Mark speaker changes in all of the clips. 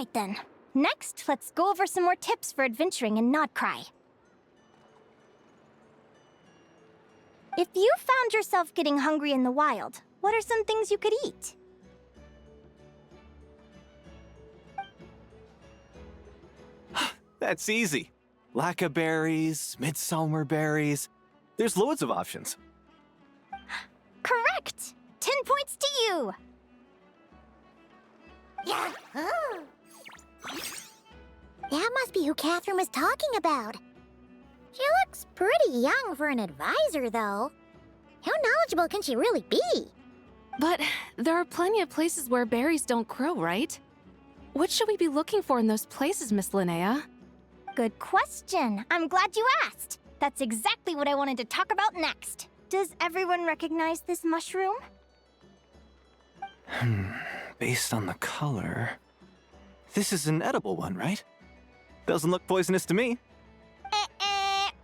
Speaker 1: Alright then. Next, let's go over some more tips for adventuring in Nodcry. If you found yourself getting hungry in the wild, what are some things you could eat?
Speaker 2: That's easy. Lacca berries, midsummer berries. There's loads of options.
Speaker 1: Correct! 10 points to you!
Speaker 3: Yahoo! That must be who Catherine was talking about. She looks pretty young for an advisor, though. How knowledgeable can she really be?
Speaker 4: But there are plenty of places where berries don't grow, right? What should we be looking for in those places, Miss Linnea?
Speaker 1: Good question. I'm glad you asked. That's exactly what I wanted to talk about next. Does everyone recognize this mushroom?
Speaker 2: Based on the color... This is an edible one, right? Doesn't look poisonous to me.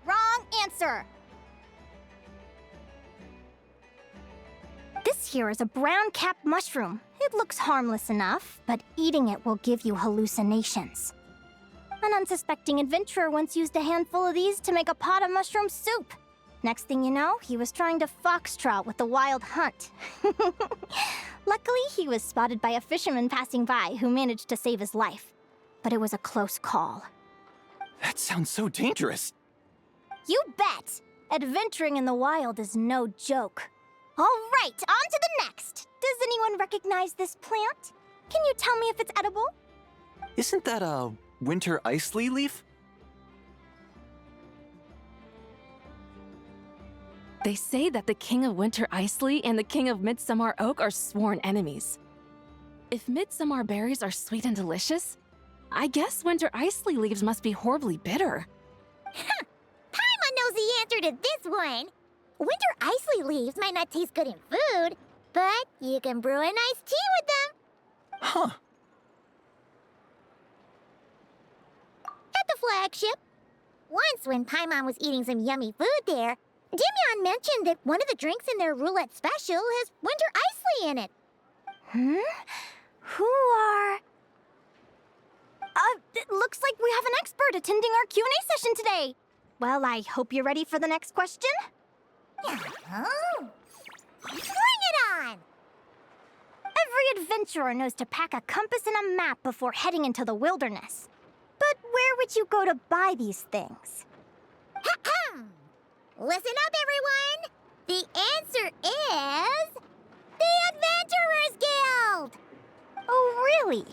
Speaker 1: Wrong answer. This here is a brown-capped mushroom. It looks harmless enough, but eating it will give you hallucinations. An unsuspecting adventurer once used a handful of these to make a pot of mushroom soup. Next thing you know, he was trying to foxtrot with the wild hunt. Luckily, he was spotted by a fisherman passing by who managed to save his life. But it was a close call.
Speaker 2: That sounds so dangerous.
Speaker 1: You bet! Adventuring in the wild is no joke. All right, on to the next. Does anyone recognize this plant? Can you tell me if it's edible?
Speaker 2: Isn't that a winter ice leaf?
Speaker 4: They say that the King of Winter Isley and the King of Midsummer Oak are sworn enemies. If midsummer berries are sweet and delicious, I guess winter isley leaves must be horribly bitter.
Speaker 3: Paimon knows the answer to this one. Winter isley leaves might not taste good in food, but you can brew a nice tea with them.
Speaker 2: Huh.
Speaker 3: At the flagship. Once when Paimon was eating some yummy food there, Dimyon mentioned that one of the drinks in their roulette special has winter isley in it.
Speaker 1: Who are... it looks like we have an expert attending our Q&A session today. Well, I hope you're ready for the next question.
Speaker 3: Oh. Bring it on!
Speaker 1: Every adventurer knows to pack a compass and a map before heading into the wilderness. But where would you go to buy these things?
Speaker 3: Listen up, everyone! The answer is... the Adventurers Guild!
Speaker 1: Oh, really?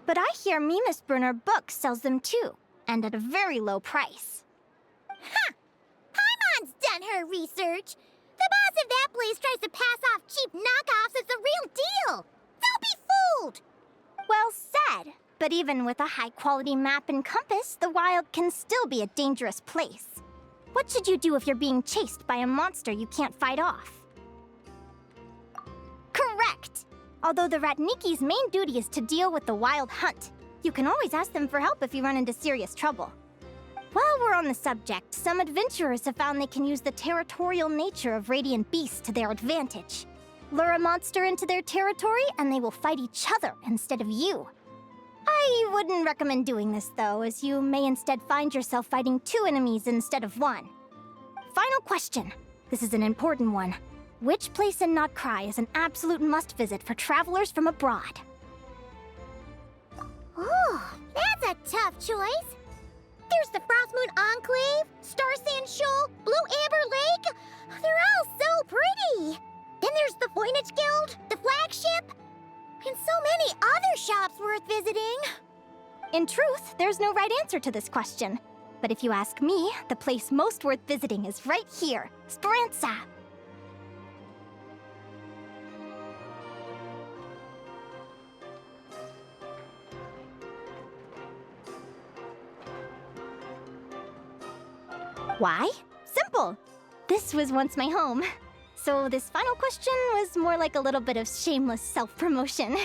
Speaker 1: But I hear Mimasbrunner Books sells them too, and at a very low price.
Speaker 3: Paimon's done her research. The boss of that place tries to pass off cheap knockoffs as the real deal. Don't be fooled!
Speaker 1: Well said. But even with a high-quality map and compass, the wild can still be a dangerous place. What should you do if you're being chased by a monster you can't fight off? Correct! Although the Ratniki's main duty is to deal with the wild hunt, you can always ask them for help if you run into serious trouble. While we're on the subject, some adventurers have found they can use the territorial nature of radiant beasts to their advantage. Lure a monster into their territory and they will fight each other instead of you. I wouldn't recommend doing this though, as you may instead find yourself fighting 2 enemies instead of 1. Final question. This is an important one. Which place in Nodcry is an absolute must-visit for travelers from abroad?
Speaker 3: Oh, that's a tough choice. There's the Frostmoon Enclave, Starsand Shoal, Blue Amber Lake. They're all so pretty. Then there's the Voynich Guild, the flagship, and so many other shops worth visiting.
Speaker 1: In truth, there's no right answer to this question. But if you ask me, the place most worth visiting is right here, Speranza. Why? Simple. This was once my home. So this final question was more like a little bit of shameless self-promotion.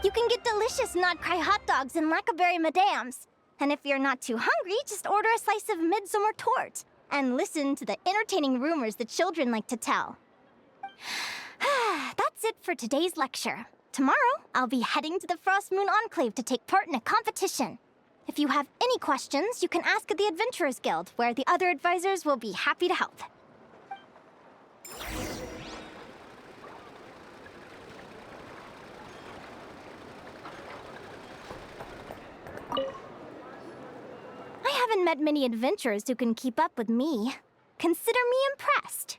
Speaker 1: You can get delicious Nodcry hot dogs and Lackaberry Madams. And if you're not too hungry, just order a slice of midsummer tort and listen to the entertaining rumors the children like to tell. That's it for today's lecture. Tomorrow, I'll be heading to the Frost Moon Enclave to take part in a competition. If you have any questions, you can ask at the Adventurers Guild, where the other advisors will be happy to help. I haven't met many adventurers who can keep up with me. Consider me impressed.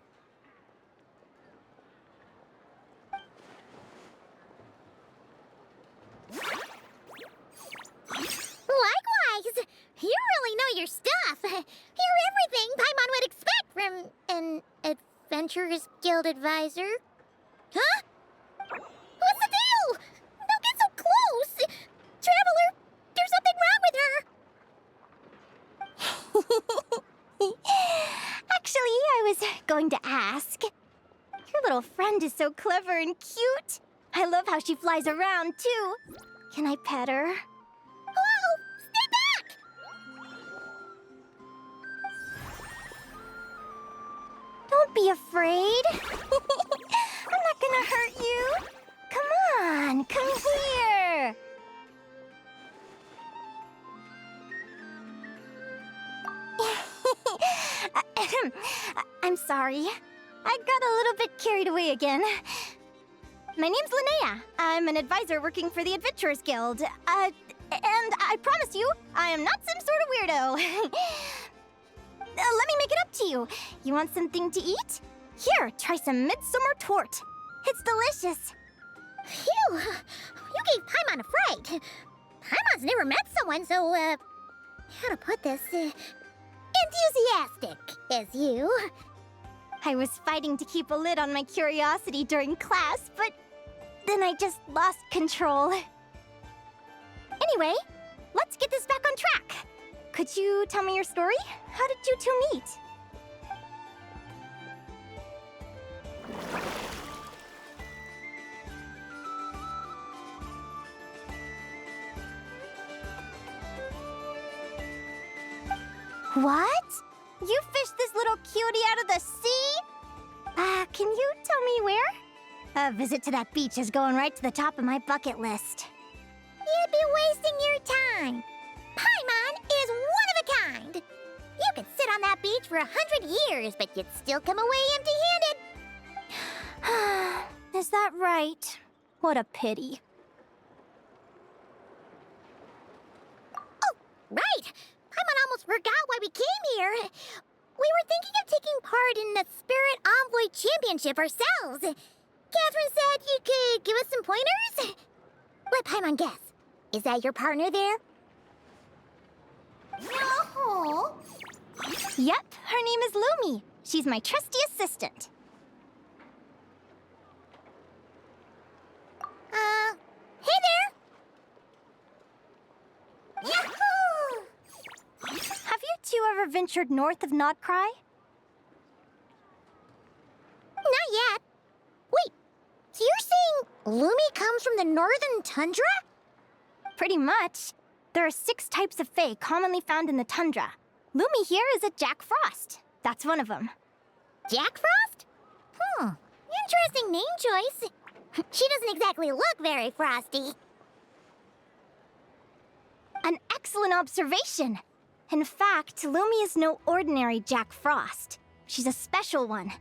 Speaker 3: Likewise! You really know your stuff. You're everything Paimon would expect from an Adventurers Guild advisor. Huh? What's the deal? Don't get so close! Traveler, there's something wrong with her!
Speaker 1: Actually, I was going to ask. Your little friend is so clever and cute. I love how she flies around, too. Can I pet her?
Speaker 3: Whoa! Stay back!
Speaker 1: Don't be afraid. I'm not gonna hurt you. Come on, come here. I'm sorry. I got a little bit carried away again. My name's Linnea. I'm an advisor working for the Adventurers Guild. And I promise you, I am not some sort of weirdo. Let me make it up to you. You want something to eat? Here, try some midsummer tort. It's delicious.
Speaker 3: Phew! You gave Paimon a fright. Paimon's never met someone so, how to put this, enthusiastic as you.
Speaker 1: I was fighting to keep a lid on my curiosity during class, but then I just lost control. Anyway, let's get this back on track. Could you tell me your story? How did you two meet? What? You fished this little cutie out of the sea? Can you tell me where? A visit to that beach is going right to the top of my bucket list.
Speaker 3: You'd be wasting your time. Paimon is one of a kind. You could sit on that beach for 100 years, but you'd still come away empty-handed.
Speaker 1: Is that right? What a pity.
Speaker 3: Oh, right. Paimon almost forgot why we came here. We were thinking of taking part in the Spirit Envoy Championship ourselves. Catherine said you could give us some pointers. Let Paimon guess. Is that your partner there? No.
Speaker 1: Yep, her name is Lumi. She's my trusty assistant.
Speaker 3: Hey there. Yahoo!
Speaker 1: Have you two ever ventured north of Nodcry?
Speaker 3: Not yet. Wait, so you're saying Lumi comes from the northern tundra?
Speaker 1: Pretty much. There are 6 types of fae commonly found in the tundra. Lumi here is a Jack Frost. That's one of them.
Speaker 3: Jack Frost? Interesting name choice. She doesn't exactly look very frosty.
Speaker 1: An excellent observation. In fact, Lumi is no ordinary Jack Frost. She's a special one.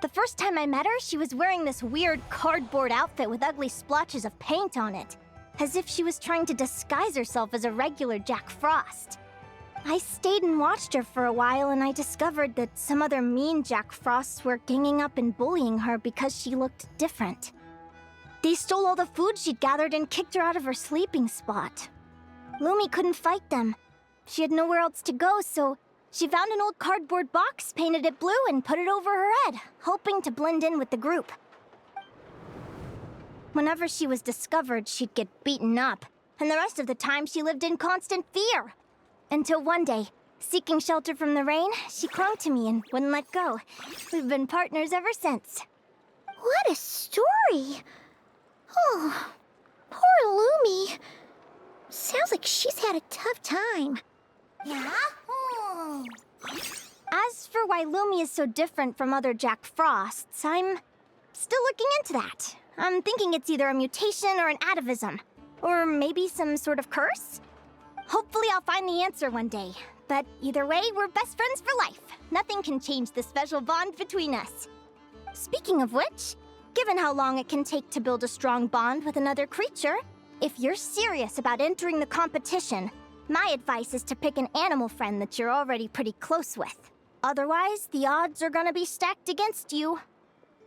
Speaker 1: The first time I met her, she was wearing this weird cardboard outfit with ugly splotches of paint on it, as if she was trying to disguise herself as a regular Jack Frost. I stayed and watched her for a while, and I discovered that some other mean Jack Frosts were ganging up and bullying her because she looked different. They stole all the food she'd gathered and kicked her out of her sleeping spot. Lumi couldn't fight them. She had nowhere else to go, so she found an old cardboard box, painted it blue, and put it over her head, hoping to blend in with the group. Whenever she was discovered, she'd get beaten up, and the rest of the time she lived in constant fear. Until one day, seeking shelter from the rain, she clung to me and wouldn't let go. We've been partners ever since.
Speaker 3: What a story. Oh, poor Lumi. Sounds like she's had a tough time. Yeah?
Speaker 1: As for why Lumi is so different from other Jack Frosts, I'm still looking into that. I'm thinking it's either a mutation or an atavism. Or maybe some sort of curse? Hopefully I'll find the answer one day. But either way, we're best friends for life. Nothing can change the special bond between us. Speaking of which, given how long it can take to build a strong bond with another creature, if you're serious about entering the competition, my advice is to pick an animal friend that you're already pretty close with. Otherwise, the odds are gonna be stacked against you.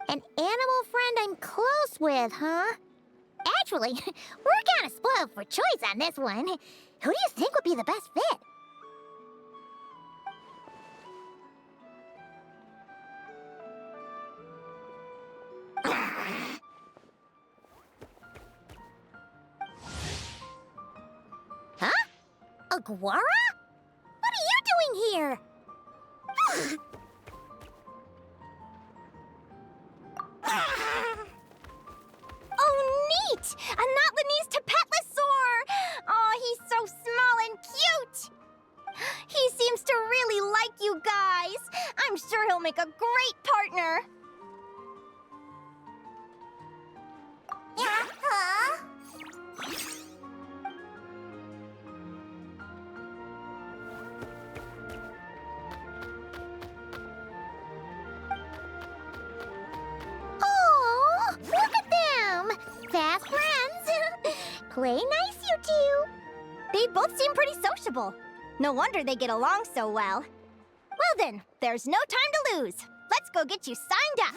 Speaker 3: An animal friend I'm close with, huh? Actually, we're kinda spoiled for choice on this one. Who do you think would be the best fit? Huh? A guara? What are you doing here?
Speaker 1: Oh, neat! A Notlanese Tapetlosaur! Oh, he's so small and cute! He seems to really like you guys. I'm sure he'll make a great partner.
Speaker 3: Huh? Oh, look at them! Fast friends! Play nice, you two!
Speaker 1: They both seem pretty sociable. No wonder they get along so well. Well then, there's no time to lose. Let's go get you signed up.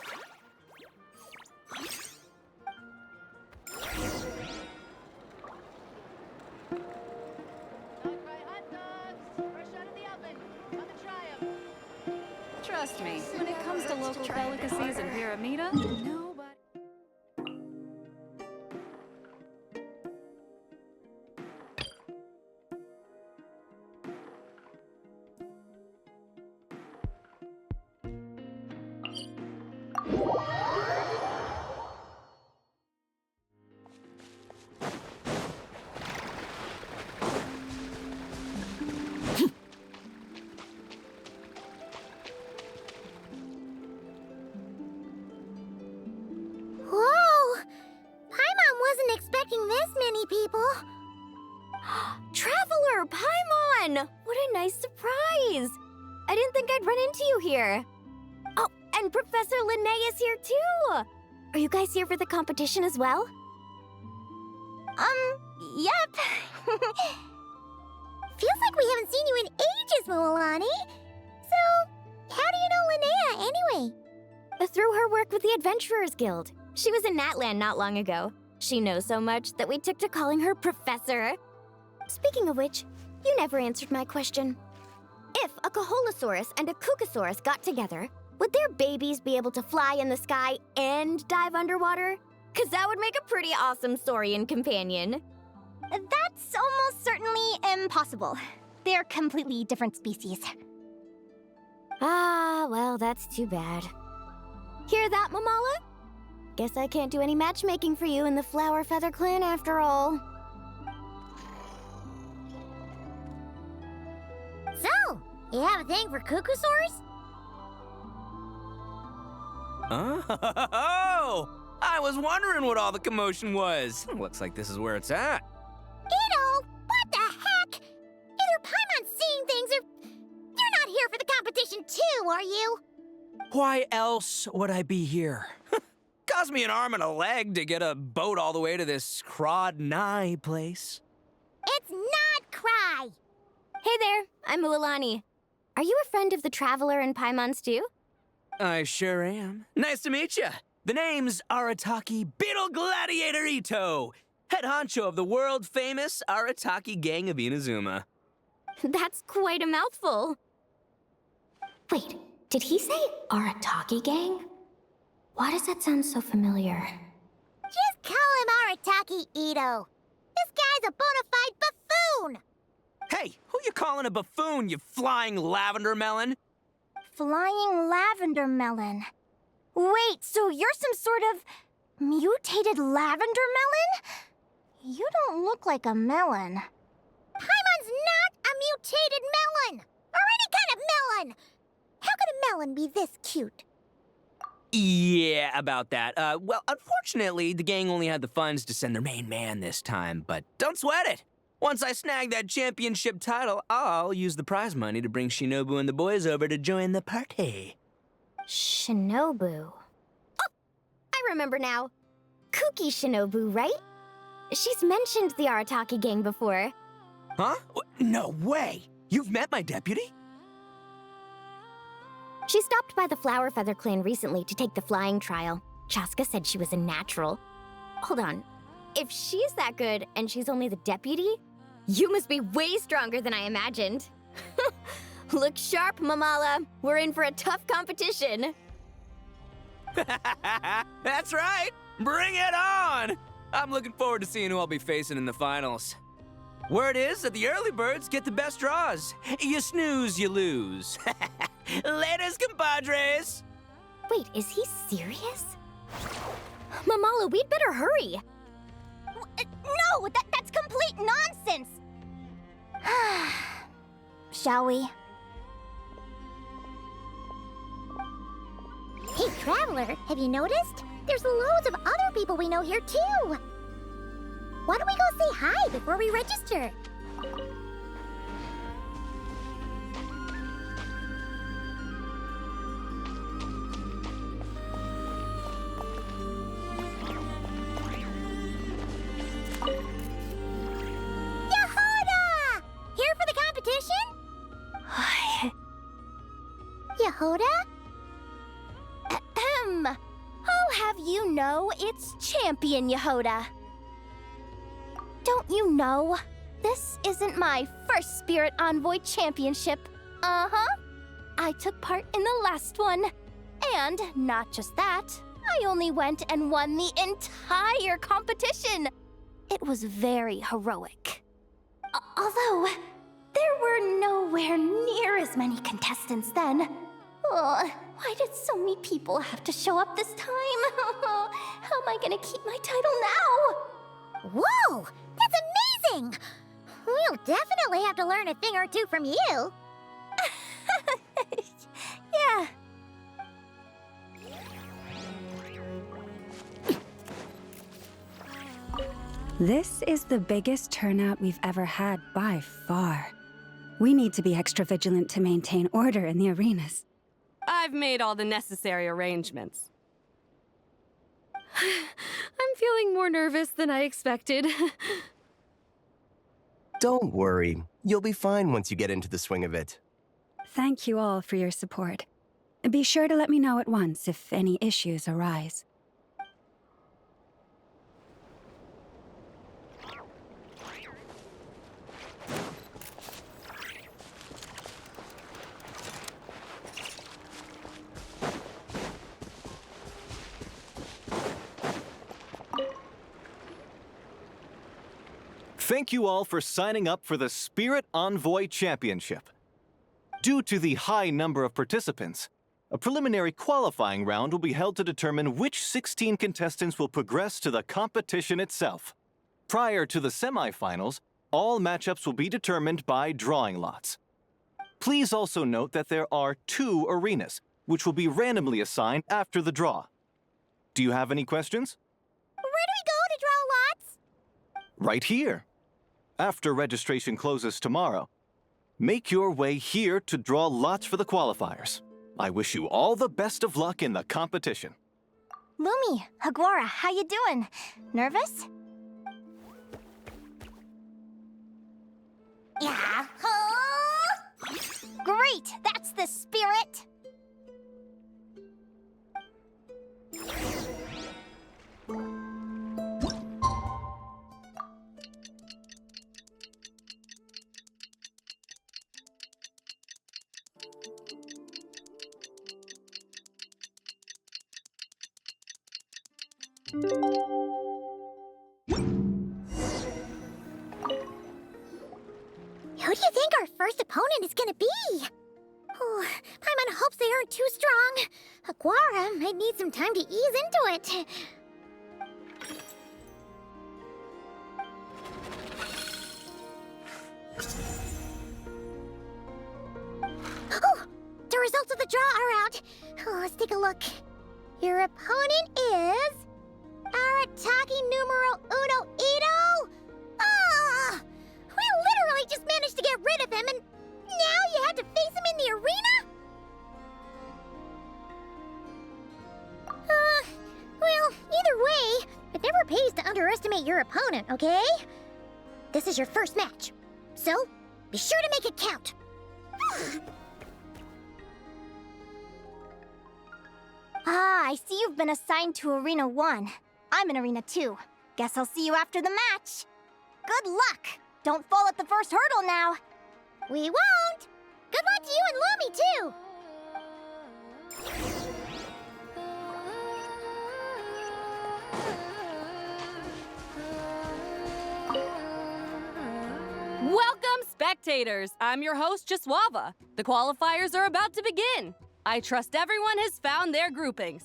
Speaker 5: Trust me, when it comes to local delicacies in Pyramida, nobody...
Speaker 3: Whoa! Paimon wasn't expecting this many people.
Speaker 6: Traveler, Paimon! What a nice surprise! I didn't think I'd run into you here. Oh, and Professor LINNEA is here too! Are you guys here for the competition as well?
Speaker 1: Yep.
Speaker 3: Feels like we haven't seen you in ages, Moalani. So, how do you know Linnea anyway?
Speaker 6: Through her work with the Adventurers Guild. She was in Natland not long ago. She knows so much that we took to calling her Professor. Speaking of which, you never answered my question. If a Caholosaurus and a Kookasaurus got together, would their babies be able to fly in the sky and dive underwater? 'Cause that would make a pretty awesome saurian companion.
Speaker 1: That's almost certainly impossible. They're completely different species.
Speaker 6: Ah, well, that's too bad. Hear that, Mamala? Guess I can't do any matchmaking for you in the Flower Feather Clan after all.
Speaker 3: So, you have a thing for Kookasaurs?
Speaker 7: Oh! I was wondering what all the commotion was. Looks like this is where it's at.
Speaker 3: Ito, what the heck? Either Paimon's seeing things or... You're not here for the competition too, are you?
Speaker 7: Why else would I be here? Cost me an arm and a leg to get a boat all the way to this Crawd-Nigh place.
Speaker 3: It's not Cry.
Speaker 6: Hey there, I'm Mualani. Are you a friend of the Traveler and Paimon's too?
Speaker 7: I sure am. Nice to meet you. The name's Arataki Beetle Gladiator Ito, head honcho of the world-famous Arataki Gang of Inazuma.
Speaker 6: That's quite a mouthful. Wait, did he say Arataki Gang? Why does that sound so familiar?
Speaker 3: Just call him Arataki Ito. This guy's a bona fide buffoon.
Speaker 7: Hey, who you calling a buffoon, you flying lavender melon?
Speaker 1: Flying lavender melon. Wait, so you're some sort of mutated lavender melon? You don't look like a melon.
Speaker 3: Paimon's not a mutated melon. Or any kind of melon. How could a melon be this cute?
Speaker 7: Yeah, about that. Well, unfortunately, the gang only had the funds to send their main man this time, but don't sweat it. Once I snag that championship title, I'll use the prize money to bring Shinobu and the boys over to join the party.
Speaker 6: Shinobu. Oh, I remember now. Kuki Shinobu, right? She's mentioned the Arataki gang before.
Speaker 7: Huh? No way! You've met my deputy?
Speaker 6: She stopped by the Flower Feather clan recently to take the flying trial. Chaska said she was a natural. Hold on. If she's that good and she's only the deputy, you must be way stronger than I imagined. Look sharp, Mamala. We're in for a tough competition.
Speaker 7: That's right! Bring it on! I'm looking forward to seeing who I'll be facing in the finals. Word is that the early birds get the best draws. You snooze, you lose. Laters, compadres!
Speaker 6: Wait, is he serious? Mamala, we'd better hurry.
Speaker 1: No, that's complete nonsense! Shall we?
Speaker 3: Hey, Traveler, have you noticed? There's loads of other people we know here, too. Why don't we go say hi before we register? Yehoda! Here for the competition? Yehoda?
Speaker 1: Ahem. I'll have you know it's Champion Yehoda. Don't you know? This isn't my first Spirit Envoy Championship. Uh-huh. I took part in the last one. And not just that, I only went and won the entire competition. It was very heroic. Although, there were nowhere near as many contestants then. Oh, why did so many people have to show up this time? How am I gonna keep my title now?
Speaker 3: Whoa! That's amazing! We'll definitely have to learn a thing or two from you.
Speaker 1: Yeah.
Speaker 8: This is the biggest turnout we've ever had by far. We need to be extra vigilant to maintain order in the arenas.
Speaker 4: I've made all the necessary arrangements. I'm feeling more nervous than I expected.
Speaker 9: Don't worry. You'll be fine once you get into the swing of it.
Speaker 8: Thank you all for your support. Be sure to let me know at once if any issues arise.
Speaker 2: Thank you all for signing up for the Spirit Envoy Championship. Due to the high number of participants, a preliminary qualifying round will be held to determine which 16 contestants will progress to the competition itself. Prior to the semifinals, all matchups will be determined by drawing lots. Please also note that there are 2 arenas, which will be randomly assigned after the draw. Do you have any questions?
Speaker 3: Where do we go to draw lots?
Speaker 2: Right here. After registration closes tomorrow, make your way here to draw lots for the qualifiers. I wish you all the best of luck in the competition.
Speaker 1: Lumi, Hagwara, how you doing? Nervous?
Speaker 3: Yeah.
Speaker 1: Great, that's the spirit!
Speaker 3: Who do you think our first opponent is gonna be? Oh, Paimon hopes they aren't too strong. Aguara might need some time to ease into it. Oh, the results of the draw are out. Oh, let's take a look. Your opponent is... Arataki numero uno Ito? Ah! We literally just managed to get rid of him, and now you had to face him in the arena? Well, either way, it never pays to underestimate your opponent, okay? This is your first match, so be sure to make it count.
Speaker 1: Ah, I see you've been assigned to Arena 1. I'm in Arena 2. Guess I'll see you after the match. Good luck! Don't fall at the first hurdle now.
Speaker 3: We won't! Good luck to you and Lumi, too!
Speaker 5: Welcome, spectators! I'm your host, Jaswava. The qualifiers are about to begin. I trust everyone has found their groupings.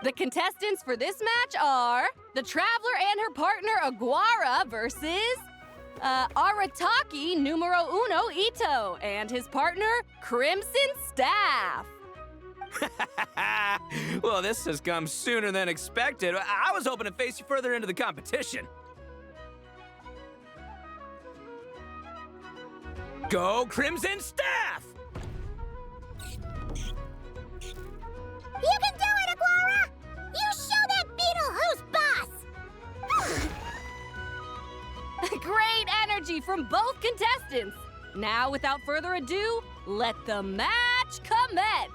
Speaker 5: The contestants for this match are the Traveler and her partner Aguara versus Arataki numero uno Ito and his partner Crimson Staff.
Speaker 7: Well, this has come sooner than expected. I was hoping to face you further into the competition. Go Crimson Staff!
Speaker 3: You can do it, Aguara! You show that beetle who's boss!
Speaker 5: Great energy from both contestants. Now, without further ado, let the match commence.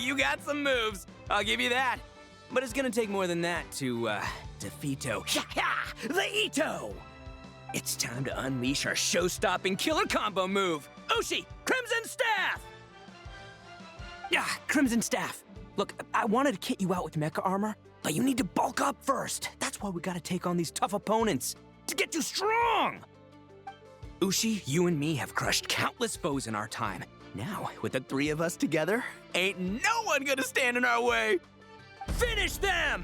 Speaker 7: You got some moves. I'll give you that. But it's gonna take more than that to, defeat the Ito! It's time to unleash our show-stopping killer combo move. Ushi, Crimson Staff! Crimson Staff. Look, I wanted to kit you out with mecha armor, but you need to bulk up first. That's why we gotta take on these tough opponents, to get you strong! Ushi, you and me have crushed countless foes in our time. Now, with the three of us together, ain't no one gonna stand in our way! Finish them!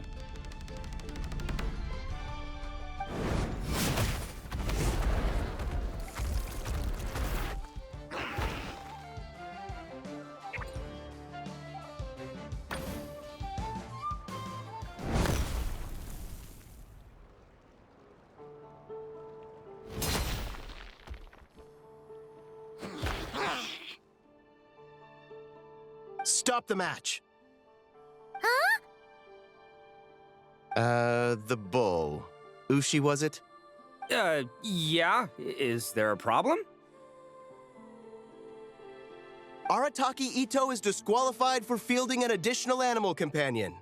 Speaker 9: Stop the match.
Speaker 3: Huh?
Speaker 9: The bull. Ushi, was it?
Speaker 7: Yeah. Is there a problem?
Speaker 9: Arataki Ito is disqualified for fielding an additional animal companion.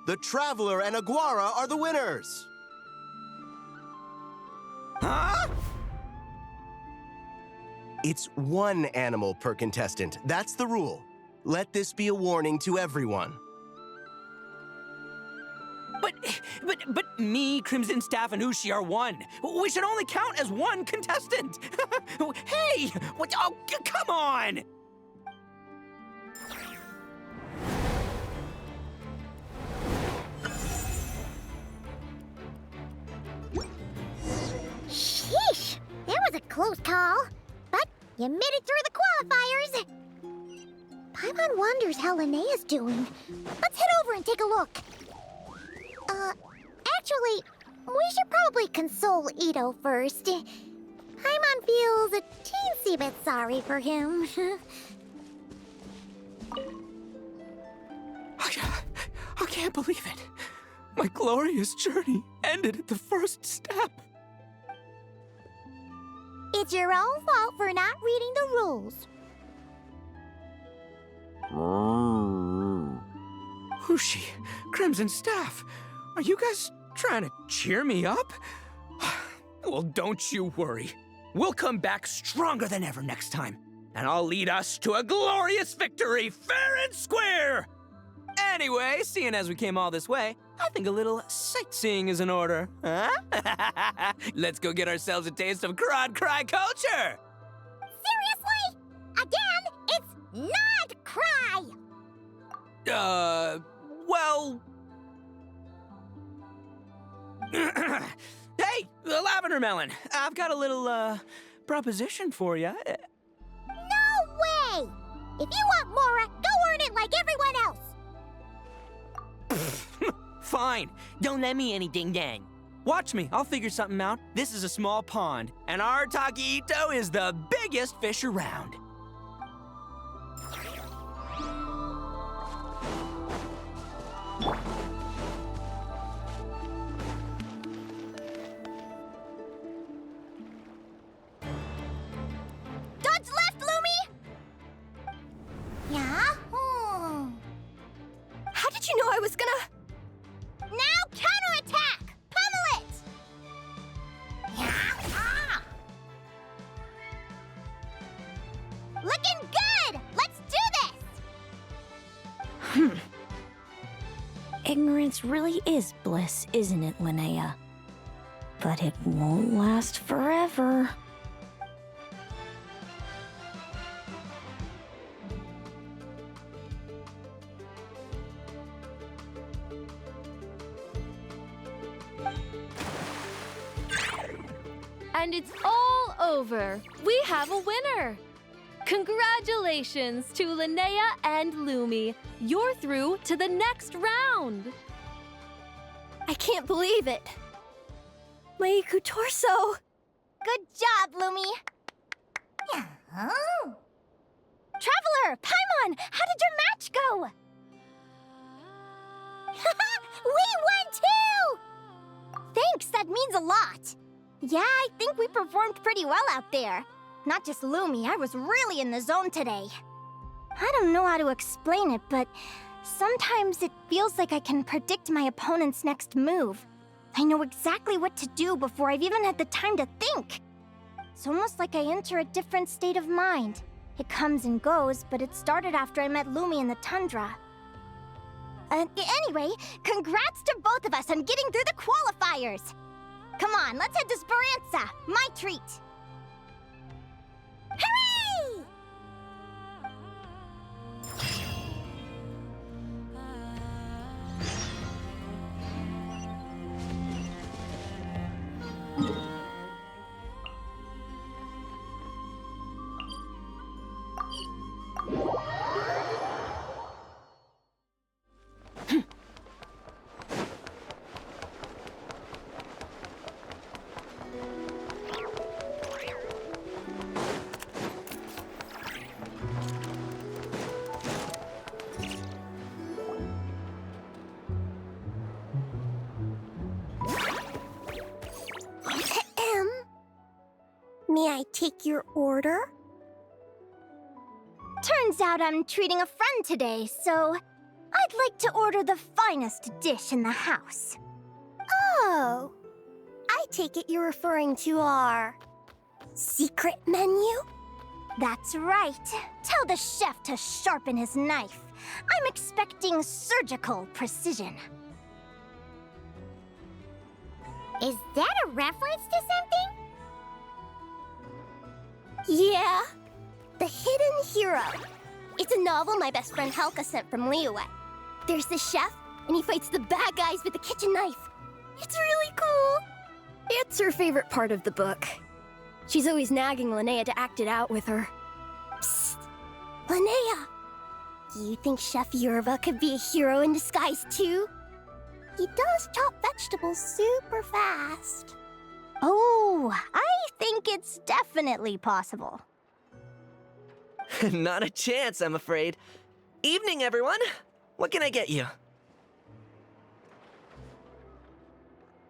Speaker 9: The Traveler and Aguara are the winners.
Speaker 7: Huh?
Speaker 9: It's one animal per contestant. That's the rule. Let this be a warning to everyone.
Speaker 7: But me, Crimson Staff, and Ushi are one. We should only count as one contestant. Hey, what? Oh, come on!
Speaker 3: Sheesh! That was a close call. But you made it through the qualifiers. Paimon wonders how Linnea's doing. Let's head over and take a look. Actually, we should probably console Ito first. Paimon feels a teensy bit sorry for him.
Speaker 7: I can't believe it. My glorious journey ended at the first step.
Speaker 3: It's your own fault for not reading the rules.
Speaker 7: Ushi, Crimson Staff, are you guys trying to cheer me up? Well, don't you worry. We'll come back stronger than ever next time, and I'll lead us to a glorious victory, fair and square! Anyway, seeing as we came all this way, I think a little sightseeing is in order, huh? Let's go get ourselves a taste of Crod Cry culture!
Speaker 3: Seriously? Again, it's not cry!
Speaker 7: Well... Hey, the Lavender Melon, I've got a little, proposition for you.
Speaker 3: No way! If you want Mora, go earn it like everyone else!
Speaker 7: Fine, don't let me any ding-dang. Watch me, I'll figure something out. This is a small pond, and Arataki Ito is the biggest fish around.
Speaker 3: Dodge left, Lumi! Yeah?
Speaker 1: How did you know I was gonna...
Speaker 3: Now counterattack! Pummel it! Yeah. Looking good! Let's do this!
Speaker 6: Ignorance really is bliss, isn't it, Linnea? But it won't last forever.
Speaker 4: And it's all over. We have a winner. Congratulations to Linnea and Lumi. You're through to the next round.
Speaker 1: I can't believe it. My Iku torso.
Speaker 3: Good job, Lumi! Yeah.
Speaker 1: Traveler, Paimon, how did your match go?
Speaker 3: We won too!
Speaker 1: Thanks, that means a lot. Yeah, I think we performed pretty well out there. Not just Lumi, I was really in the zone today. I don't know how to explain it, but Sometimes it feels like I can predict my opponent's next move. I know exactly what to do before I've even had the time to think. It's almost like I enter a different state of mind. It comes and goes, but it started after I met Lumi in the tundra. Anyway, congrats to both of us on getting through the qualifiers! Come on, let's head to Speranza, my treat! Hooray!
Speaker 3: May I take your order?
Speaker 1: Turns out I'm treating a friend today, so I'd like to order the finest dish in the house.
Speaker 3: Oh, I take it you're referring to our secret menu?
Speaker 1: That's right. Tell the chef to sharpen his knife. I'm expecting surgical precision.
Speaker 3: Is that a reference to something? Yeah, The Hidden Hero. It's a novel my best friend Helka sent from Liyue. There's the chef, and he fights the bad guys with a kitchen knife. It's really cool.
Speaker 6: It's her favorite part of the book. She's always nagging Linnea to act it out with her.
Speaker 3: Psst, Linnea. Do you think Chef Yerva could be a hero in disguise too? He does chop vegetables super fast.
Speaker 1: Oh, I think it's definitely possible.
Speaker 10: Not a chance, I'm afraid. Evening, everyone. What can I get you?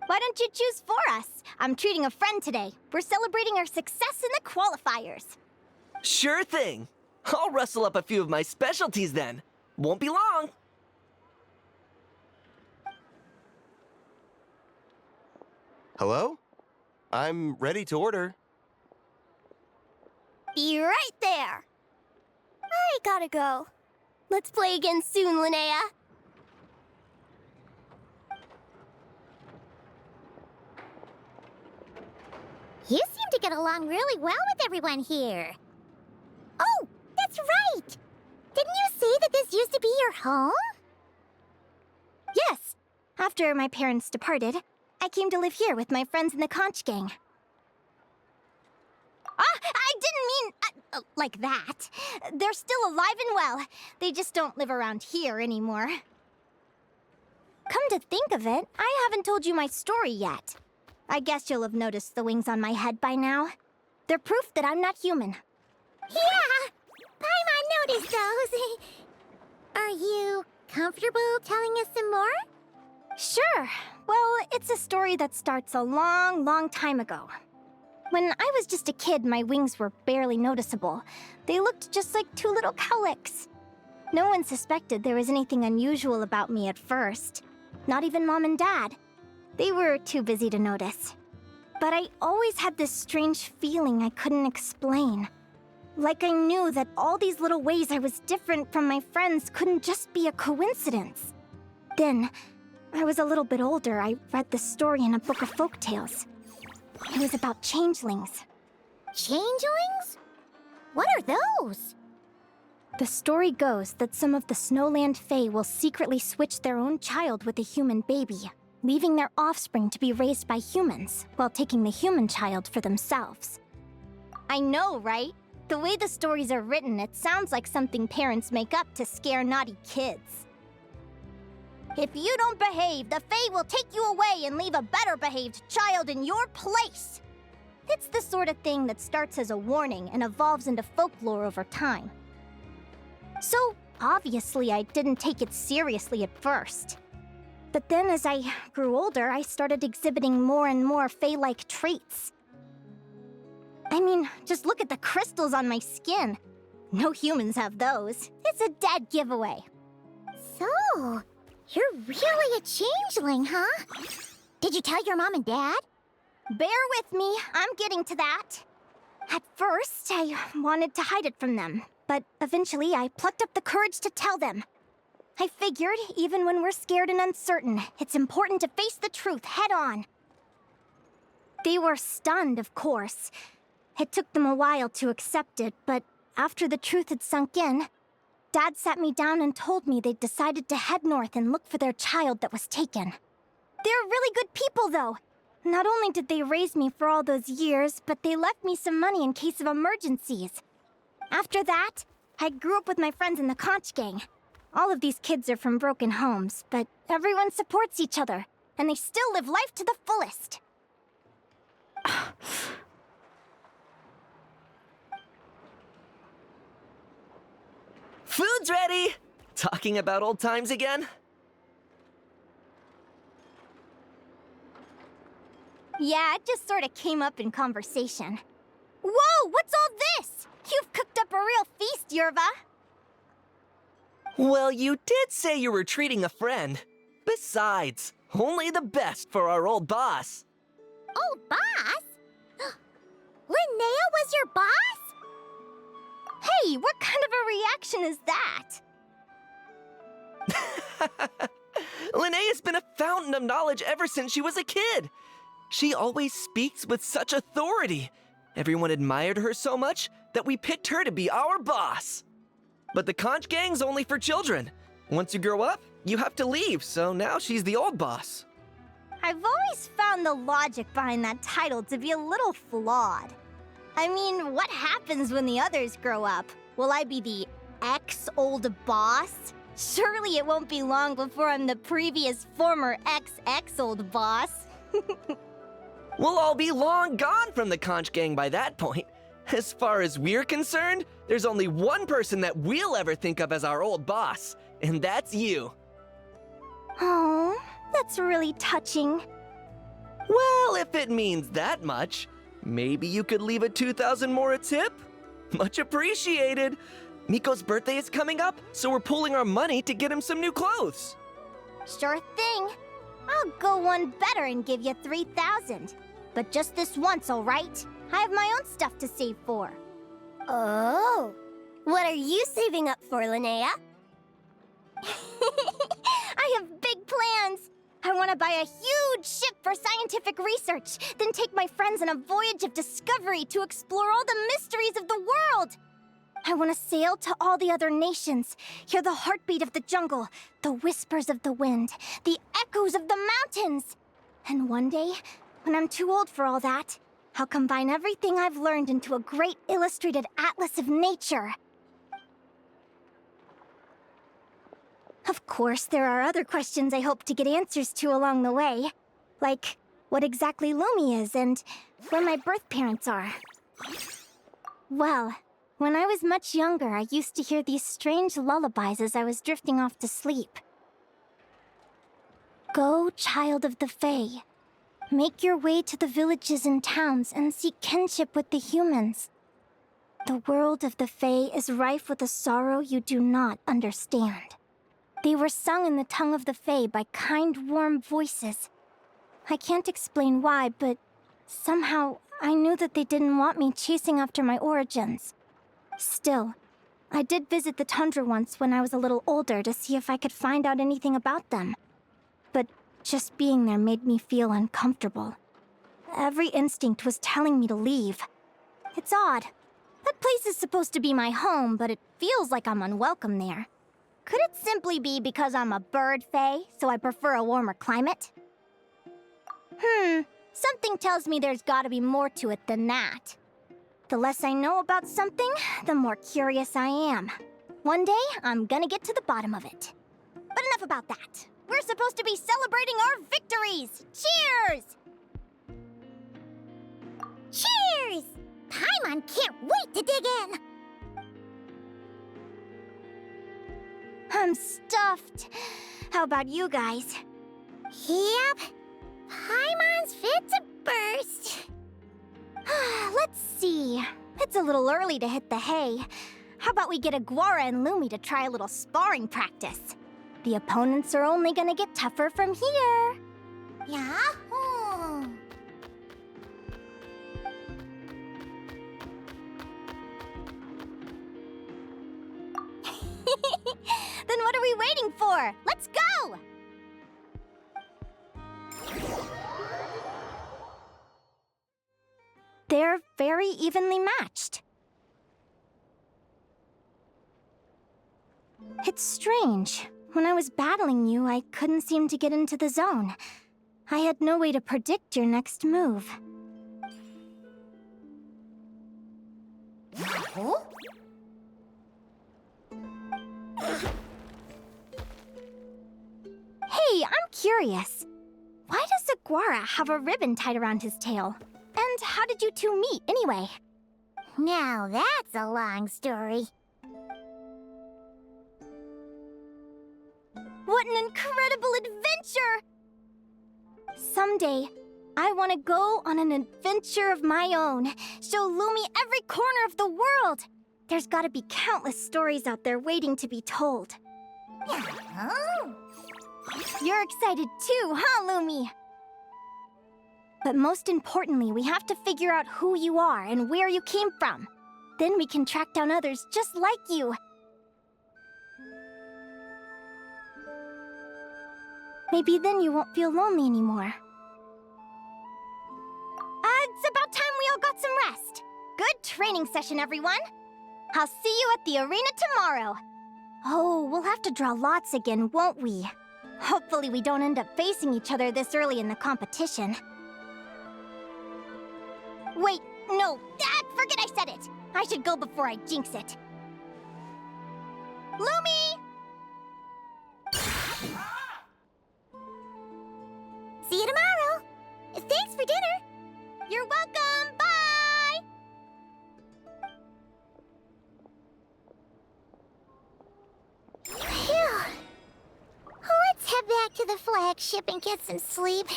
Speaker 1: Why don't you choose for us? I'm treating a friend today. We're celebrating our success in the qualifiers.
Speaker 10: Sure thing. I'll rustle up a few of my specialties then. Won't be long.
Speaker 9: Hello? I'm ready to order.
Speaker 3: Be right there. I gotta go. Let's play again soon, Linnea. You seem to get along really well with everyone here. Oh, that's right! Didn't you say that this used to be your home?
Speaker 1: Yes. After my parents departed, I came to live here with my friends in the conch gang. I didn't mean like that. They're still alive and well. They just don't live around here anymore. Come to think of it, I haven't told you my story yet. I guess you'll have noticed the wings on my head by now. They're proof that I'm not human.
Speaker 3: Yeah! Paimon noticed those. Are you comfortable telling us some more?
Speaker 1: Sure. Well, it's a story that starts a long, long time ago. When I was just a kid, my wings were barely noticeable. They looked just like two little cowlicks. No one suspected there was anything unusual about me at first. Not even Mom and Dad. They were too busy to notice. But I always had this strange feeling I couldn't explain. Like I knew that all these little ways I was different from my friends couldn't just be a coincidence. Then, I was a little bit older, I read this story in a book of folktales. It was about changelings.
Speaker 3: Changelings? What are those?
Speaker 1: The story goes that some of the Snowland Fae will secretly switch their own child with a human baby, leaving their offspring to be raised by humans, while taking the human child for themselves. I know, right? The way the stories are written, it sounds like something parents make up to scare naughty kids. If you don't behave, the Fae will take you away and leave a better-behaved child in your place. It's the sort of thing that starts as a warning and evolves into folklore over time. So, obviously, I didn't take it seriously at first. But then as I grew older, I started exhibiting more and more Fae-like traits. I mean, just look at the crystals on my skin. No humans have those. It's a dead giveaway.
Speaker 3: So, you're really a changeling, huh? Did you tell your mom and dad?
Speaker 1: Bear with me, I'm getting to that. At first, I wanted to hide it from them, but eventually I plucked up the courage to tell them. I figured, even when we're scared and uncertain, it's important to face the truth head on. They were stunned, of course. It took them a while to accept it, but after the truth had sunk in, Dad sat me down and told me they'd decided to head north and look for their child that was taken. They're really good people, though. Not only did they raise me for all those years, but they left me some money in case of emergencies. After that, I grew up with my friends in the Conch Gang. All of these kids are from broken homes, but everyone supports each other, and they still live life to the fullest.
Speaker 10: Food's ready! Talking about old times again?
Speaker 1: Yeah, it just sort of came up in conversation. Whoa, what's all this? You've cooked up a real feast, Yerva.
Speaker 10: Well, you did say you were treating a friend. Besides, only the best for our old boss.
Speaker 3: Old boss? Linnea was your boss?
Speaker 1: Hey, what kind of a reaction is that?
Speaker 10: Linnea's been a fountain of knowledge ever since she was a kid. She always speaks with such authority. Everyone admired her so much that we picked her to be our boss. But the Conch Gang's only for children. Once you grow up, you have to leave, so now she's the old boss.
Speaker 1: I've always found the logic behind that title to be a little flawed. I mean, what happens when the others grow up? Will I be the ex-old boss? Surely it won't be long before I'm the previous former ex-old boss.
Speaker 10: We'll all be long gone from the Conch Gang by that point. As far as we're concerned, there's only one person that we'll ever think of as our old boss, and that's you.
Speaker 1: Oh, that's really touching.
Speaker 10: Well, if it means that much, maybe you could leave a 2,000 more a tip? Much appreciated. Miko's birthday is coming up, so we're pooling our money to get him some new clothes.
Speaker 1: Sure thing. I'll go one better and give you 3,000. But just this once, all right? I have my own stuff to save for.
Speaker 3: Oh. What are you saving up for, Linnea?
Speaker 1: I have big plans. I want to buy a huge ship for scientific research, then take my friends on a voyage of discovery to explore all the mysteries of the world. I want to sail to all the other nations, hear the heartbeat of the jungle, the whispers of the wind, the echoes of the mountains. And one day, when I'm too old for all that, I'll combine everything I've learned into a great illustrated atlas of nature. Of course, there are other questions I hope to get answers to along the way. Like, what exactly Lumi is and where my birth parents are. Well, when I was much younger, I used to hear these strange lullabies as I was drifting off to sleep. Go, child of the Fae. Make your way to the villages and towns and seek kinship with the humans. The world of the Fae is rife with a sorrow you do not understand. They were sung in the tongue of the Fae by kind, warm voices. I can't explain why, but somehow I knew that they didn't want me chasing after my origins. Still, I did visit the tundra once when I was a little older to see if I could find out anything about them. But just being there made me feel uncomfortable. Every instinct was telling me to leave. It's odd. That place is supposed to be my home, but it feels like I'm unwelcome there. Could it simply be because I'm a bird fae, so I prefer a warmer climate? Something tells me there's gotta be more to it than that. The less I know about something, the more curious I am. One day, I'm gonna get to the bottom of it. But enough about that. We're supposed to be celebrating our victories! Cheers!
Speaker 3: Cheers! Paimon can't wait to dig in!
Speaker 1: I'm stuffed. How about you guys?
Speaker 3: Yep. Paimon's fit to burst.
Speaker 1: Let's see. It's a little early to hit the hay. How about we get Aguara and Lumi to try a little sparring practice? The opponents are only gonna get tougher from here.
Speaker 3: Yahoo!
Speaker 1: Then what are we waiting for? Let's go! They're very evenly matched. It's strange. When I was battling you, I couldn't seem to get into the zone. I had no way to predict your next move.
Speaker 3: Huh?
Speaker 1: Hey, I'm curious. Why does Aguara have a ribbon tied around his tail? And how did you two meet, anyway?
Speaker 3: Now that's a long story.
Speaker 1: What an incredible adventure! Someday, I want to go on an adventure of my own. Show Lumi every corner of the world. There's gotta be countless stories out there waiting to be told.
Speaker 3: Yahoo!
Speaker 1: You're excited too, huh, Lumi? But most importantly, we have to figure out who you are and where you came from. Then we can track down others just like you. Maybe then you won't feel lonely anymore. It's about time we all got some rest. Good training session, everyone. I'll see you at the arena tomorrow. Oh, we'll have to draw lots again, won't we? Hopefully we don't end up facing each other this early in the competition. Wait, no, forget I said it. I should go before I jinx it. Lumi!
Speaker 3: See you tomorrow. Thanks for dinner.
Speaker 1: You're welcome, bye!
Speaker 3: Phew. Let's head back to the flagship and get some sleep.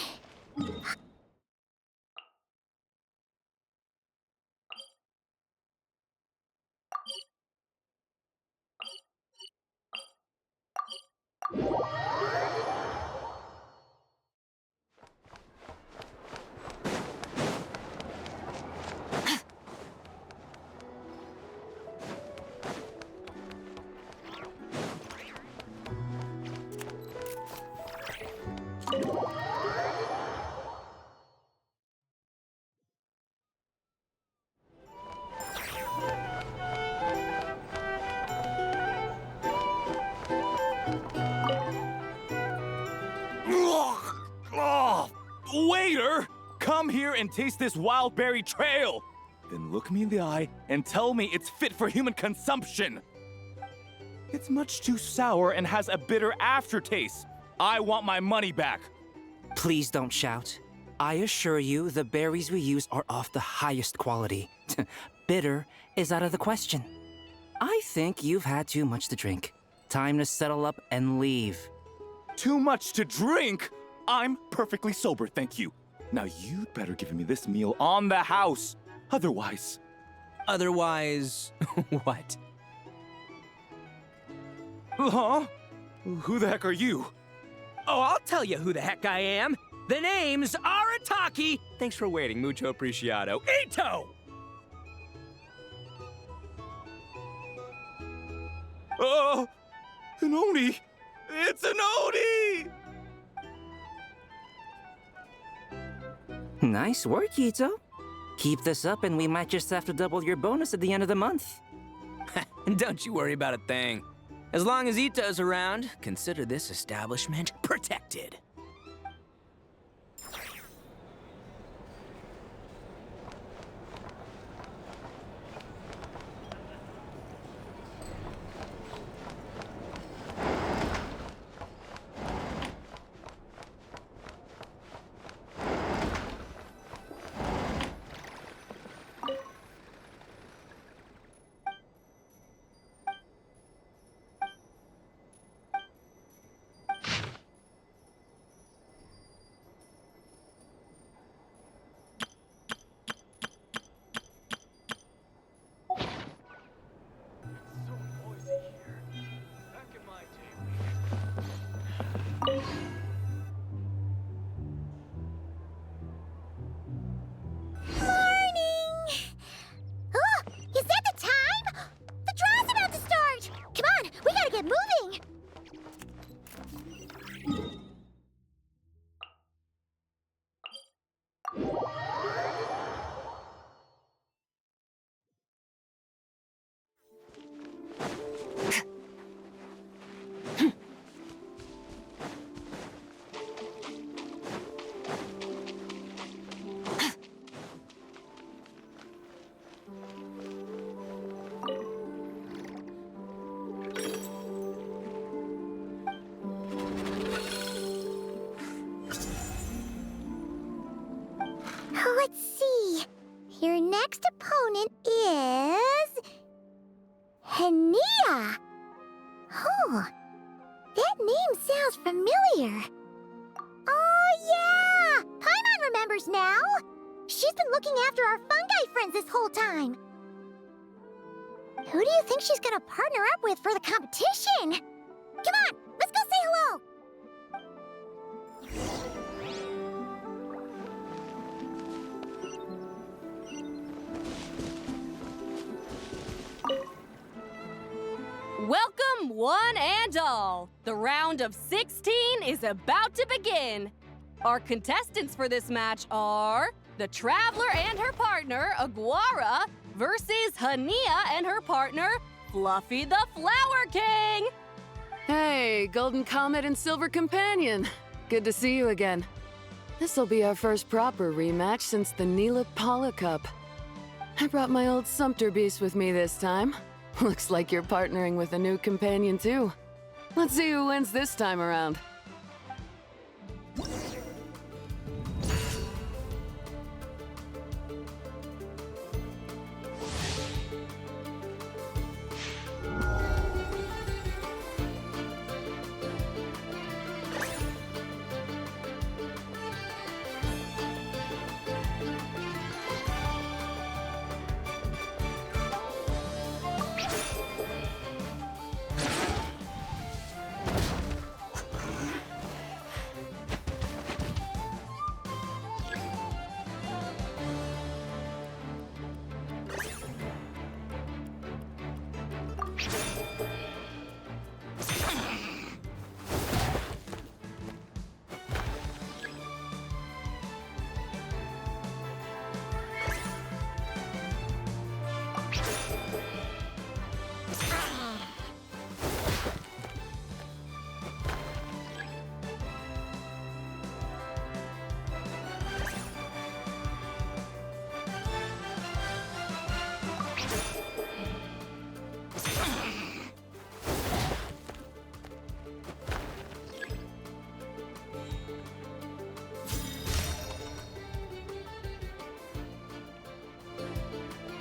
Speaker 11: Waiter! Come here and taste this wild berry trail! Then look me in the eye and tell me it's fit for human consumption! It's much too sour and has a bitter aftertaste. I want my money back.
Speaker 7: Please don't shout. I assure you, the berries we use are of the highest quality. Bitter is out of the question. I think you've had too much to drink. Time to settle up and leave.
Speaker 11: Too much to drink? I'm perfectly sober, thank you. Now you'd better give me this meal on the house. Otherwise...
Speaker 7: Otherwise, what?
Speaker 11: Huh? Who the heck are you?
Speaker 7: Oh, I'll tell you who the heck I am. The name's Arataki. Thanks for waiting, mucho apreciado. Ito!
Speaker 11: An Oni! It's an Oni!
Speaker 7: Nice work, Ito. Keep this up and we might just have to double your bonus at the end of the month. Don't you worry about a thing. As long as Ito's around, consider this establishment protected.
Speaker 3: see. Your next opponent is... LINNEA. Oh, that name sounds familiar. Oh, yeah! Paimon remembers now! She's been looking after our fungi friends this whole time. Who do you think she's gonna partner up with for the competition? Come on, let's go say hello!
Speaker 5: Welcome, one and all! The round of 16 is about to begin. Our contestants for this match are the Traveler and her partner, Aguara, versus LINNEA and her partner, Fluffy the Flower King.
Speaker 12: Hey, Golden Comet and Silver Companion. Good to see you again. This'll be our first proper rematch since the Neela Paula Cup. I brought my old Sumpter Beast with me this time. Looks like you're partnering with a new companion too. Let's see who wins this time around.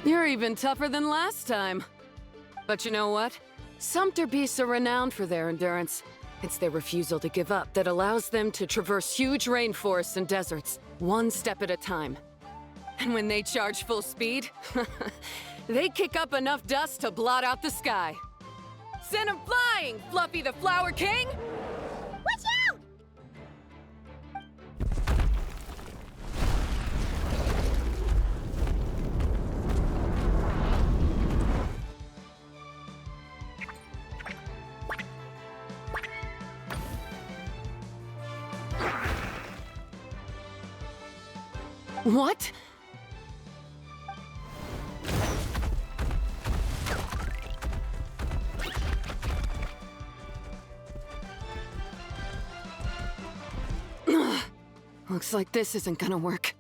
Speaker 12: You're even tougher than last time. But you know what? Sumpter beasts are renowned for their endurance. It's their refusal to give up that allows them to traverse huge rainforests and deserts, one step at a time. And when they charge full speed, they kick up enough dust to blot out the sky. Send 'em flying, Fluffy the Flower King!
Speaker 3: Watch out!
Speaker 12: What? Looks like this isn't gonna work.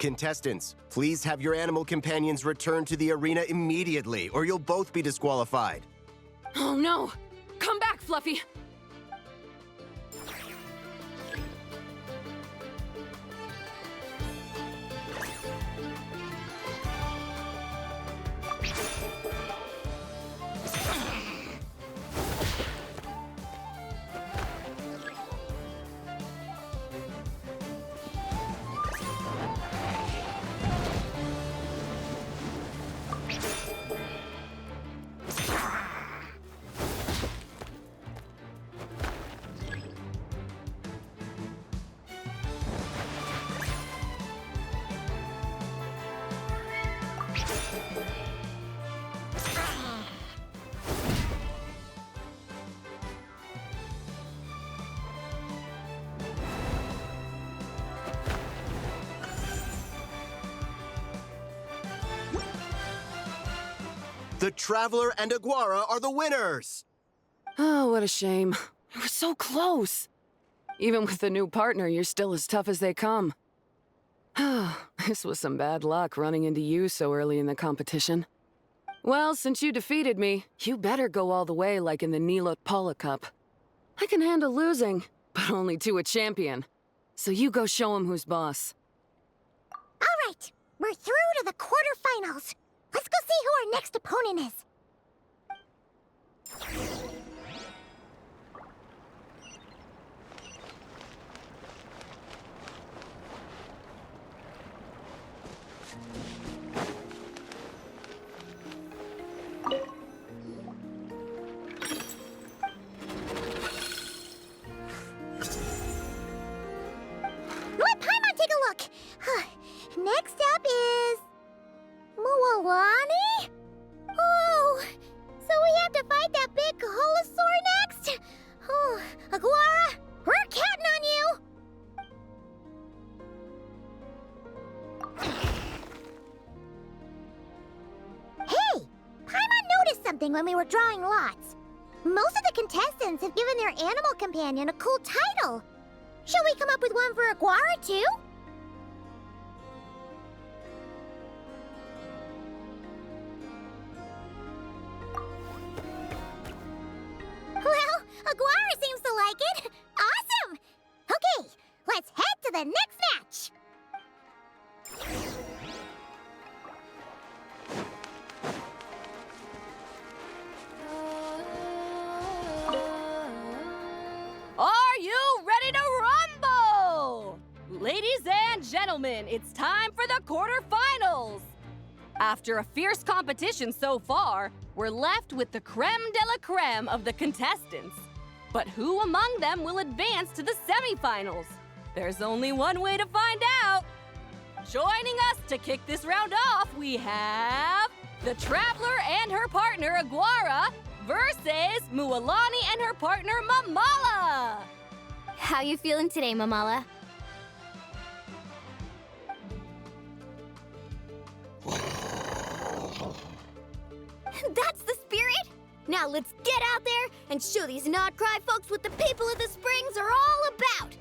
Speaker 9: Contestants, please have your animal companions return to the arena immediately, or you'll both be disqualified.
Speaker 12: Oh no! Come back, Fluffy!
Speaker 9: The Traveler and Aguara are the winners!
Speaker 12: Oh, what a shame. You were so close. Even with the new partner, you're still as tough as they come. This was some bad luck running into you so early in the competition. Well, since you defeated me, you better go all the way like in the Neela Paula Cup. I can handle losing, but only to a champion. So you go show him who's boss.
Speaker 3: All right, We're through to the quarterfinals. Let's go see who our next opponent is. Let Paimon take a look. Next up is... Mualani? Oh, so we have to fight that big Holosaur next? Oh, Aguara, we're counting on you! Hey, Paimon noticed something when we were drawing lots. Most of the contestants have given their animal companion a cool title. Shall we come up with one for Aguara, too? Well, Aguara seems to like it. Awesome! Okay, let's head to the next match.
Speaker 5: Are you ready to rumble? Ladies and gentlemen, it's time for the quarterfinals. After a fierce competition so far, we're left with the creme de la creme of the contestants. But who among them will advance to the semifinals? There's only one way to find out. Joining us to kick this round off, we have the Traveler and her partner Aguara versus Mualani and her partner Mamala.
Speaker 6: How you feeling today, Mamala? That's the spirit! Now let's get out there and show these not-cry folks what the people of the Springs are all about!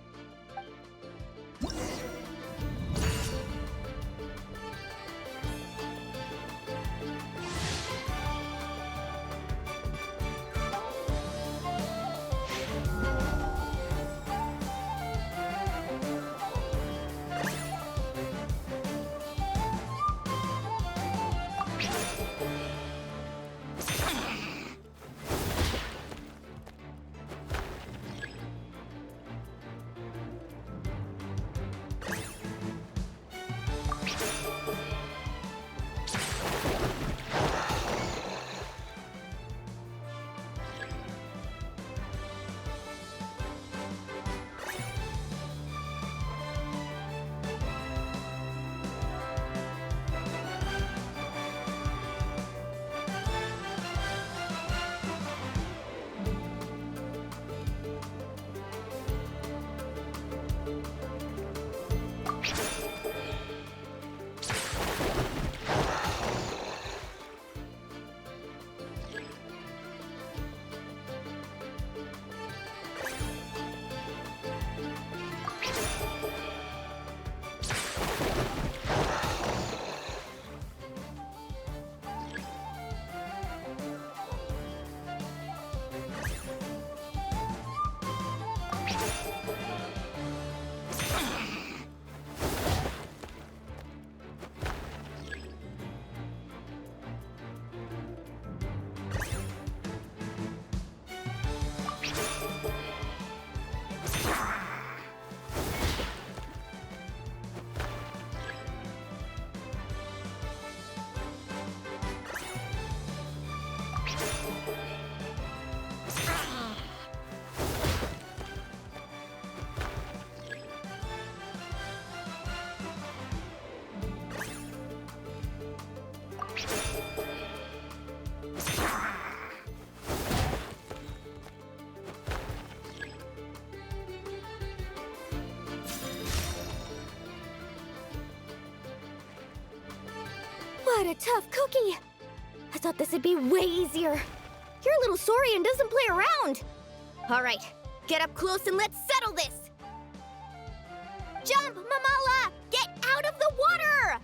Speaker 6: What a tough cookie! I thought this would be way easier. Your little Saurian doesn't play around. All right, get up close and let's settle this. Jump, Mamala! Get out of the water!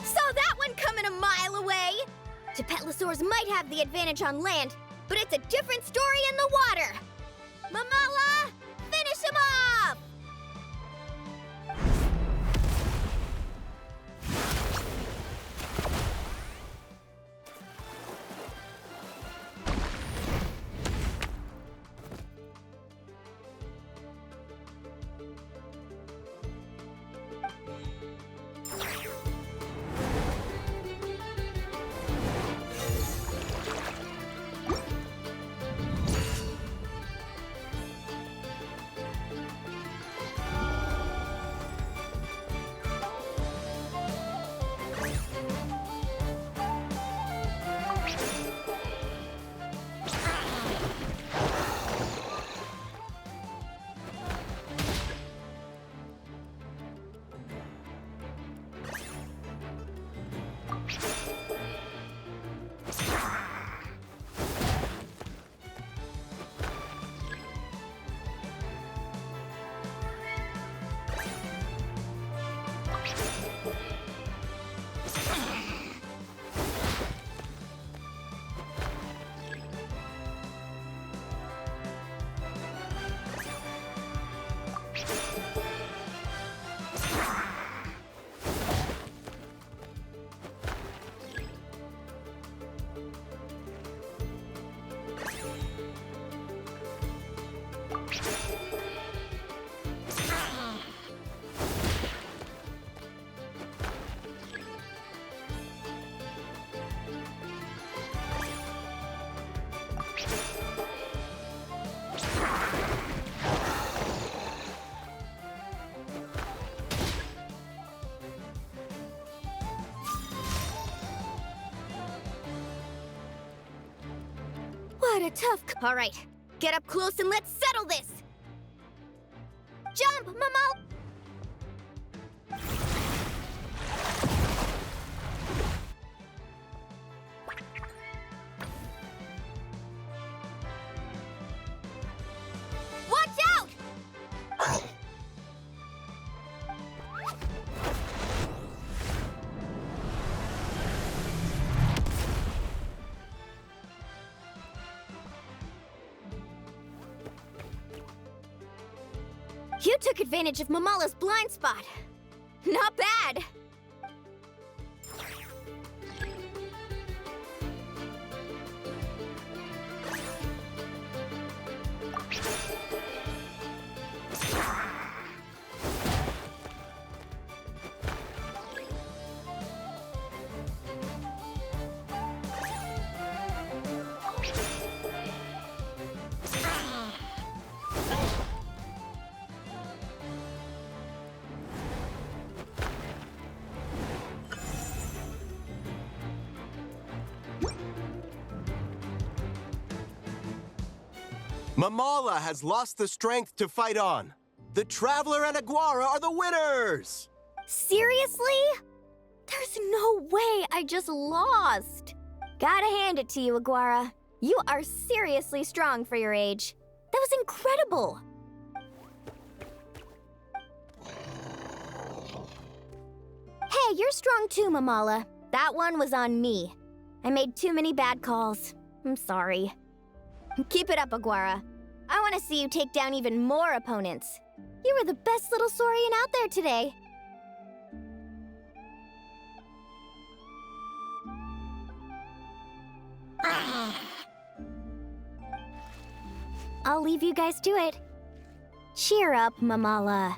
Speaker 6: Saw that one coming a mile away! Tepetlosaurs might have the advantage on land, but it's a different story in the water! Mamala, finish him off! What a tough... All right, get up close and let's settle this! Jump, Momo! Watch out! You took advantage of Mamala's blind spot. Not bad.
Speaker 9: Mamala has lost the strength to fight on. The Traveler and Aguara are the winners!
Speaker 6: Seriously? There's no way I just lost. Gotta hand it to you, Aguara. You are seriously strong for your age. That was incredible. Hey, you're strong too, Mamala. That one was on me. I made too many bad calls. I'm sorry. Keep it up, Aguara. I want to see you take down even more opponents. You were the best little saurian out there today. I'll leave you guys to it. Cheer up, Mamala.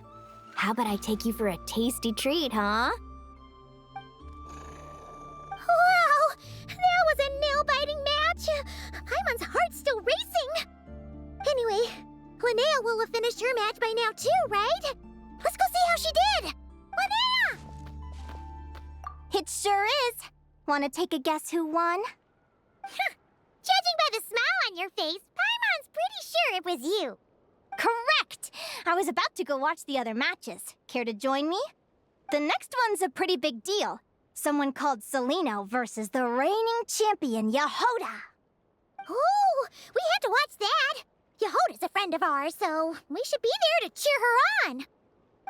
Speaker 6: How about I take you for a tasty treat, huh?
Speaker 3: Wow! That was a nail-biting match! Paimon's heart's still racing! Anyway, Linnea will have finished her match by now too, right? Let's go see how she did! Linnea!
Speaker 1: It sure is. Want to take a guess who won?
Speaker 3: Judging by the smile on your face, Paimon's pretty sure it was you.
Speaker 1: Correct! I was about to go watch the other matches. Care to join me? The next one's a pretty big deal. Someone called Celino versus the reigning champion, Yahoda.
Speaker 3: Ooh, we have to watch that. Yahoda's a friend of ours, so we should be there to cheer her on.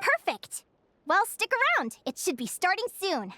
Speaker 1: Perfect. Well, stick around. It should be starting soon.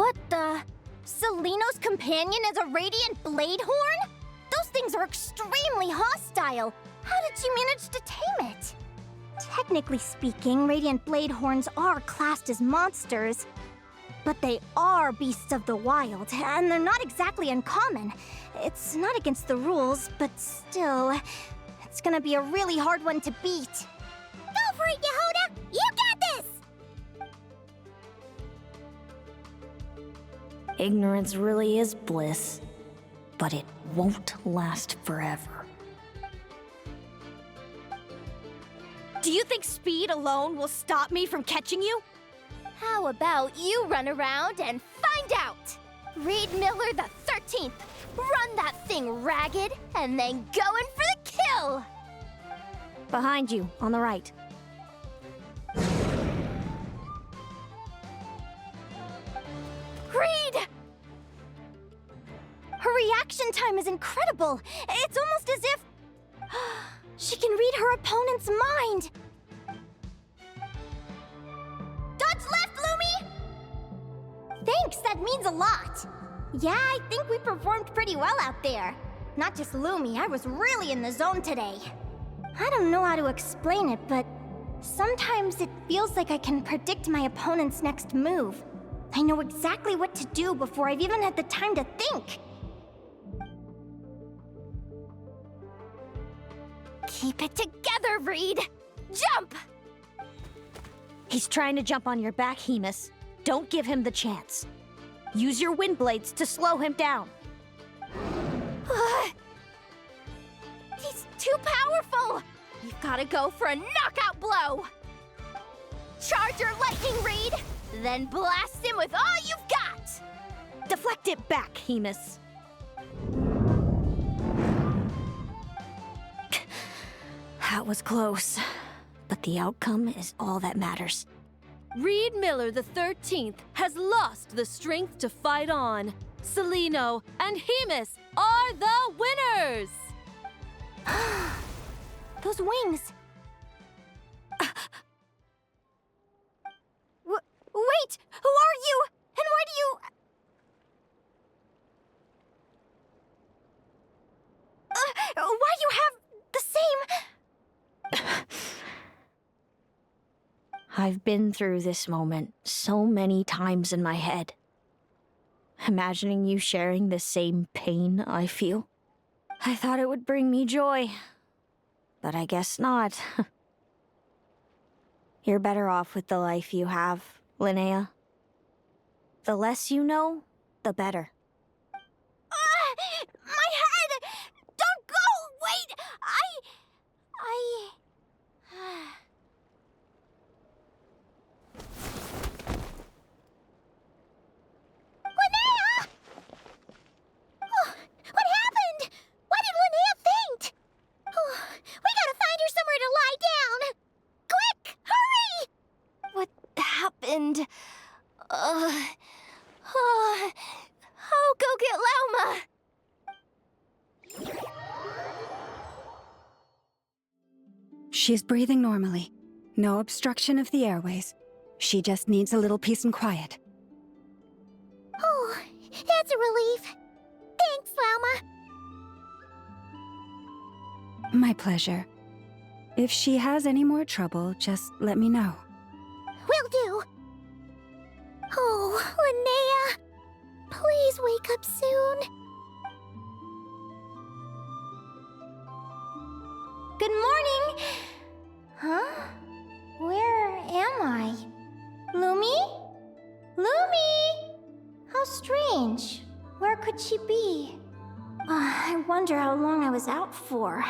Speaker 1: What the? Seleno's companion is a radiant blade horn? Those things are extremely hostile. How did she manage to tame it? Technically speaking, radiant blade horns are classed as monsters. But they are beasts of the wild, and they're not exactly uncommon. It's not against the rules, but still, it's gonna be a really hard one to beat.
Speaker 3: Go for it, Yehoda! You got this!
Speaker 6: Ignorance really is bliss, but it won't last forever.
Speaker 1: Do you think speed alone will stop me from catching you? How about you run around and find out? Reed Miller the 13th, run that thing ragged, and then go in for the kill!
Speaker 6: Behind you, on the right.
Speaker 1: Reed! Her reaction time is incredible. It's almost as if she can read her opponent's mind. Dodge left, Lumi! Thanks, that means a lot. Yeah, I think we performed pretty well out there. Not just Lumi, I was really in the zone today. I don't know how to explain it, but sometimes it feels like I can predict my opponent's next move. I know exactly what to do before I've even had the time to think. Keep it together, Reed! Jump!
Speaker 6: He's trying to jump on your back, Hemus. Don't give him the chance. Use your wind blades to slow him down.
Speaker 1: He's too powerful! You've gotta go for a knockout blow! Charge your lightning, Reed! Then blast him with all you've got!
Speaker 6: Deflect it back, Hemus. That was close, but the outcome is all that matters.
Speaker 5: Reed Miller the 13th has lost the strength to fight on. Seleno and Hemus are the winners!
Speaker 1: Those wings! Wait! Who are you? And why do you... why do you have the same...
Speaker 6: I've been through this moment so many times in my head. Imagining you sharing the same pain I feel. I thought it would bring me joy, but I guess not. You're better off with the life you have, Linnea. The less you know, the better.
Speaker 1: My head! Don't go! Wait!
Speaker 3: Linnea! Oh, what happened? Why did Linnea faint? Oh, we gotta find her somewhere to lie down. Quick, hurry!
Speaker 1: What happened? I'll go get Lauma!
Speaker 8: She's breathing normally. No obstruction of the airways. She just needs a little peace and quiet.
Speaker 3: Oh, that's a relief. Thanks, Lauma.
Speaker 8: My pleasure. If she has any more trouble, just let me know.
Speaker 3: Will do. Oh, Linnea. Please wake up soon.
Speaker 1: Good morning! Huh? Where am I? Lumi? Lumi! How strange. Where could she be? I wonder how long I was out for.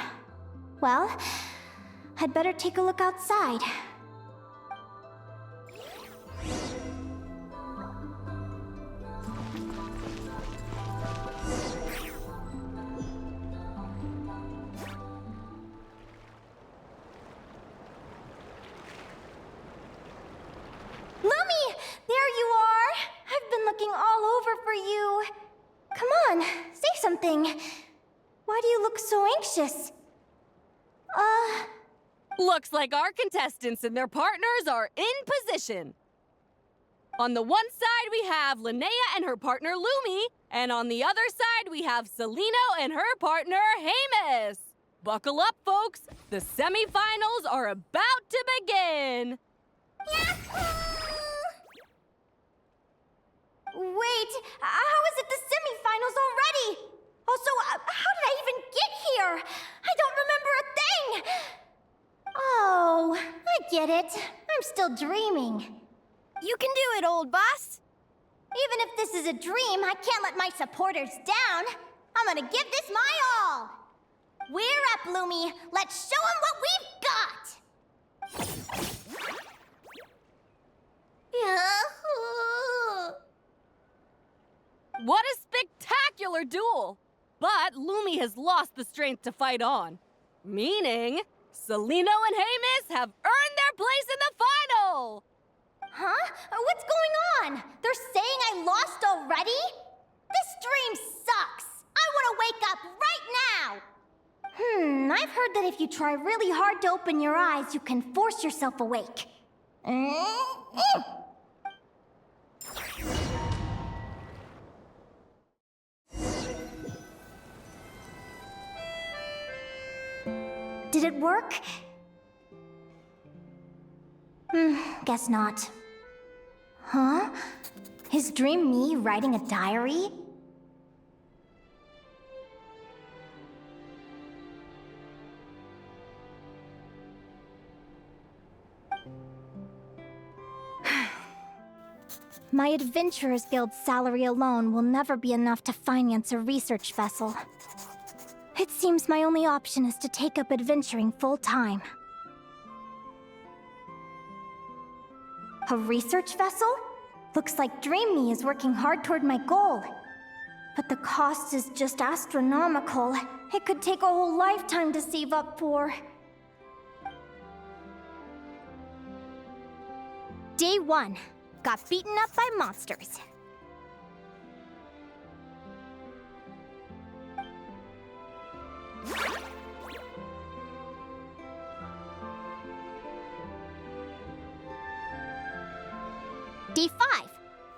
Speaker 1: Well, I'd better take a look outside. Lumi! There you are! I've been looking all over for you. Come on, say something. Why do you look so anxious?
Speaker 5: Looks like our contestants and their partners are in position. On the one side, we have Linnea and her partner Lumi, and on the other side, we have Celino and her partner Hamus. Buckle up, folks. The semifinals are about to begin.
Speaker 1: Wait, how is it the semifinals already? Also, how did I even get here? I don't remember a thing! Oh, I get it. I'm still dreaming.
Speaker 3: You can do it, old boss.
Speaker 1: Even if this is a dream, I can't let my supporters down. I'm gonna give this my all. We're up, Lumi. Let's show 'em what we've got!
Speaker 5: What a spectacular duel! But Lumi has lost the strength to fight on. Meaning, Celino and Hamus have earned their place in the final!
Speaker 1: Huh? What's going on? They're saying I lost already? This dream sucks! I want to wake up right now! I've heard that if you try really hard to open your eyes, you can force yourself awake. Did it work? Guess not. Huh? Is Dream me writing a diary? My Adventurers Guild salary alone will never be enough to finance a research vessel. It seems my only option is to take up adventuring full-time. A research vessel? Looks like Dream Me is working hard toward my goal. But the cost is just astronomical. It could take a whole lifetime to save up for. Day 1. Got beaten up by monsters. Day 5.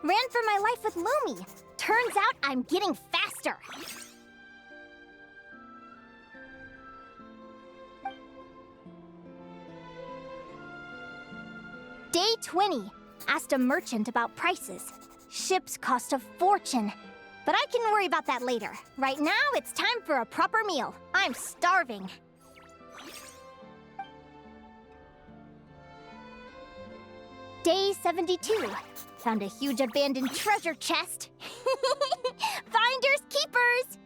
Speaker 1: Ran for my life with Lumi. Turns out I'm getting faster. Day 20. Asked a merchant about prices. Ships cost a fortune. But I can worry about that later. Right now, it's time for a proper meal. I'm starving. Day 72. Found a huge abandoned treasure chest. Finders keepers!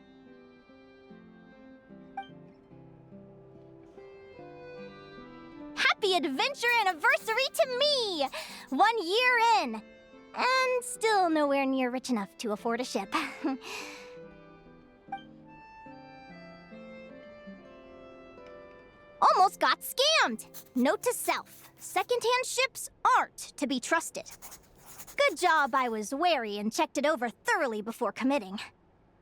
Speaker 1: Happy adventure anniversary to me! 1 year in. And still nowhere near rich enough to afford a ship. Almost got scammed! Note to self, secondhand ships aren't to be trusted. Good job I was wary and checked it over thoroughly before committing.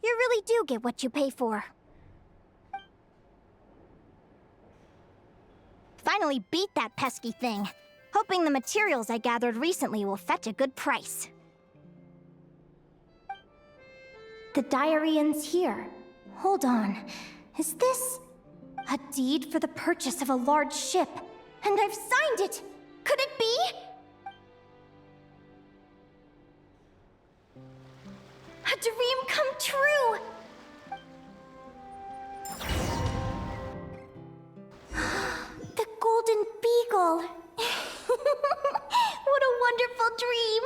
Speaker 1: You really do get what you pay for. Finally beat that pesky thing. Hoping the materials I gathered recently will fetch a good price. The diary ends here. Hold on. Is this a deed for the purchase of a large ship? And I've signed it! Could it be? A dream come true! The Golden Beagle! What a wonderful dream!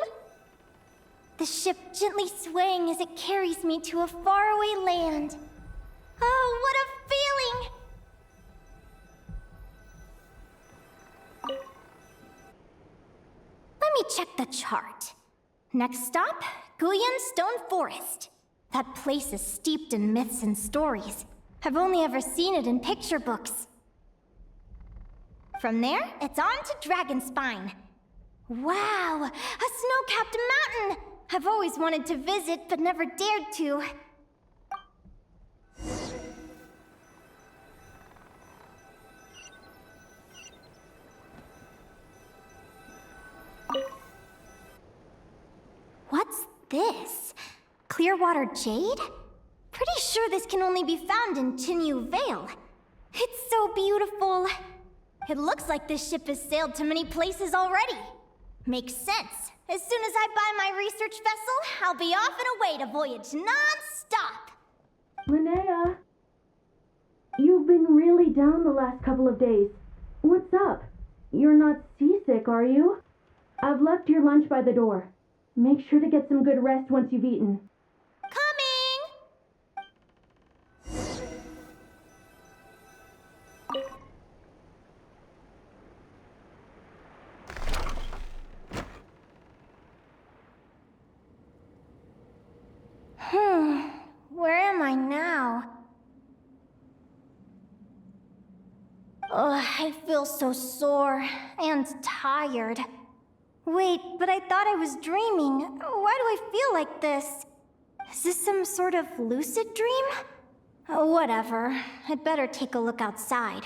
Speaker 1: The ship gently swaying as it carries me to a faraway land. Oh, what a feeling! Let me check the chart. Next stop, Guyan Stone Forest. That place is steeped in myths and stories. I've only ever seen it in picture books. From there, it's on to Dragonspine. Wow, a snow-capped mountain! I've always wanted to visit, but never dared to. this? Clearwater jade? Pretty sure this can only be found in Chinyu Vale. It's so beautiful. It looks like this ship has sailed to many places already. Makes sense. As soon as I buy my research vessel, I'll be off and away to voyage non-stop.
Speaker 13: Linnea, you've been really down the last couple of days. What's up? You're not seasick, are you? I've left your lunch by the door. Make sure to get some good rest once you've eaten.
Speaker 1: Where am I now? Ugh, I feel so sore and tired. Wait, but I thought I was dreaming. Why do I feel like this? Is this some sort of lucid dream? Whatever. I'd better take a look outside.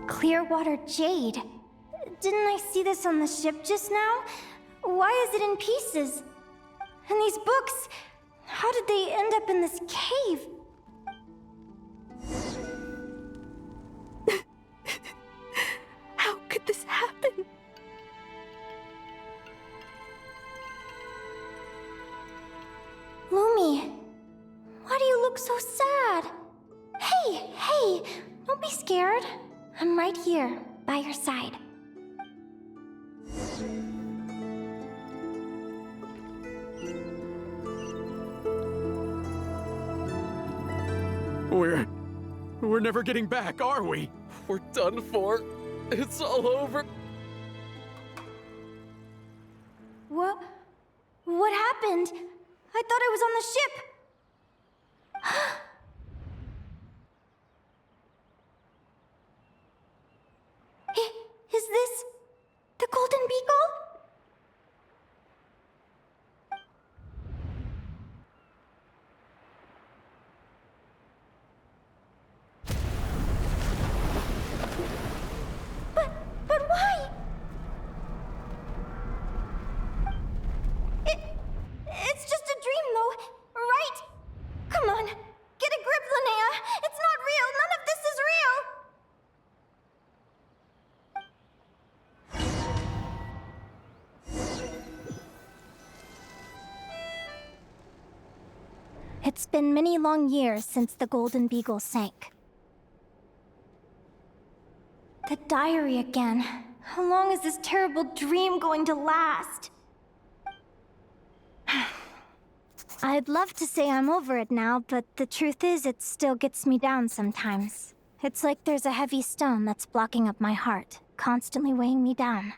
Speaker 1: Clearwater jade. Didn't I see this on the ship just now? Why is it in pieces? And these books, how did they end up in this cave?
Speaker 4: How could this happen?
Speaker 1: Lumi, why do you look so sad? Hey, don't be scared. I'm right here, by your side.
Speaker 11: We're never getting back, are we?
Speaker 10: We're done for. It's all over.
Speaker 1: What happened? I thought I was on the ship. Is this the Golden Beagle? But why? It's just a dream, though, right? Come on, get a grip, Linnea. It's not real. None of this is real. It's been many long years since the Golden Beagle sank. The diary again. How long is this terrible dream going to last? I'd love to say I'm over it now, but the truth is it still gets me down sometimes. It's like there's a heavy stone that's blocking up my heart, constantly weighing me down.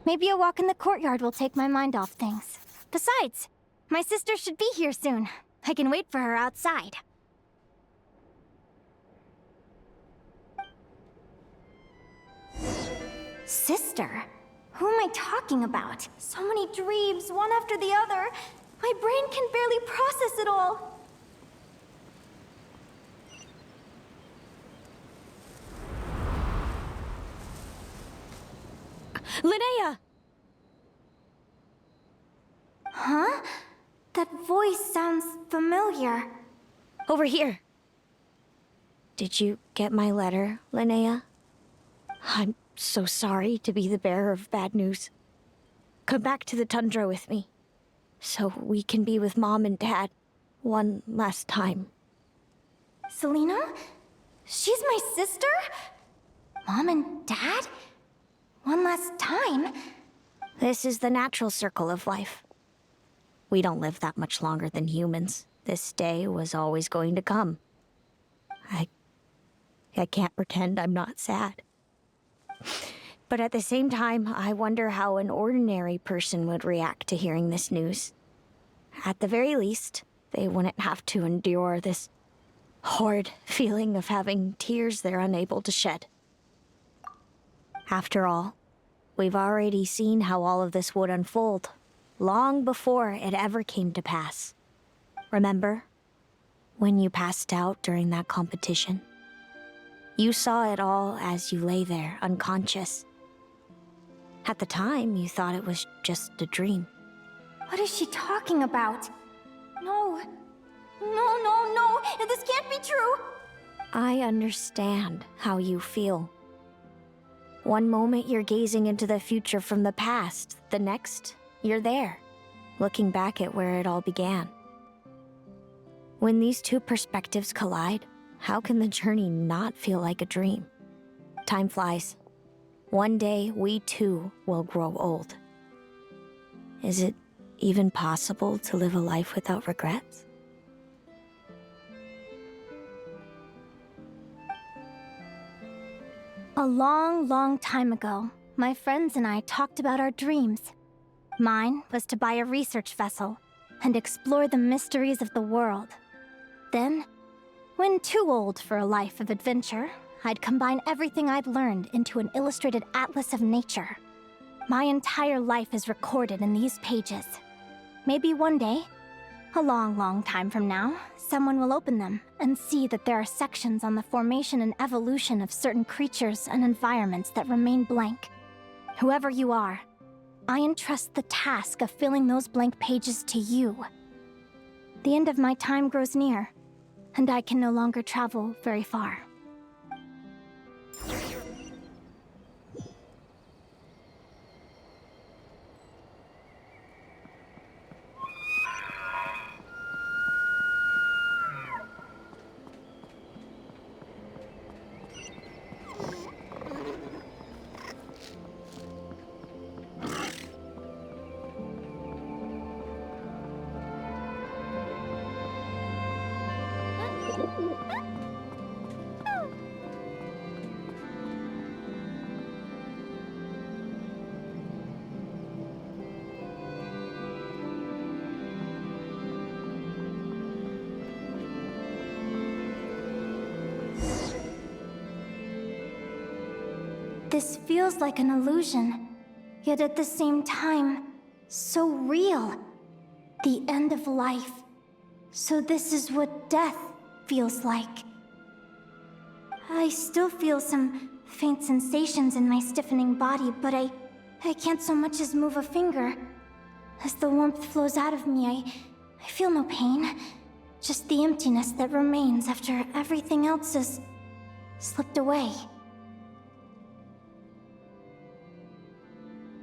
Speaker 1: Maybe a walk in the courtyard will take my mind off things. Besides, my sister should be here soon. I can wait for her outside. Sister? Who am I talking about? So many dreams, one after the other. My brain can barely process it all.
Speaker 4: Linnea!
Speaker 1: Huh? That voice sounds familiar.
Speaker 6: Over here. Did you get my letter, Linnea? I'm so sorry to be the bearer of bad news. Come back to the tundra with me, so we can be with Mom and Dad one last time.
Speaker 1: Selena? She's my sister? Mom and Dad? One last time?
Speaker 6: This is the natural circle of life. We don't live that much longer than humans. This day was always going to come. I can't pretend I'm not sad. But at the same time, I wonder how an ordinary person would react to hearing this news. At the very least, they wouldn't have to endure this horrid feeling of having tears they're unable to shed. After all, we've already seen how all of this would unfold, long before it ever came to pass. Remember? When you passed out during that competition? You saw it all as you lay there, unconscious. At the time, you thought it was just a dream.
Speaker 1: What is she talking about? No. No. This can't be true.
Speaker 6: I understand how you feel. One moment you're gazing into the future from the past, the next, you're there, looking back at where it all began. When these two perspectives collide, how can the journey not feel like a dream? Time flies. One day, we too will grow old. Is it even possible to live a life without regrets?
Speaker 1: A long time ago, my friends and I talked about our dreams. Mine was to buy a research vessel and explore the mysteries of the world. Then, when too old for a life of adventure, I'd combine everything I'd learned into an illustrated atlas of nature. My entire life is recorded in these pages. Maybe one day, a long time from now, someone will open them and see that there are sections on the formation and evolution of certain creatures and environments that remain blank. Whoever you are, I entrust the task of filling those blank pages to you. The end of my time grows near, and I can no longer travel very far. This feels like an illusion, yet at the same time, so real. The end of life. So this is what death feels like. I still feel some faint sensations in my stiffening body, but I can't so much as move a finger. As the warmth flows out of me, I feel no pain. Just the emptiness that remains after everything else has slipped away.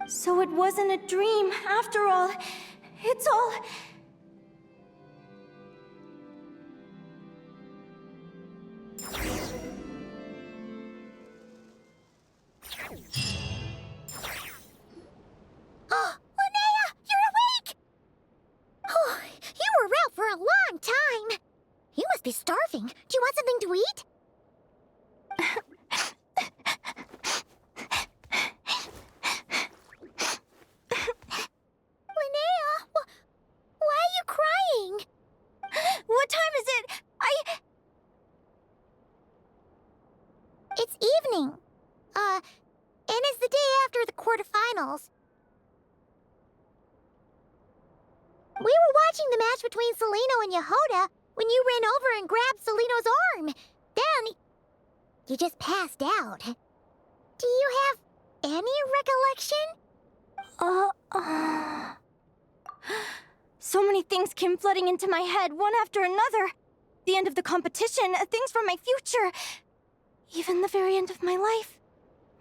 Speaker 1: So it wasn't a dream, after all. It's all...
Speaker 3: Oh, Linnea, you're awake! Oh, you were out for a long time. You must be starving. Do you want something to eat? Why are you crying?
Speaker 1: What time is it?
Speaker 3: It's evening. And it's the day after the quarterfinals. We were watching the match between Celino and Yehoda when you ran over and grabbed Celino's arm. Then, you just passed out. Do you have any recollection?
Speaker 1: So many things came flooding into my head, one after another. The end of the competition, things from my future. Even the very end of my life.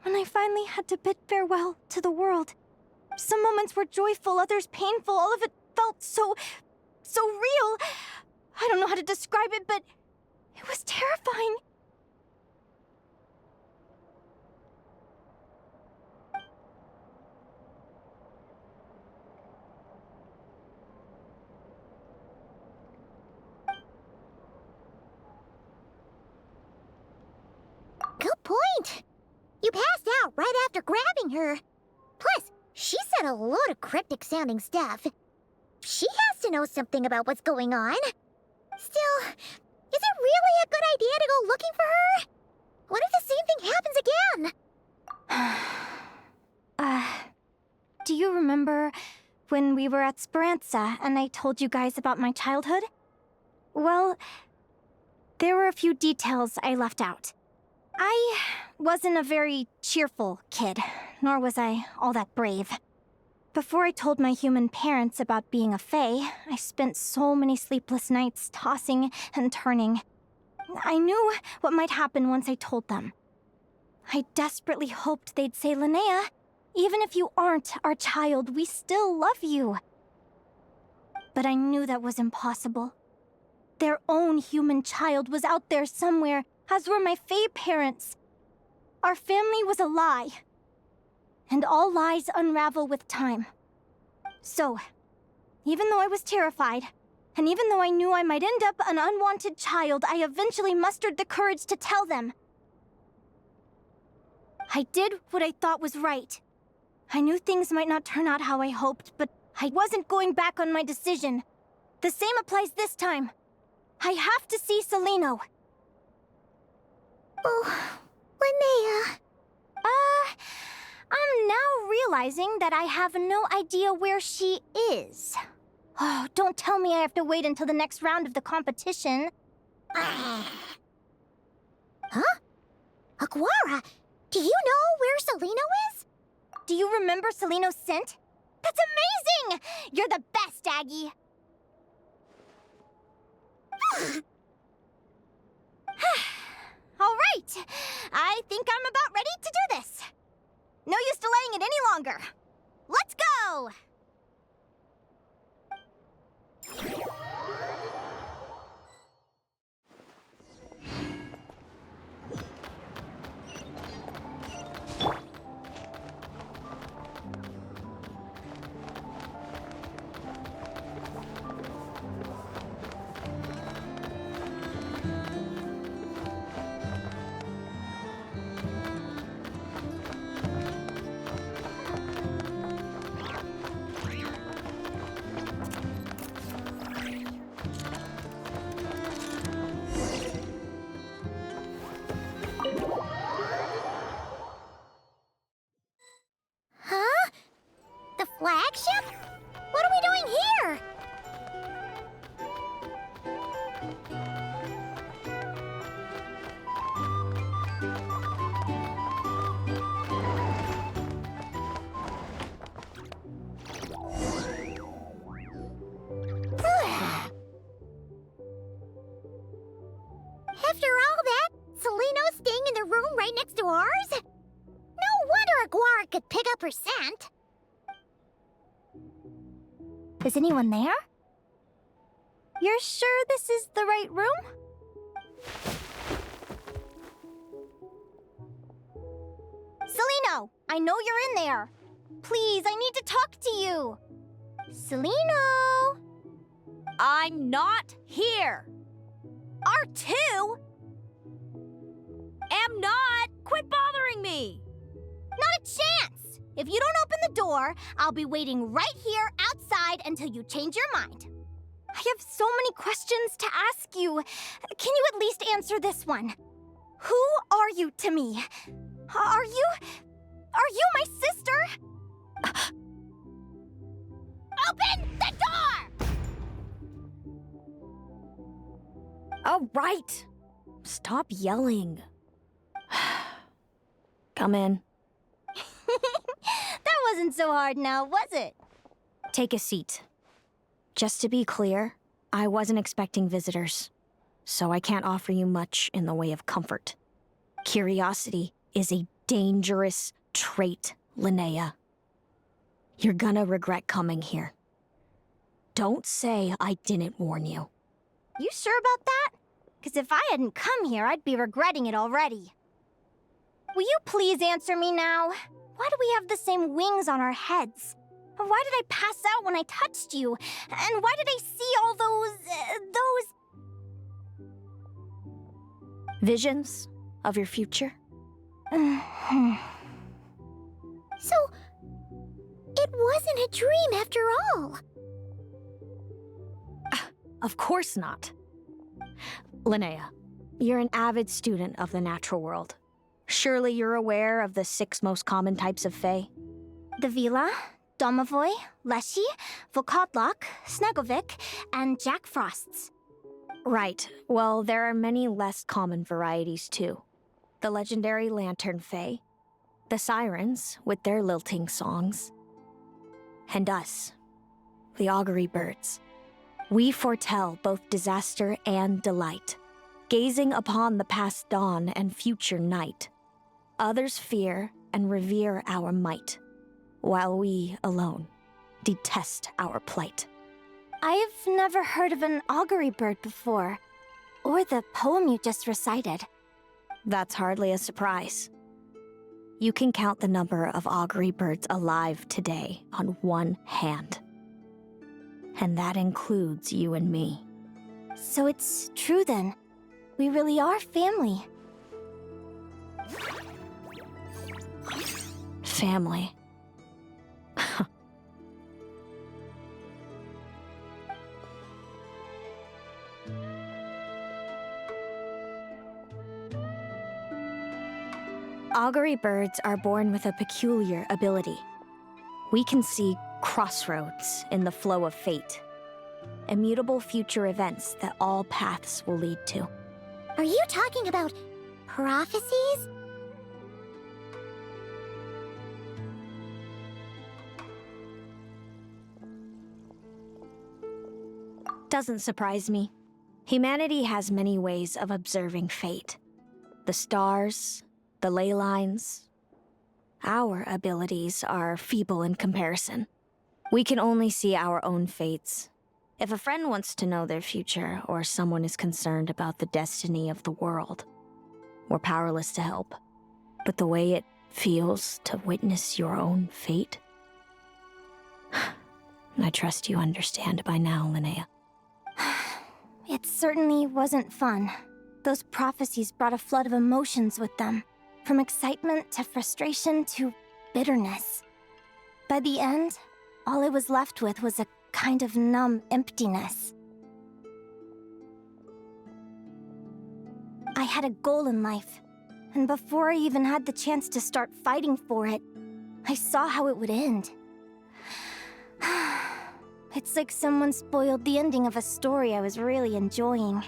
Speaker 1: When I finally had to bid farewell to the world. Some moments were joyful, others painful. All of it felt so real. I don't know how to describe it, but it was terrifying.
Speaker 3: Good point. You passed out right after grabbing her. Plus, she said a load of cryptic-sounding stuff. She has to know something about what's going on. Still, is it really a good idea to go looking for her? What if the same thing happens again?
Speaker 1: Do you remember when we were at Speranza and I told you guys about my childhood? Well, there were a few details I left out. I wasn't a very cheerful kid, nor was I all that brave. Before I told my human parents about being a fae, I spent so many sleepless nights tossing and turning. I knew what might happen once I told them. I desperately hoped they'd say, "Linnea, even if you aren't our child, we still love you." But I knew that was impossible. Their own human child was out there somewhere, as were my fae parents. Our family was a lie. And all lies unravel with time. So, even though I was terrified, and even though I knew I might end up an unwanted child, I eventually mustered the courage to tell them. I did what I thought was right. I knew things might not turn out how I hoped, but I wasn't going back on my decision. The same applies this time. I have to see Celino.
Speaker 3: Oh, Linnea.
Speaker 1: I'm now realizing that I have no idea where she is. Oh, don't tell me I have to wait until the next round of the competition.
Speaker 3: Huh? Aguara, do you know where Celino is?
Speaker 1: Do you remember Celino's scent? That's amazing! You're the best, Aggie! All right, I think I'm about ready to do this. No use delaying it any longer. Let's go!
Speaker 3: Huh? The flagship? What are we doing here? After all that, Celino's staying in the room right next to ours? No wonder Aguara could pick up her scent.
Speaker 1: Is anyone there? You're sure this is the right room? Celino, I know you're in there. Please, I need to talk to you. Celino!
Speaker 5: I'm not here.
Speaker 1: R2?
Speaker 5: Am not. Quit bothering me.
Speaker 1: Not a chance! If you don't open the door, I'll be waiting right here outside until you change your mind. I have so many questions to ask you. Can you at least answer this one? Who are you to me? Are you my sister? Open the door!
Speaker 6: All right. Stop yelling. Come in.
Speaker 1: That wasn't so hard now, was it?
Speaker 6: Take a seat. Just to be clear, I wasn't expecting visitors, so I can't offer you much in the way of comfort. Curiosity is a dangerous trait, Linnea. You're gonna regret coming here. Don't say I didn't warn you.
Speaker 1: You sure about that? Because if I hadn't come here, I'd be regretting it already. Will you please answer me now? Why do we have the same wings on our heads? Why did I pass out when I touched you? And why did I see all those...
Speaker 6: Visions of your future?
Speaker 3: So, it wasn't a dream after all.
Speaker 6: Of course not. Linnea, you're an avid student of the natural world. Surely you're aware of the 6 most common types of Fae?
Speaker 1: The Vila, Domovoy, Leshy, Volkodlok, Snegovic, and Jack Frosts.
Speaker 6: Right. Well, there are many less common varieties, too. The legendary Lantern Fae, the Sirens, with their lilting songs, and us, the Augury Birds. We foretell both disaster and delight, gazing upon the past dawn and future night. Others fear and revere our might, while we alone detest our plight.
Speaker 1: I've never heard of an augury bird before, or the poem you just recited.
Speaker 6: That's hardly a surprise. You can count the number of augury birds alive today on one hand. And that includes you and me.
Speaker 1: So it's true then. We really are family.
Speaker 6: Family. Augury birds are born with a peculiar ability. We can see crossroads in the flow of fate, immutable future events that all paths will lead to.
Speaker 3: Are you talking about prophecies?
Speaker 6: Doesn't surprise me. Humanity has many ways of observing fate. The stars, the ley lines. Our abilities are feeble in comparison. We can only see our own fates. If a friend wants to know their future, or someone is concerned about the destiny of the world, we're powerless to help. But the way it feels to witness your own fate, I trust you understand by now, Linnea.
Speaker 1: It certainly wasn't fun. Those prophecies brought a flood of emotions with them, from excitement to frustration to bitterness. By the end, all I was left with was a kind of numb emptiness. I had a goal in life, and before I even had the chance to start fighting for it, I saw how it would end. It's like someone spoiled the ending of a story I was really enjoying.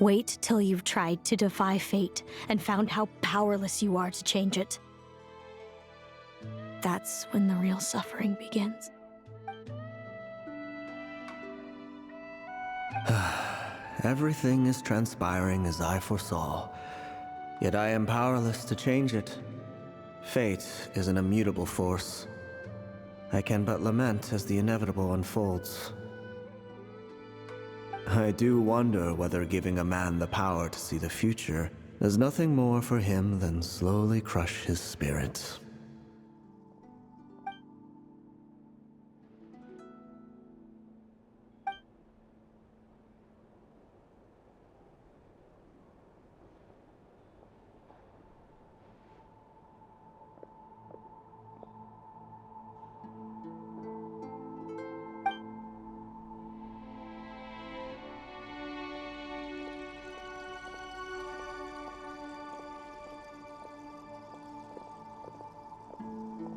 Speaker 6: Wait till you've tried to defy fate and found how powerless you are to change it. That's when the real suffering begins.
Speaker 14: Everything is transpiring as I foresaw, yet I am powerless to change it. Fate is an immutable force. I can but lament as the inevitable unfolds. I do wonder whether giving a man the power to see the future does nothing more for him than slowly crush his spirit.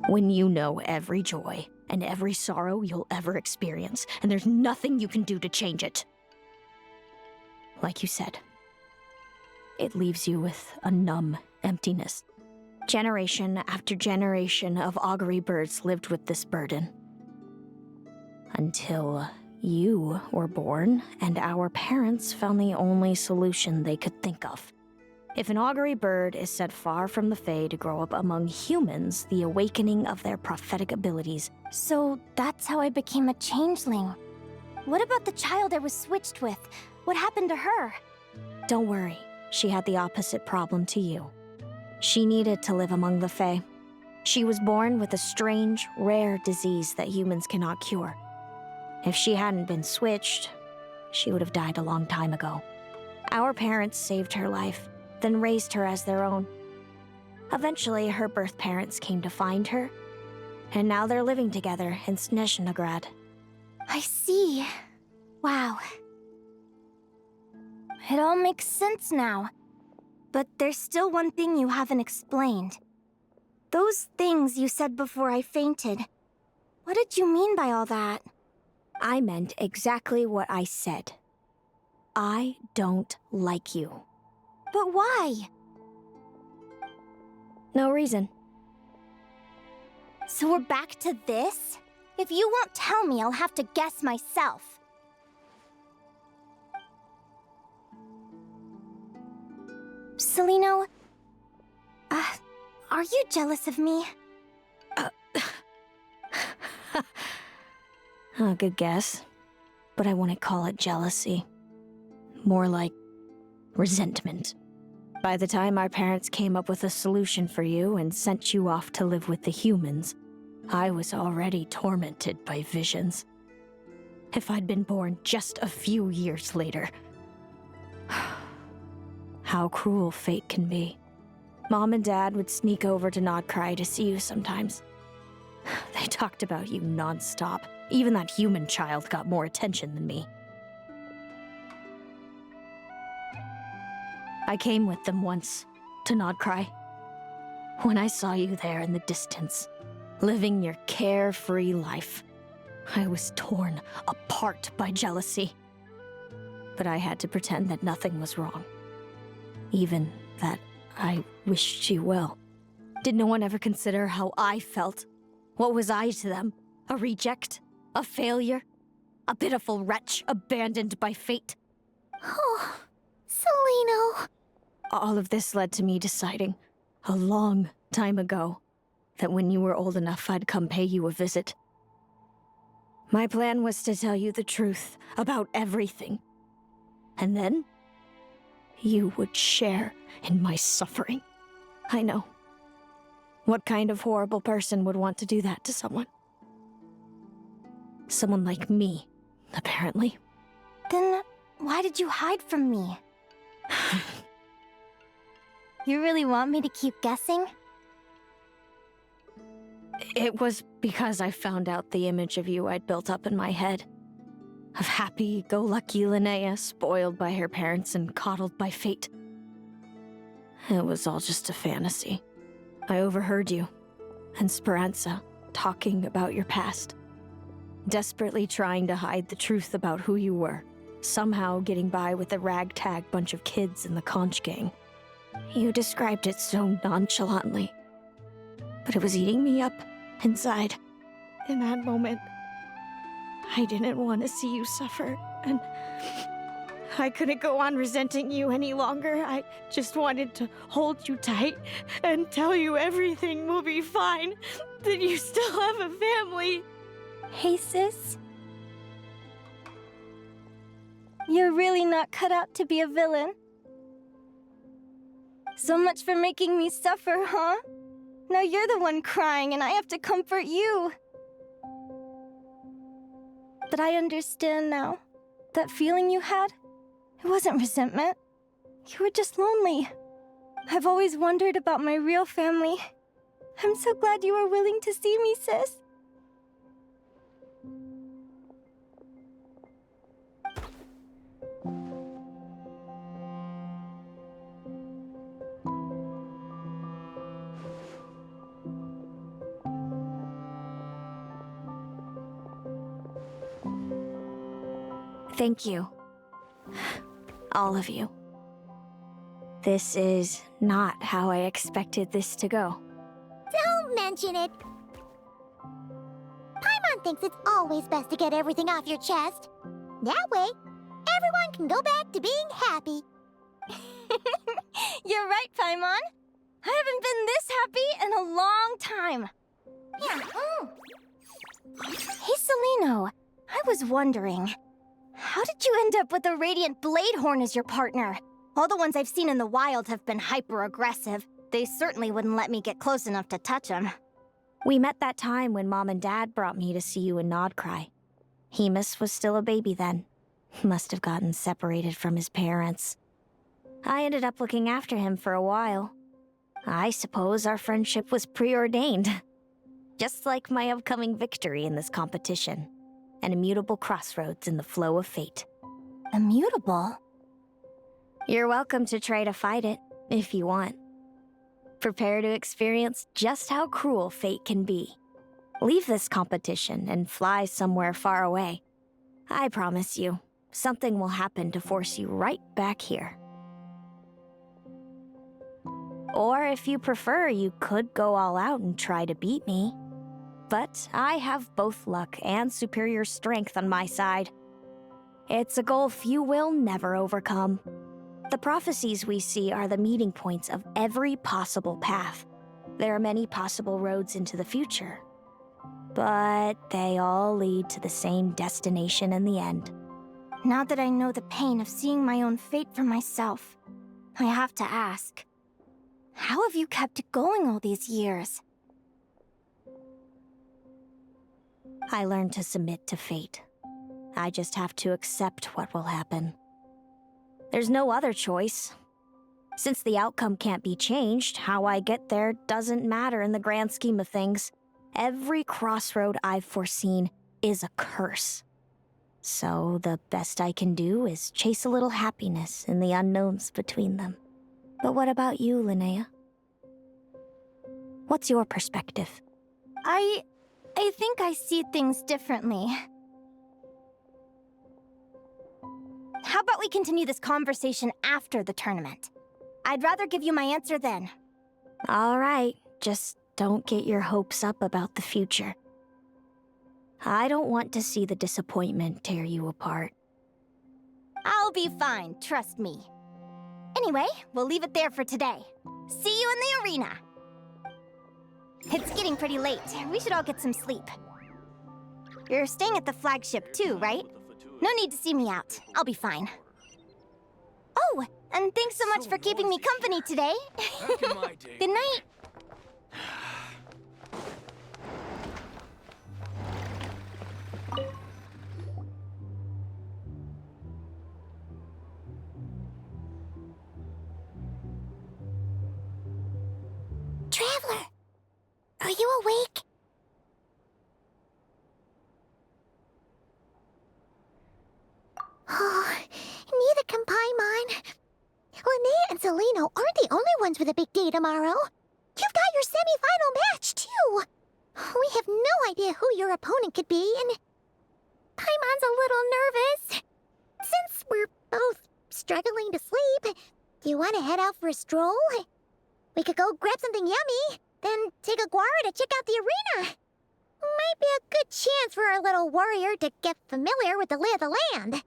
Speaker 6: When you know every joy and every sorrow you'll ever experience, and there's nothing you can do to change it. Like you said, it leaves you with a numb emptiness. Generation after generation of augury birds lived with this burden. Until you were born, and our parents found the only solution they could think of. If an augury bird is set far from the Fae to grow up among humans, the awakening of their prophetic abilities.
Speaker 1: So that's how I became a changeling. What about the child I was switched with? What happened to her?
Speaker 6: Don't worry, she had the opposite problem to you. She needed to live among the Fae. She was born with a strange, rare disease that humans cannot cure. If she hadn't been switched, she would have died a long time ago. Our parents saved her life, then raised her as their own. Eventually, her birth parents came to find her, and now they're living together in Snezhnograd.
Speaker 1: I see. Wow. It all makes sense now. But there's still one thing you haven't explained. Those things you said before I fainted. What did you mean by all that?
Speaker 6: I meant exactly what I said. I don't like you.
Speaker 1: But why?
Speaker 6: No reason.
Speaker 1: So we're back to this? If you won't tell me, I'll have to guess myself. Celino, are you jealous of me?
Speaker 6: Good guess. But I wouldn't call it jealousy. More like resentment. By the time our parents came up with a solution for you and sent you off to live with the humans, I was already tormented by visions. If I'd been born just a few years later. How cruel fate can be. Mom and Dad would sneak over to Nodcry to see you sometimes. They talked about you non-stop. Even that human child got more attention than me. I came with them once, to Nodcry. When I saw you there in the distance, living your carefree life, I was torn apart by jealousy. But I had to pretend that nothing was wrong. Even that I wished you well. Did no one ever consider how I felt? What was I to them? A reject? A failure? A pitiful wretch abandoned by fate?
Speaker 3: Oh, Celino.
Speaker 6: All of this led to me deciding, a long time ago, that when you were old enough, I'd come pay you a visit. My plan was to tell you the truth about everything. And then, you would share in my suffering. I know. What kind of horrible person would want to do that to someone? Someone like me, apparently.
Speaker 1: Then why did you hide from me? You really want me to keep guessing?
Speaker 6: It was because I found out the image of you I'd built up in my head. Of happy-go-lucky Linnea, spoiled by her parents and coddled by fate. It was all just a fantasy. I overheard you, and Speranza, talking about your past. Desperately trying to hide the truth about who you were. Somehow getting by with a ragtag bunch of kids in the conch gang. You described it so nonchalantly. But it was eating me up, inside. In that moment, I didn't want to see you suffer, and I couldn't go on resenting you any longer. I just wanted to hold you tight and tell you everything will be fine, that you still have a family.
Speaker 1: Hey, sis. You're really not cut out to be a villain. So much for making me suffer, huh? Now you're the one crying and I have to comfort you. But I understand now. That feeling you had, it wasn't resentment. You were just lonely. I've always wondered about my real family. I'm so glad you were willing to see me, sis.
Speaker 6: Thank you. All of you. This is not how I expected this to go.
Speaker 3: Don't mention it. Paimon thinks it's always best to get everything off your chest. That way, everyone can go back to being happy.
Speaker 1: You're right, Paimon. I haven't been this happy in a long time.
Speaker 3: Yeah.
Speaker 1: Hey, Celino. I was wondering, how did you end up with a Radiant Bladehorn as your partner? All the ones I've seen in the wild have been hyper-aggressive. They certainly wouldn't let me get close enough to touch them.
Speaker 6: We met that time when Mom and Dad brought me to see you in Nodcry. Hemus was still a baby then. Must have gotten separated from his parents. I ended up looking after him for a while. I suppose our friendship was preordained. Just like my upcoming victory in this competition. An immutable crossroads in the flow of fate.
Speaker 1: Immutable?
Speaker 6: You're welcome to try to fight it, if you want. Prepare to experience just how cruel fate can be. Leave this competition and fly somewhere far away. I promise you, something will happen to force you right back here. Or if you prefer, you could go all out and try to beat me. But I have both luck and superior strength on my side. It's a goal few will never overcome. The prophecies we see are the meeting points of every possible path. There are many possible roads into the future. But they all lead to the same destination in the end.
Speaker 1: Now that I know the pain of seeing my own fate for myself, I have to ask, how have you kept it going all these years?
Speaker 6: I learned to submit to fate. I just have to accept what will happen. There's no other choice. Since the outcome can't be changed, how I get there doesn't matter in the grand scheme of things. Every crossroad I've foreseen is a curse. So the best I can do is chase a little happiness in the unknowns between them. But what about you, Linnea? What's your perspective?
Speaker 1: I think I see things differently. How about we continue this conversation after the tournament? I'd rather give you my answer then.
Speaker 6: All right, just don't get your hopes up about the future. I don't want to see the disappointment tear you apart.
Speaker 1: I'll be fine, trust me. Anyway, we'll leave it there for today. See you in the arena! It's getting pretty late. We should all get some sleep. You're staying at the flagship too, right? No need to see me out. I'll be fine. Oh, and thanks so much for keeping me company today. Good night.
Speaker 3: Traveler, are you awake? Oh, neither can Paimon. Linnea and Celino aren't the only ones with a big day tomorrow. You've got your semi-final match, too. We have no idea who your opponent could be, and Paimon's a little nervous. Since we're both struggling to sleep, do you want to head out for a stroll? We could go grab something yummy, then take a guara to check out the arena. Might be a good chance for our little warrior to get familiar with the lay of the land.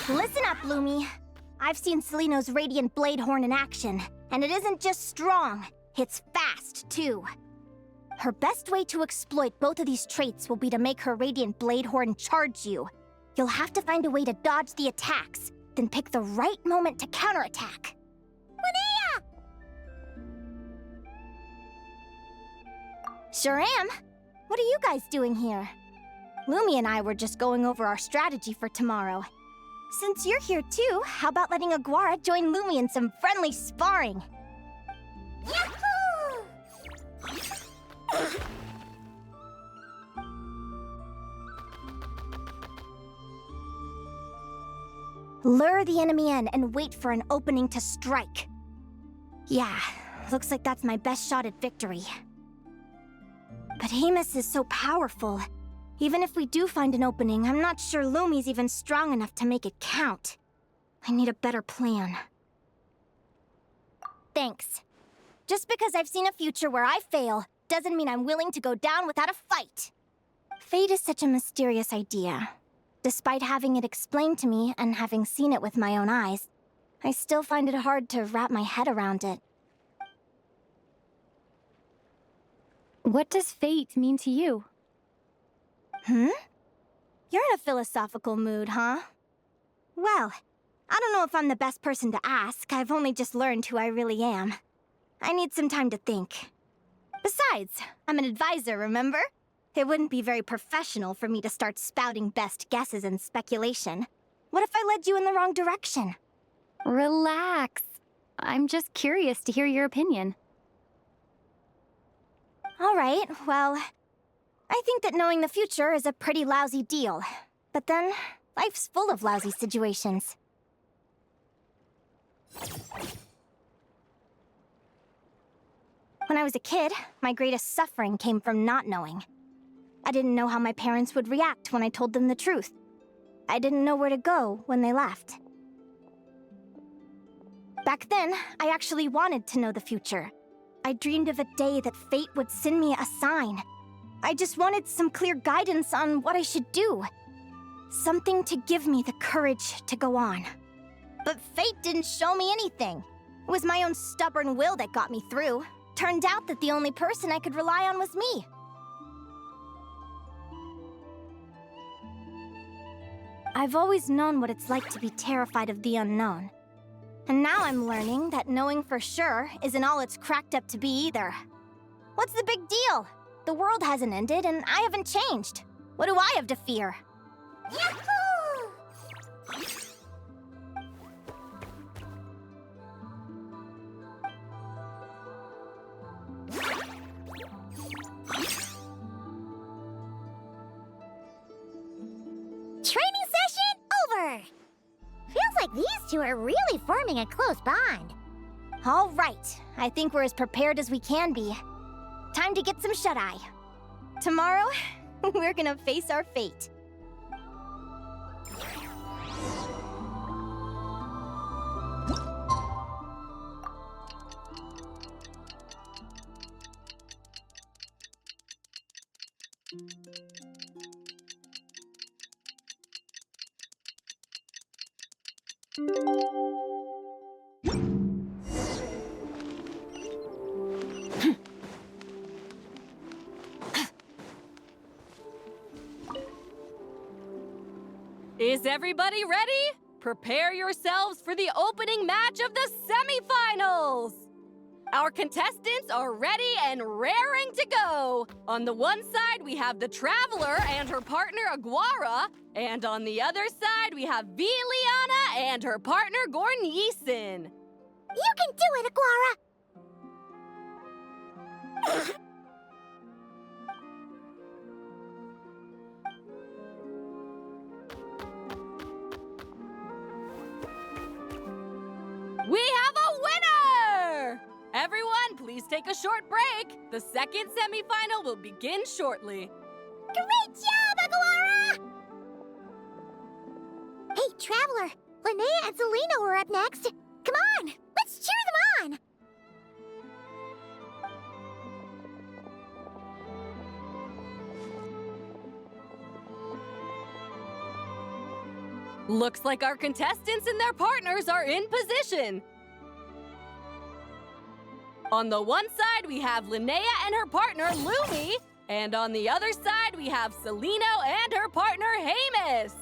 Speaker 1: Listen up, Lumi. I've seen Celino's Radiant Blade Horn in action, and it isn't just strong, it's fast, too. Her best way to exploit both of these traits will be to make her Radiant Blade Horn charge you. You'll have to find a way to dodge the attacks, then pick the right moment to counterattack.
Speaker 3: Linnea!
Speaker 1: Sure am. What are you guys doing here? Lumi and I were just going over our strategy for tomorrow. Since you're here too, how about letting Aguara join Lumi in some friendly sparring?
Speaker 3: Yahoo!
Speaker 1: Lure the enemy in and wait for an opening to strike. Yeah, looks like that's my best shot at victory. But Amos is so powerful. Even if we do find an opening, I'm not sure Lumi's even strong enough to make it count. I need a better plan. Thanks. Just because I've seen a future where I fail, doesn't mean I'm willing to go down without a fight. Fate is such a mysterious idea. Despite having it explained to me and having seen it with my own eyes, I still find it hard to wrap my head around it.
Speaker 4: What does fate mean to you?
Speaker 1: You're in a philosophical mood, huh? Well, I don't know if I'm the best person to ask. I've only just learned who I really am. I need some time to think. Besides, I'm an advisor, remember? It wouldn't be very professional for me to start spouting best guesses and speculation. What if I led you in the wrong direction?
Speaker 6: Relax. I'm just curious to hear your opinion.
Speaker 1: All right, well, I think that knowing the future is a pretty lousy deal. But then, life's full of lousy situations. When I was a kid, my greatest suffering came from not knowing. I didn't know how my parents would react when I told them the truth. I didn't know where to go when they left. Back then, I actually wanted to know the future. I dreamed of a day that fate would send me a sign. I just wanted some clear guidance on what I should do. Something to give me the courage to go on. But fate didn't show me anything. It was my own stubborn will that got me through. Turned out that the only person I could rely on was me. I've always known what it's like to be terrified of the unknown. And now I'm learning that knowing for sure isn't all it's cracked up to be either. What's the big deal? The world hasn't ended and I haven't changed. What do I have to fear?
Speaker 3: Yahoo! Training session over! Feels like these two are really forming a close bond.
Speaker 1: All right, I think we're as prepared as we can be. Time to get some shut-eye. Tomorrow, we're gonna face our fate.
Speaker 5: Is everybody ready? Prepare yourselves for the opening match of the semifinals! Our contestants are ready and raring to go. On the one side, we have the Traveler and her partner Aguara, and on the other side, we have Viliana and her partner Gornyesin.
Speaker 3: You can do it, Aguara!
Speaker 5: We have a winner! Everyone, please take a short break. The second semifinal will begin shortly.
Speaker 3: Great job, Aguara! Hey, Traveler, Linnea and Selena were up next. Come on, let's cheer them on!
Speaker 5: Looks like our contestants and their partners are in position. On the one side, we have Linnea and her partner Lumi, and on the other side, we have Celino and her partner Hamus.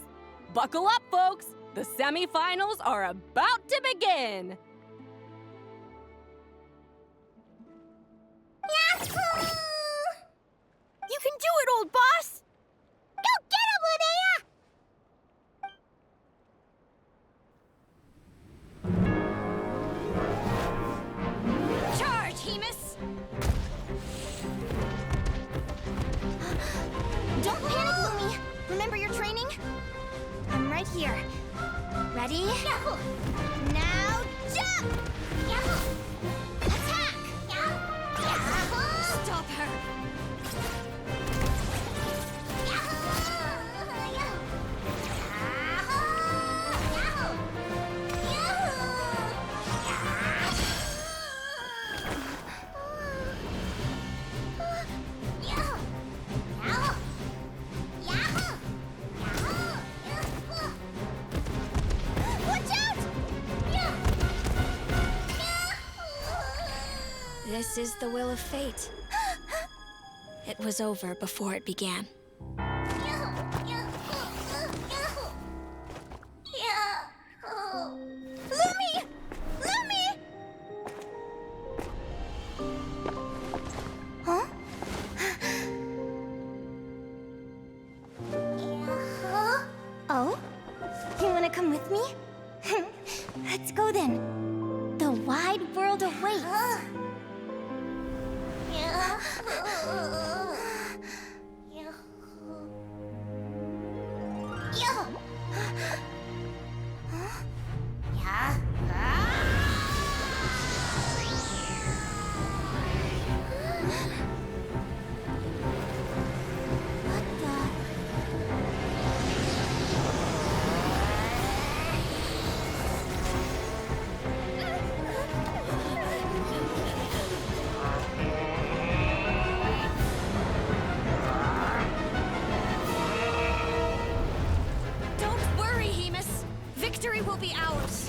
Speaker 5: Buckle up, folks. The semifinals are about to begin.
Speaker 3: Yahoo!
Speaker 1: You can do it, old boss!
Speaker 3: Go get him, Linnea!
Speaker 1: Charge, Hamus! Don't panic, Lumi. Remember your training? I'm right here. Ready?
Speaker 3: Yahoo!
Speaker 1: Now jump!
Speaker 3: Yahoo!
Speaker 1: Attack!
Speaker 3: Yahoo!
Speaker 1: Stop her! This is the will of fate. It was over before it began.
Speaker 3: Lumi! Lumi!
Speaker 1: Huh?
Speaker 5: be ours.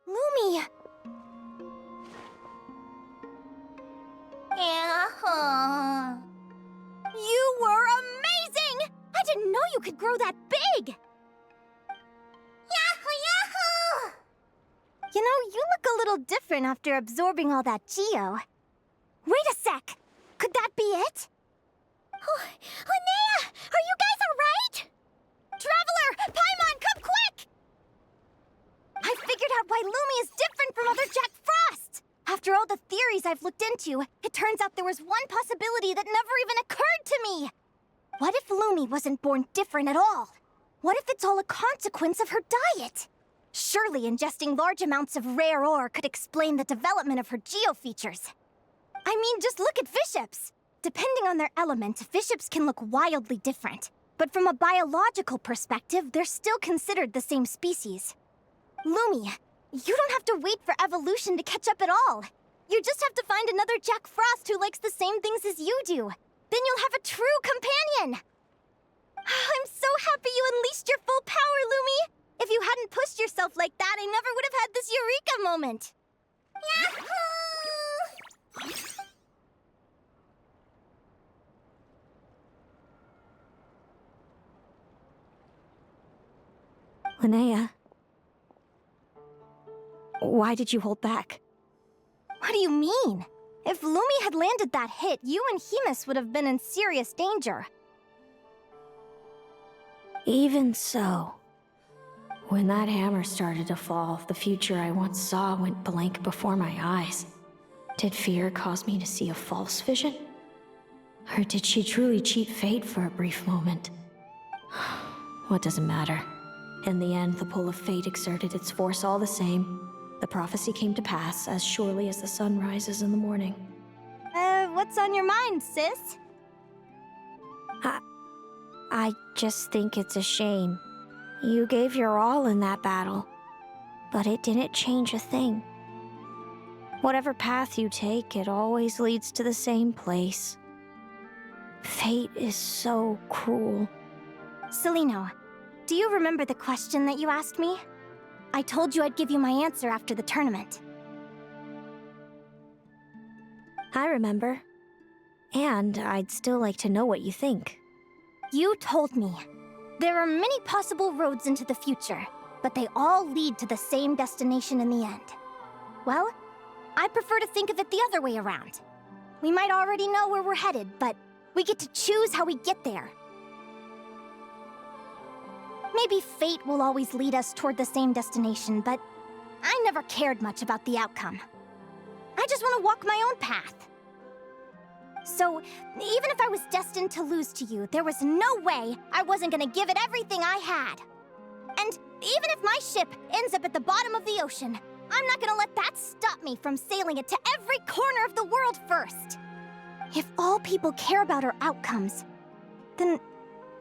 Speaker 1: Lumi! You were amazing! I didn't know you could grow that big! Yahoo! You know, you look a little different after absorbing all that Geo. Wait a sec! Could that be it? Linnea! Are you guys alright? Traveler! Paimon, come quick! I figured out why Lumi is different from other Jack Frost! After all the theories I've looked into, it turns out there was one possibility that never even occurred to me! What if Lumi wasn't born different at all? What if it's all a consequence of her diet? Surely ingesting large amounts of rare ore could explain the development of her geo features. I mean, just look at Viships! Depending on their element, Viships can look wildly different. But from a biological perspective, they're still considered the same species. Lumi, you don't have to wait for evolution to catch up at all. You just have to find another Jack Frost who likes the same things as you do. Then you'll have a true companion! I'm so happy you unleashed your full power, Lumi! If you hadn't pushed yourself like that, I never would have had this Eureka moment! Yahoo!
Speaker 8: Linnea, why did you hold back?
Speaker 1: What do you mean? If Lumi had landed that hit, you and Hemus would have been in serious danger.
Speaker 8: Even so, when that hammer started to fall, the future I once saw went blank before my eyes. Did fear cause me to see a false vision? Or did she truly cheat fate for a brief moment? What does it matter? In the end, the pull of fate exerted its force all the same. The prophecy came to pass as surely as the sun rises in the morning.
Speaker 1: What's on your mind, sis?
Speaker 8: I just think it's a shame. You gave your all in that battle, but it didn't change a thing. Whatever path you take, it always leads to the same place. Fate is so cruel.
Speaker 1: Celino, do you remember the question that you asked me? I told you I'd give you my answer after the tournament.
Speaker 8: I remember. And I'd still like to know what you think.
Speaker 1: You told me. There are many possible roads into the future, but they all lead to the same destination in the end. Well, I prefer to think of it the other way around. We might already know where we're headed, but we get to choose how we get there. Maybe fate will always lead us toward the same destination, but I never cared much about the outcome. I just want to walk my own path. So, even if I was destined to lose to you, there was no way I wasn't gonna give it everything I had. And even if my ship ends up at the bottom of the ocean, I'm not gonna let that stop me from sailing it to every corner of the world first. If all people care about are outcomes, then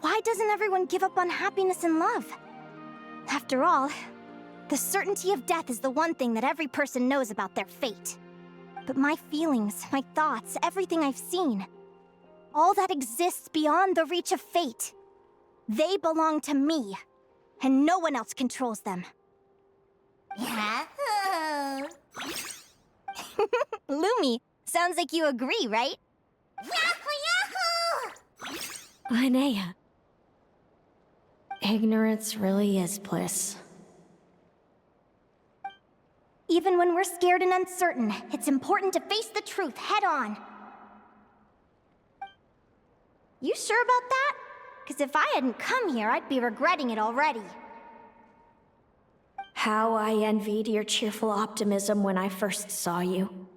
Speaker 1: why doesn't everyone give up on happiness and love? After all, the certainty of death is the one thing that every person knows about their fate. But my feelings, my thoughts, everything I've seen, all that exists beyond the reach of fate, they belong to me, and no one else controls them. Yahoo! Lumi, sounds like you agree, right? Yahoo!
Speaker 8: Linnea. Ignorance really is bliss.
Speaker 1: Even when we're scared and uncertain, it's important to face the truth head on. You sure about that? because if I hadn't come here, I'd be regretting it already.
Speaker 8: How I envied your cheerful optimism when I first saw you.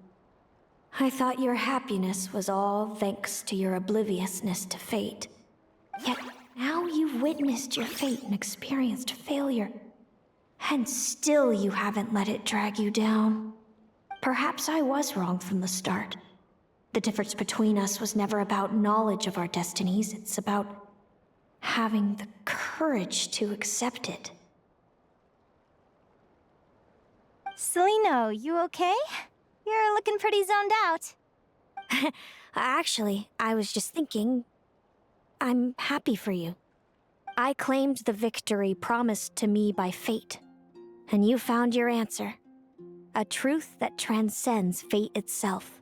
Speaker 8: I thought your happiness was all thanks to your obliviousness to fate. Yet now you've witnessed your fate and experienced failure. And still you haven't let it drag you down. Perhaps I was wrong from the start. The difference between us was never about knowledge of our destinies, it's about having the courage to accept it.
Speaker 1: Celino, you okay? You're looking pretty zoned out.
Speaker 8: Actually, I was just thinking, I'm happy for you. I claimed the victory promised to me by fate, and you found your answer. A truth that transcends fate itself.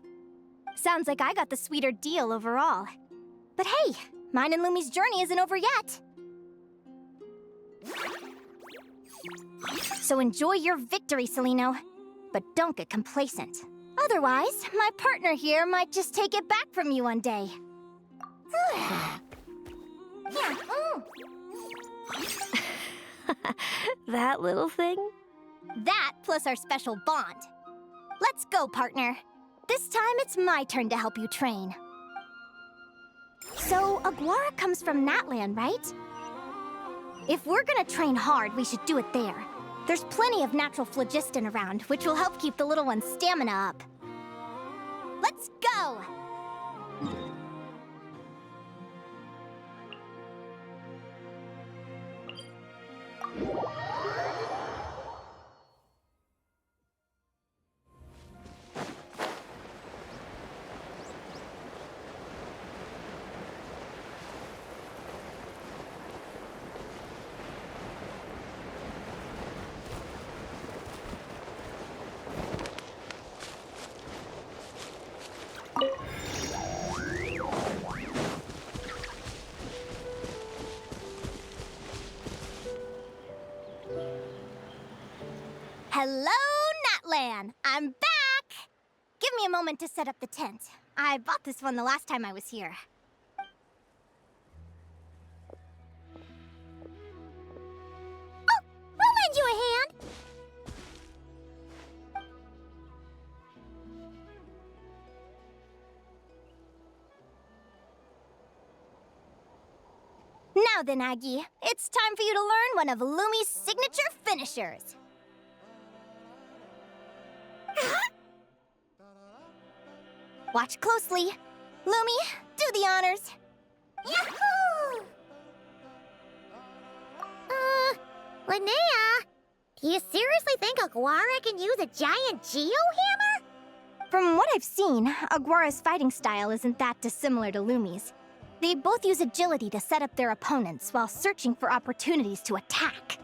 Speaker 1: Sounds like I got the sweeter deal overall. But hey, mine and Lumi's journey isn't over yet. So enjoy your victory, Celino. But don't get complacent. Otherwise, my partner here might just take it back from you one day.
Speaker 8: That little thing?
Speaker 1: That plus our special bond. Let's go, partner. This time it's my turn to help you train. So, Aguara comes from Natland, right? If we're gonna train hard, we should do it there. There's plenty of natural phlogiston around, which will help keep the little one's stamina up. Let's go! Hello, Natlan! I'm back! Give me a moment to set up the tent. I bought this one the last time I was here.
Speaker 3: Oh, we'll lend you a hand.
Speaker 1: Now then, Aggie, it's time for you to learn one of Lumi's signature finishers. Watch closely. Lumi, do the honors.
Speaker 3: Yahoo! Linnea, do you seriously think Aguara can use a giant geohammer?
Speaker 1: From what I've seen, Aguara's fighting style isn't that dissimilar to Lumi's. They both use agility to set up their opponents while searching for opportunities to attack.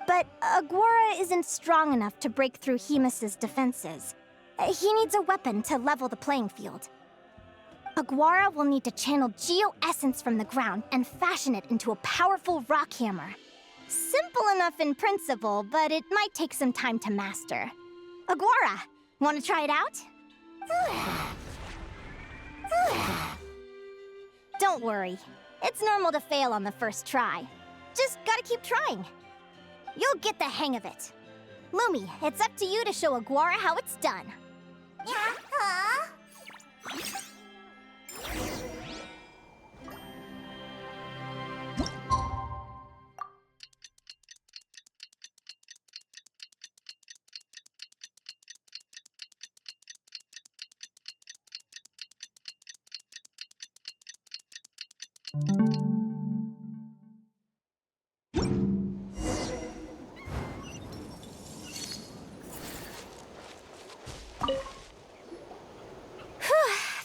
Speaker 1: But Aguara isn't strong enough to break through Hemus's defenses. He needs a weapon to level the playing field. Aguara will need to channel geo-essence from the ground and fashion it into a powerful rock hammer. Simple enough in principle, but it might take some time to master. Aguara, want to try it out? Don't worry. It's normal to fail on the first try. Just gotta keep trying. You'll get the hang of it. Lumi, it's up to you to show Aguara how it's done.
Speaker 3: Yeah,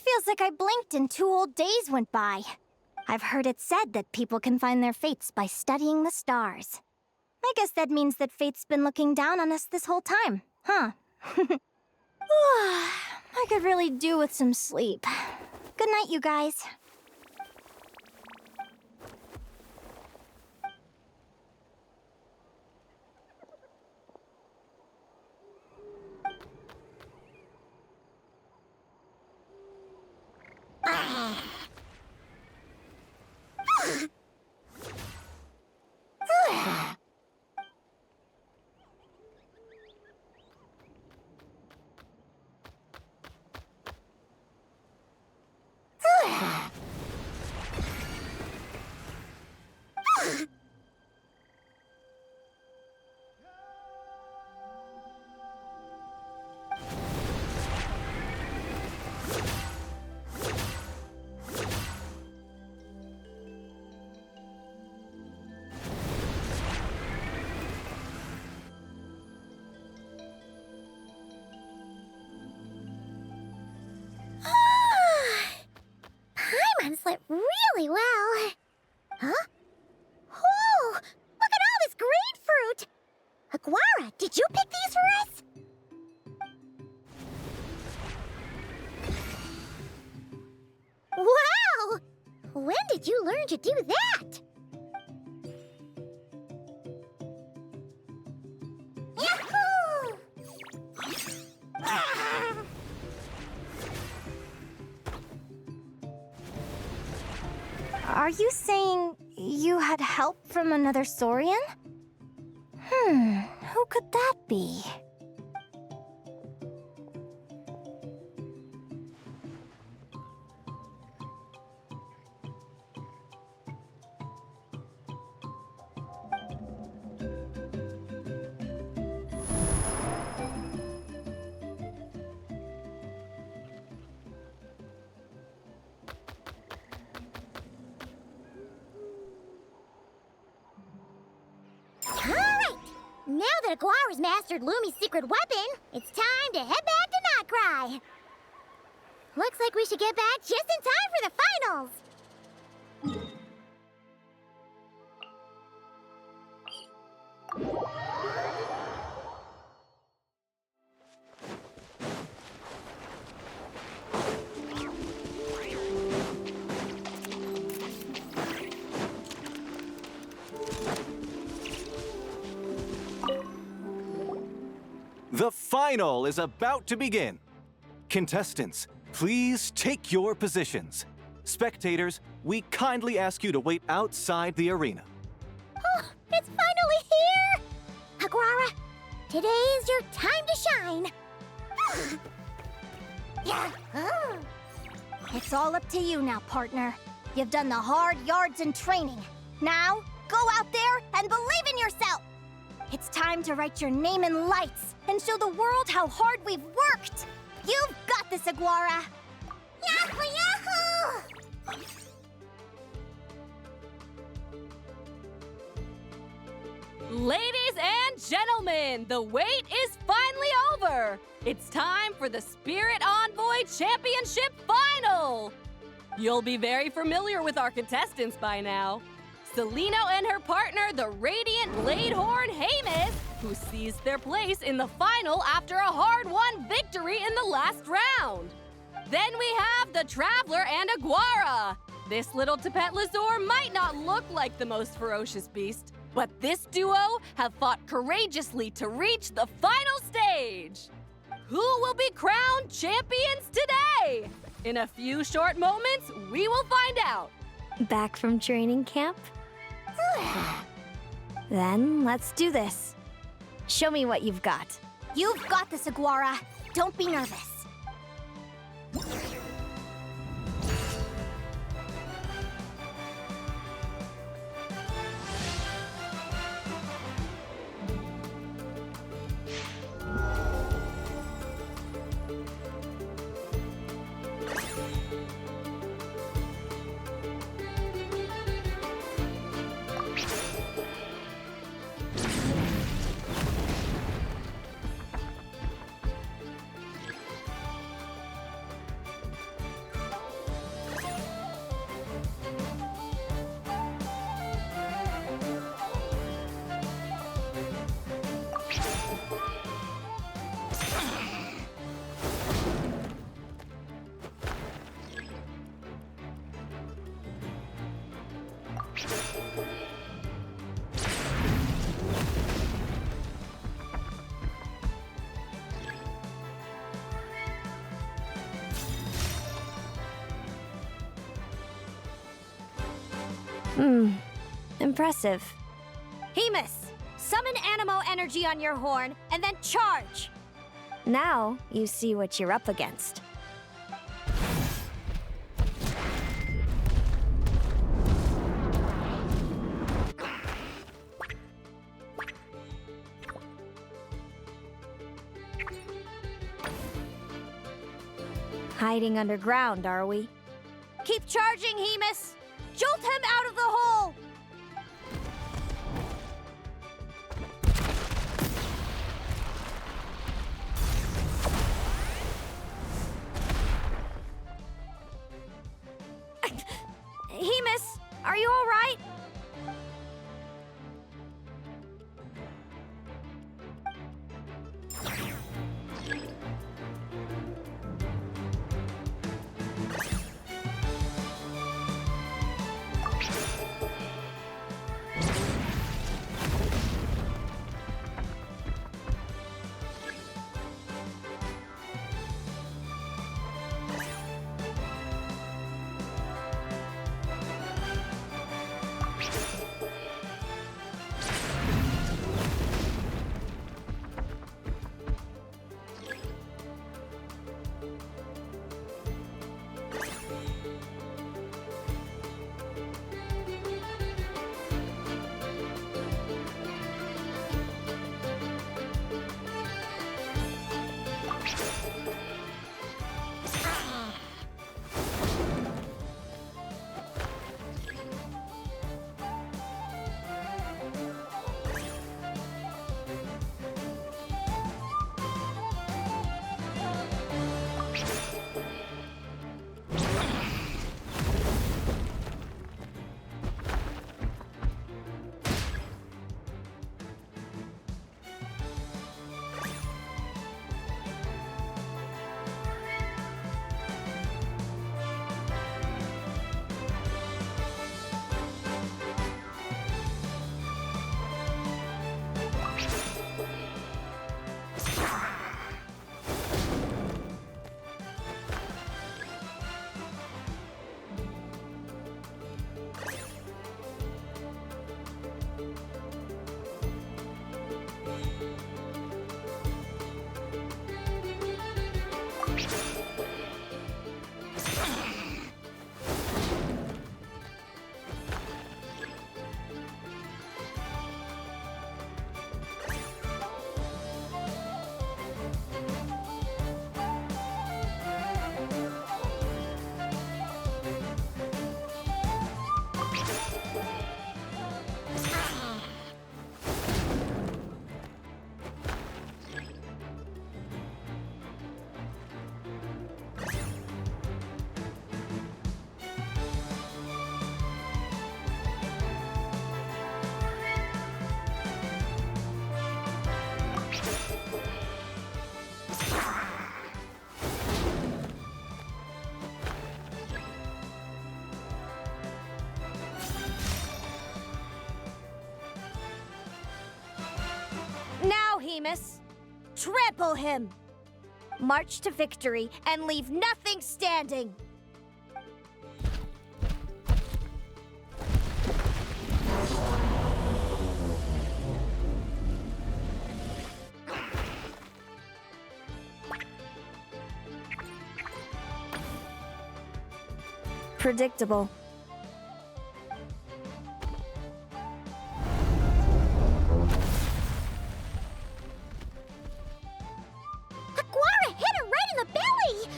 Speaker 1: Feels like I blinked and 2 whole days went by. I've heard it said that people can find their fates by studying the stars. I guess that means that fate's been looking down on us this whole time, huh? I could really do with some sleep. Good night, you guys.
Speaker 3: did you learn to do that? Yahoo!
Speaker 1: Are you saying you had help from another Saurian? Who could that be?
Speaker 3: Alright! Now that Aguara's mastered Lumi's secret weapon, it's time to head back to Notcry. Looks like we should get back just in time for the finals!
Speaker 2: The final is about to begin. Contestants, please take your positions. Spectators, we kindly ask you to wait outside the arena.
Speaker 3: Oh, it's finally here! Aguara, today is your time to shine!
Speaker 1: It's all up to you now, partner. You've done the hard yards in training. Now, go out there and believe in yourself! It's time to write your name in lights and show the world how hard we've worked! You've got this, Aguara!
Speaker 3: Yahoo! Yahoo!
Speaker 5: Ladies and gentlemen, the wait is finally over. It's time for the Spirit Envoy Championship Final. You'll be very familiar with our contestants by now. Celino and her partner, the Radiant Bladehorn Hamus, who seized their place in the final after a hard-won victory in the last round. Then we have the Traveler and Aguara. This little Tapetlazor might not look like the most ferocious beast, but this duo have fought courageously to reach the final stage. Who will be crowned champions today? In a few short moments, we will find out.
Speaker 8: Back from training camp? Then let's do this. Show me what you've got.
Speaker 1: You've got this, Aguara. Don't be nervous.
Speaker 8: Impressive.
Speaker 1: Hamus, summon Animo energy on your horn and then charge.
Speaker 8: Now you see what you're up against. Hiding underground, are we?
Speaker 1: Keep charging, Hamus. Jolt him out of the hole. Hamus, are you all right?
Speaker 3: Hemus! Trample him! March to victory and leave nothing standing!
Speaker 6: Predictable.
Speaker 3: Aguara hit her right in the belly!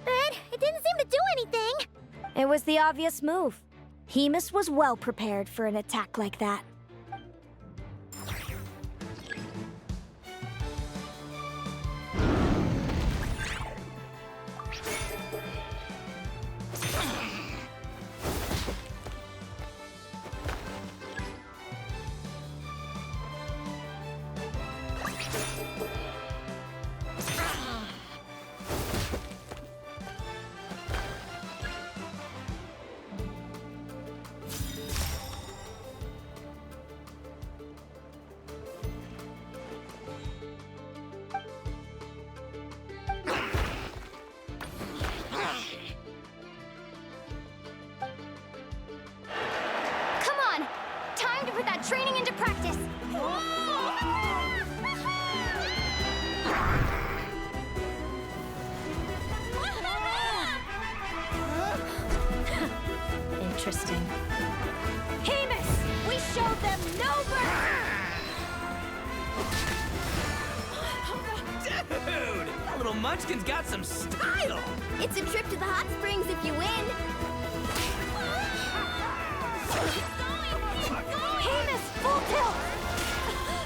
Speaker 3: But it didn't seem to do anything.
Speaker 6: It was the obvious move. Hemus was well prepared for an attack like that.
Speaker 3: Come on! Time to put that training into practice!
Speaker 6: Interesting.
Speaker 3: Hemus! We showed them no mercy!
Speaker 7: Dude, that little munchkin's got some style.
Speaker 3: It's a trip to the hot springs if you win! Hemus, full tilt!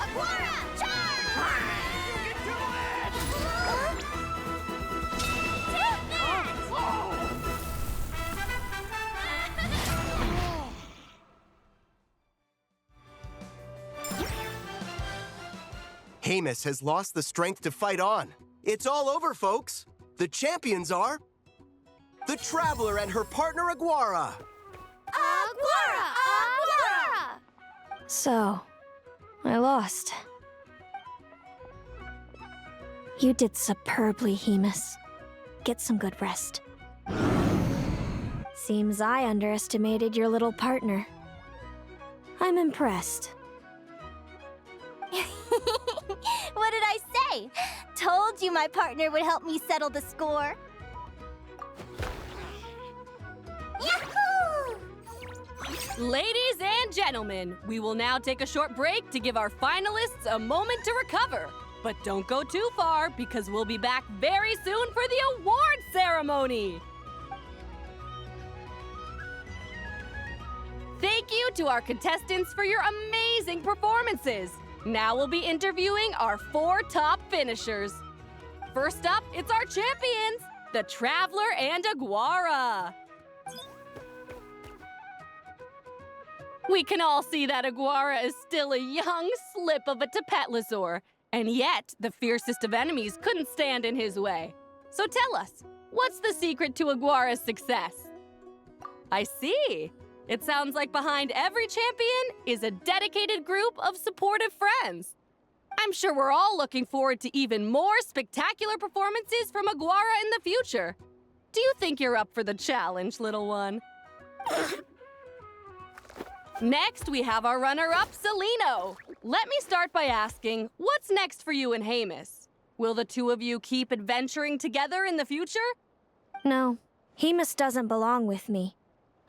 Speaker 3: Aguara, charge!
Speaker 9: Hemus has lost the strength to fight on. It's all over, folks. The champions are the Traveler and her partner Aguara.
Speaker 3: Aguara! Aguara!
Speaker 6: So, I lost. You did superbly, Hemus. Get some good rest. Seems I underestimated your little partner. I'm impressed.
Speaker 1: What did I say? Told you my partner would help me settle the score.
Speaker 3: Yahoo!
Speaker 5: Ladies and gentlemen, we will now take a short break to give our finalists a moment to recover. But don't go too far, because we'll be back very soon for the award ceremony. Thank you to our contestants for your amazing performances. Now we'll be interviewing our 4 top finishers. First up, it's our champions, the Traveler and Aguara. We can all see that Aguara is still a young slip of a Tapetlosaur, and yet the fiercest of enemies couldn't stand in his way. So tell us, what's the secret to Aguara's success? I see. It sounds like behind every champion is a dedicated group of supportive friends. I'm sure we're all looking forward to even more spectacular performances from Aguara in the future. Do you think you're up for the challenge, little one? Next, we have our runner-up, Celino. Let me start by asking, what's next for you and Hemus? Will the two of you keep adventuring together in the future?
Speaker 6: No, Hemus doesn't belong with me.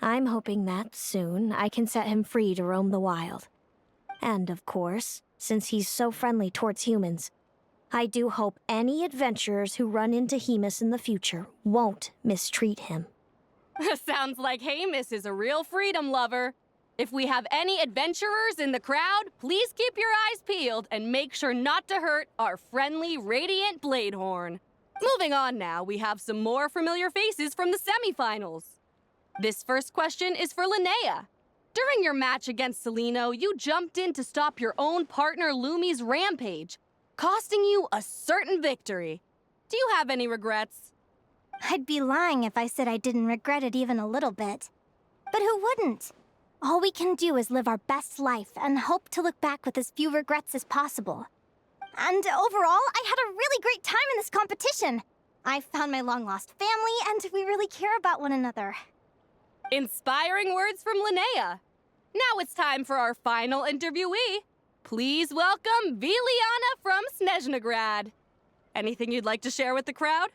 Speaker 6: I'm hoping that soon I can set him free to roam the wild. And of course, since he's so friendly towards humans, I do hope any adventurers who run into Hemus in the future won't mistreat him.
Speaker 5: Sounds like Hemus is a real freedom lover. If we have any adventurers in the crowd, please keep your eyes peeled and make sure not to hurt our friendly, radiant Bladehorn. Moving on now, we have some more familiar faces from the semifinals. This first question is for Linnea. During your match against Celino, you jumped in to stop your own partner Lumi's rampage, costing you a certain victory. Do you have any regrets?
Speaker 1: I'd be lying if I said I didn't regret it even a little bit. But who wouldn't? All we can do is live our best life and hope to look back with as few regrets as possible. And overall, I had a really great time in this competition. I found my long-lost family, and we really care about one another.
Speaker 5: Inspiring words from Linnea. Now it's time for our final interviewee. Please welcome Viliana from Snezhnegrad. Anything you'd like to share with the crowd?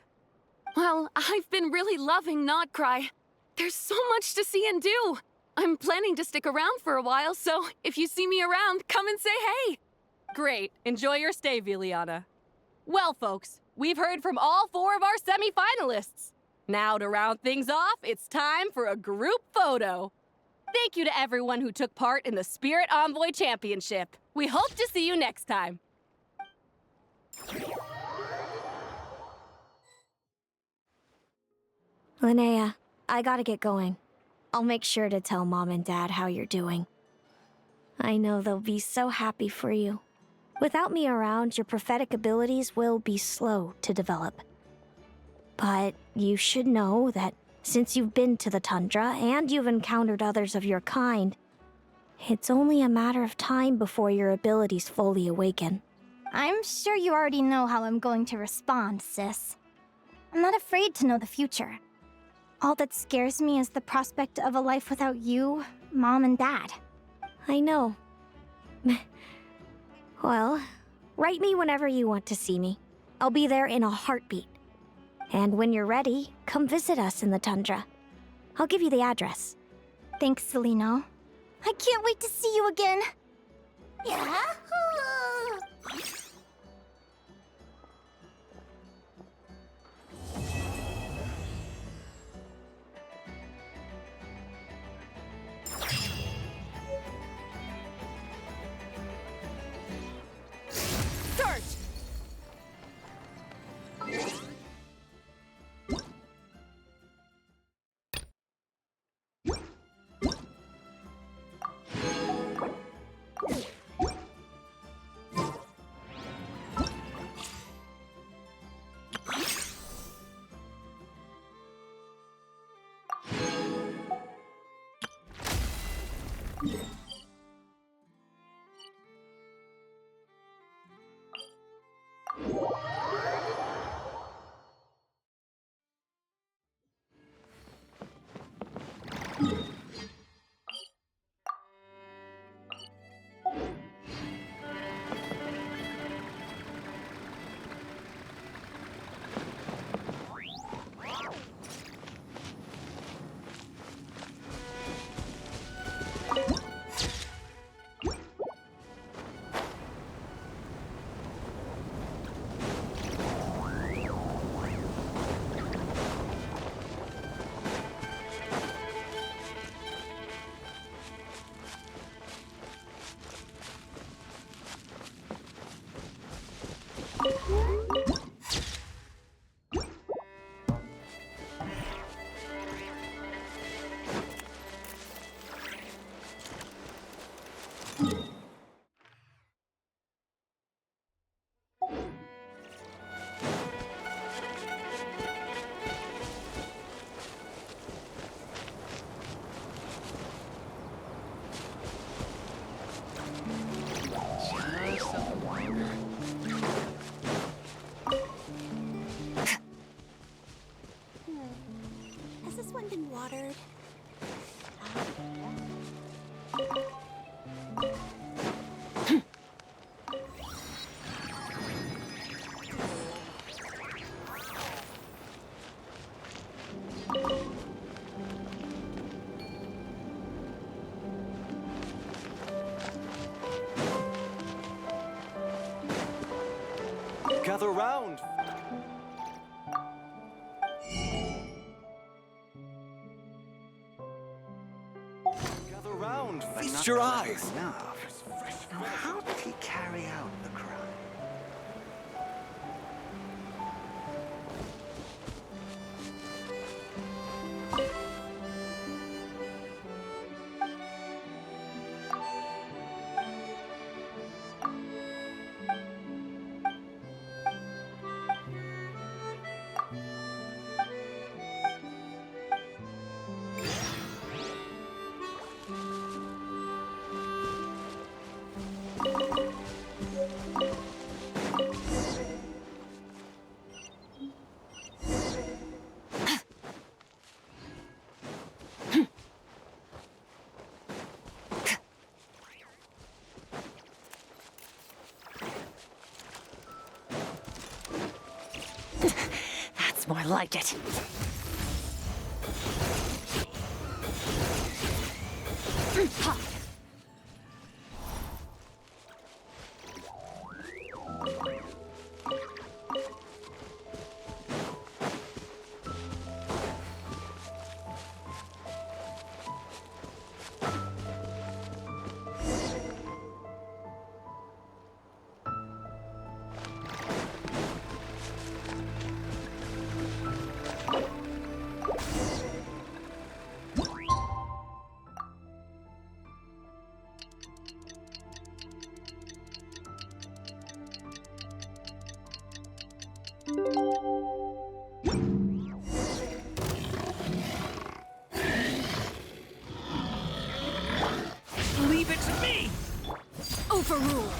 Speaker 12: Well, I've been really loving Not Cry. There's so much to see and do. I'm planning to stick around for a while, so if you see me around, come and say hey.
Speaker 5: Great. Enjoy your stay, Viliana. Well, folks, we've heard from all 4 of our semi-finalists. Now, to round things off, it's time for a group photo. Thank you to everyone who took part in the Spirit Envoy Championship. We hope to see you next time.
Speaker 8: Linnea, I gotta get going. I'll make sure to tell Mom and Dad how you're doing. I know they'll be so happy for you. Without me around, your prophetic abilities will be slow to develop. But you should know that since you've been to the tundra and you've encountered others of your kind, it's only a matter of time before your abilities fully awaken.
Speaker 1: I'm sure you already know how I'm going to respond, sis. I'm not afraid to know the future. All that scares me is the prospect of a life without you, Mom, and Dad.
Speaker 8: I know. Well, write me whenever you want to see me. I'll be there in a heartbeat. And when you're ready, come visit us in the tundra. I'll give you the address.
Speaker 1: Thanks, Celino. I can't wait to see you again.
Speaker 3: Yeah?
Speaker 5: Search!
Speaker 3: Has this one been watered?
Speaker 2: Gather round. Gather round. Feast your eyes.
Speaker 15: How did he carry out the crime?
Speaker 16: That's more like it. Ha!
Speaker 10: Leave it to me!
Speaker 12: Overruled.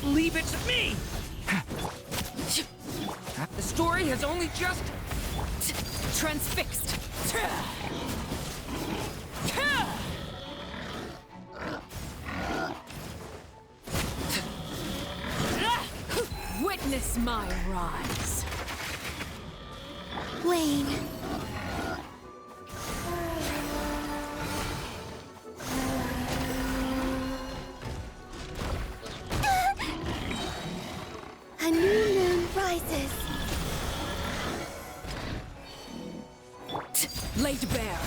Speaker 10: Leave it to me! The story has only just...
Speaker 12: Transfixed. Witness my rise.
Speaker 3: Wayne. A new moon rises.
Speaker 12: Laid bare.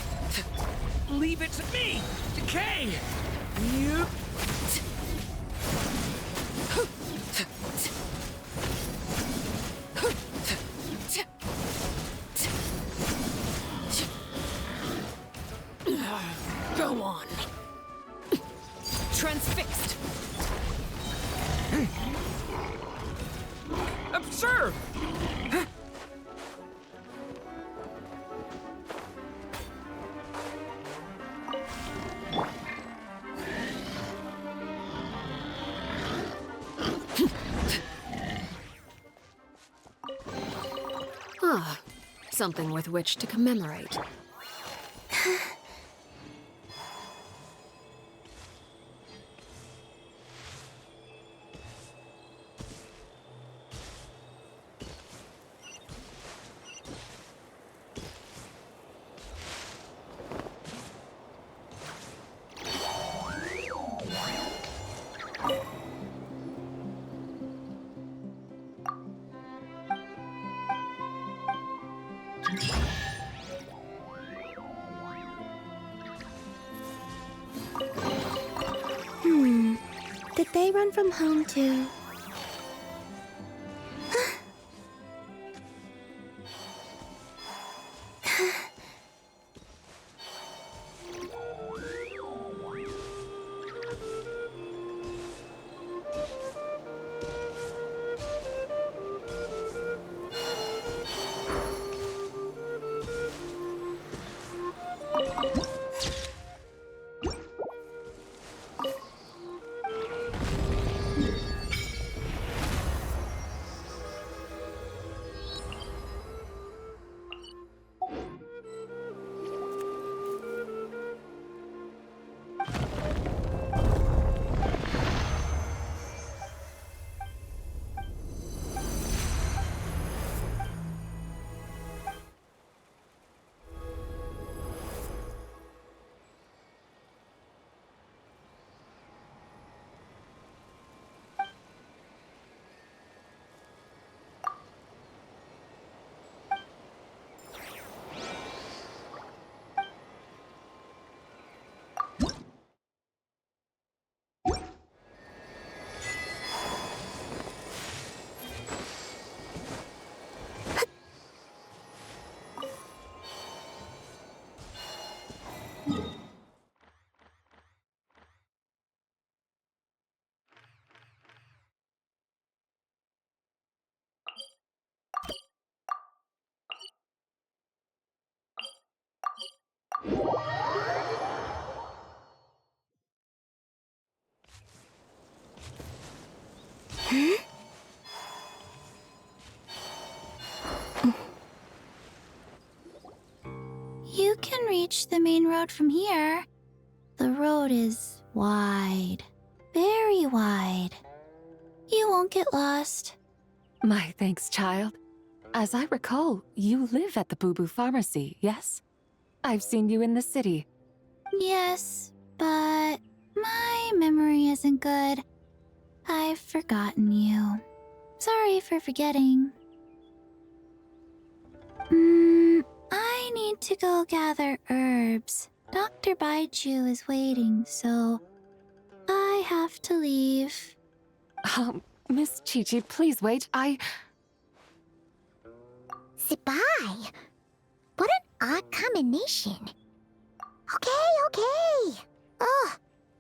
Speaker 10: Leave it to me! Decay! You...
Speaker 12: Go on. Transfixed.
Speaker 10: Observe!
Speaker 12: Ah, something with which to commemorate.
Speaker 3: Did they run from home too? You can reach the main road from here. The road is wide. Very wide. You won't get lost.
Speaker 4: My thanks, child. As I recall, you live at the Boo Boo Pharmacy, yes? I've seen you in the city.
Speaker 3: Yes, but my memory isn't good. I've forgotten you. Sorry for forgetting. I need to go gather herbs. Dr. Baiju is waiting, so I have to leave.
Speaker 4: Miss Chi-Chi, please wait.
Speaker 3: Zibai! What an odd combination. Okay. Ugh,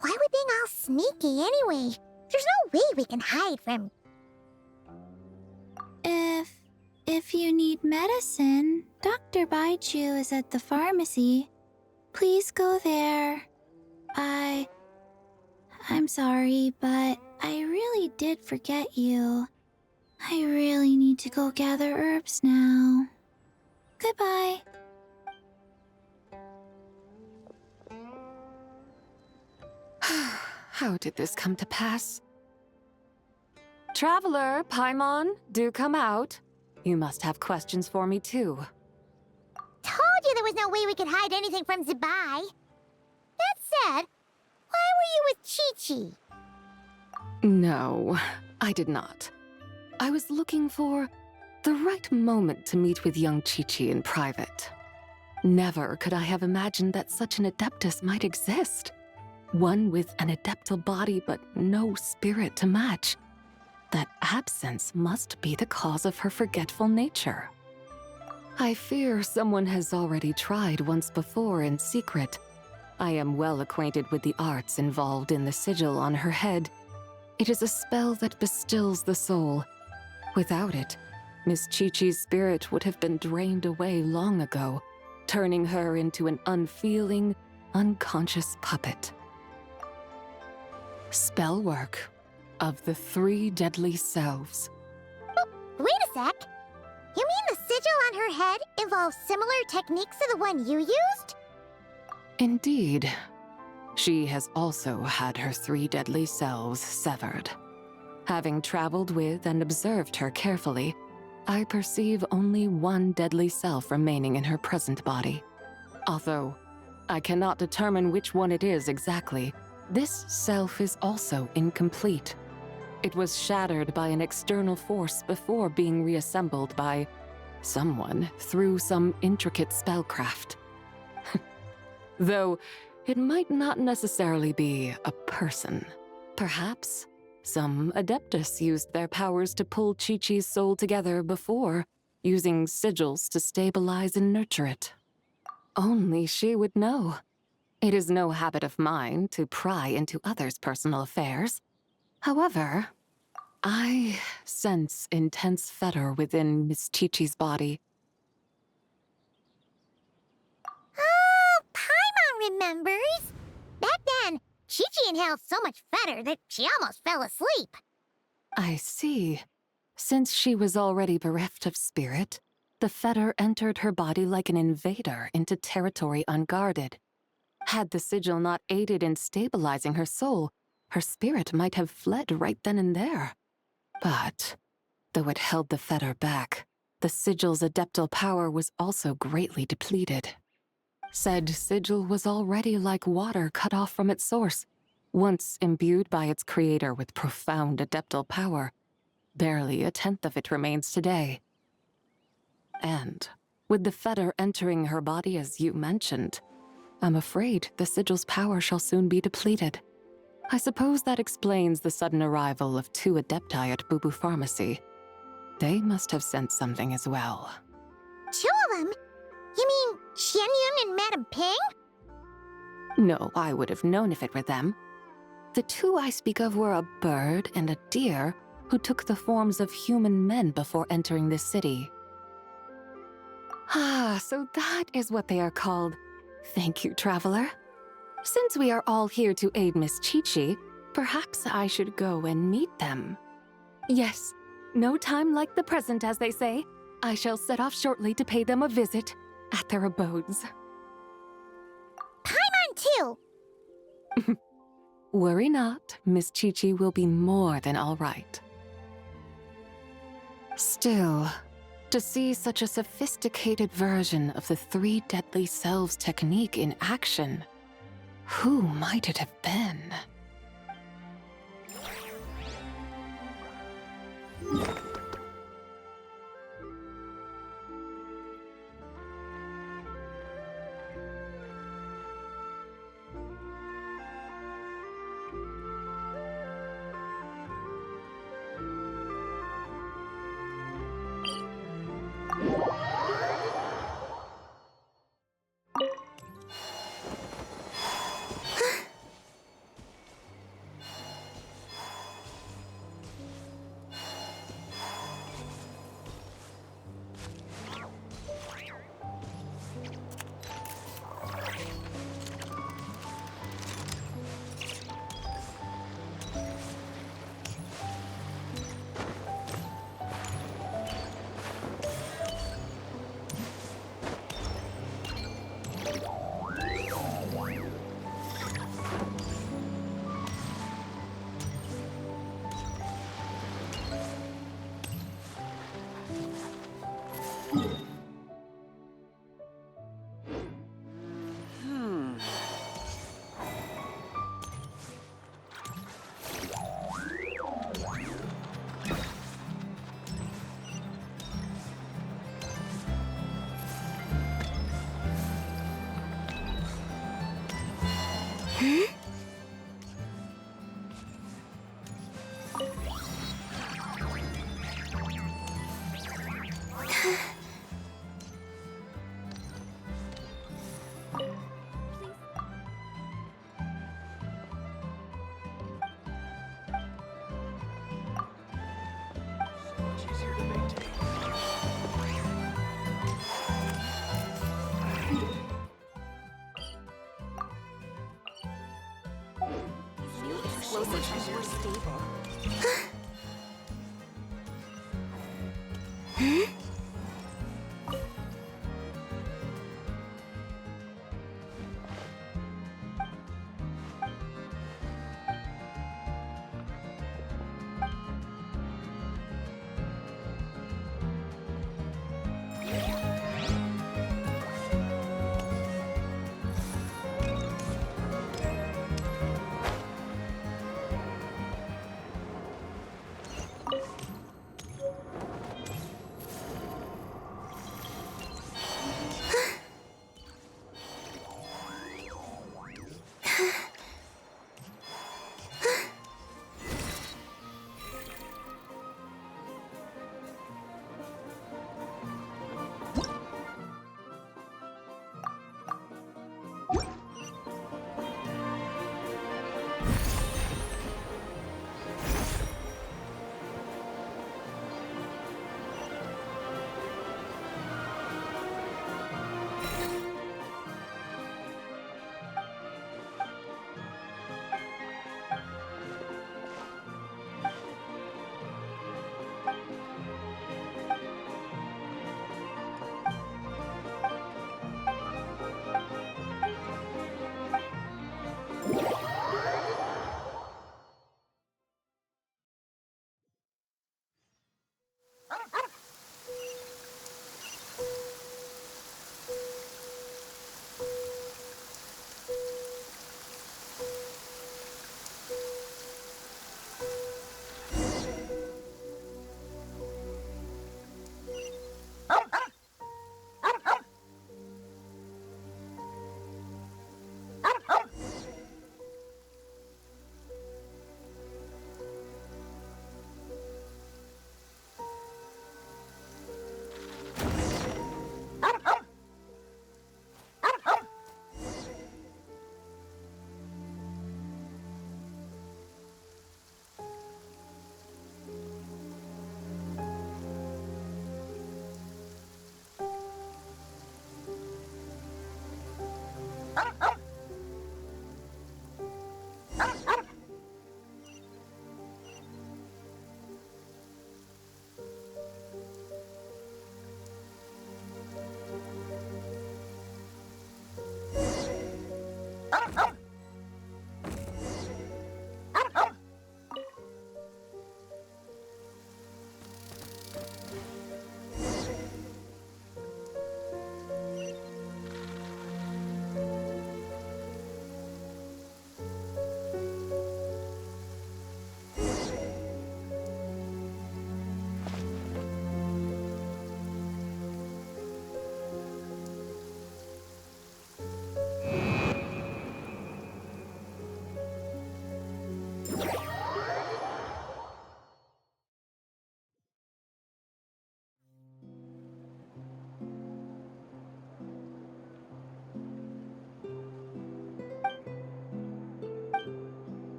Speaker 3: why are we being all sneaky anyway? There's no way we can hide from... If you need medicine, Dr. Baiju is at the pharmacy. Please go there. I'm sorry, but I really did forget you. I really need to go gather herbs now. Goodbye.
Speaker 4: How did this come to pass? Traveler, Paimon, do come out. You must have questions for me too.
Speaker 3: Told you there was no way we could hide anything from Zibai. That said, why were you with Chi-Chi?
Speaker 4: No, I did not. I was looking for the right moment to meet with young Chi-Chi in private. Never could I have imagined that such an adeptus might exist. One with an adeptal body but no spirit to match. That absence must be the cause of her forgetful nature. I fear someone has already tried once before in secret. I am well acquainted with the arts involved in the sigil on her head. It is a spell that bestills the soul. Without it, Miss Chi-Chi's spirit would have been drained away long ago, turning her into an unfeeling, unconscious puppet. Spell work of the 3 deadly selves.
Speaker 3: Wait a sec. You mean the sigil on her head involves similar techniques to the one you used?
Speaker 4: Indeed. She has also had her 3 deadly selves severed. Having traveled with and observed her carefully, I perceive only 1 deadly self remaining in her present body. Although I cannot determine which one it is exactly, this self is also incomplete. It was shattered by an external force before being reassembled by someone through some intricate spellcraft. Though it might not necessarily be a person. Perhaps some adeptus used their powers to pull Chi-Chi's soul together before, using sigils to stabilize and nurture it. Only she would know. It is no habit of mine to pry into others' personal affairs. However, I sense intense fetor within Miss Chi-Chi's body.
Speaker 3: Oh, Paimon remembers. Back then, Chi-Chi inhaled so much fetor that she almost fell asleep.
Speaker 4: I see. Since she was already bereft of spirit, the fetor entered her body like an invader into territory unguarded. Had the sigil not aided in stabilizing her soul, her spirit might have fled right then and there. But, though it held the fetter back, the sigil's adeptal power was also greatly depleted. Said sigil was already like water cut off from its source, once imbued by its creator with profound adeptal power. Barely a tenth of it remains today. And, with the fetter entering her body as you mentioned, I'm afraid the sigil's power shall soon be depleted. I suppose that explains the sudden arrival of 2 adepti at Boo Boo Pharmacy. They must have sensed something as well.
Speaker 3: 2 of them? You mean Xianyun and Madame Ping?
Speaker 4: No, I would have known if it were them. The 2 I speak of were a bird and a deer who took the forms of human men before entering this city. Ah, so that is what they are called. Thank you, Traveler. Since we are all here to aid Miss Chi-Chi, perhaps I should go and meet them. Yes, no time like the present, as they say. I shall set off shortly to pay them a visit at their abodes.
Speaker 3: Paimon too!
Speaker 4: Worry not, Miss Chi-Chi will be more than all right. Still, to see such a sophisticated version of the Three Deadly Selves technique in action, who might it have been?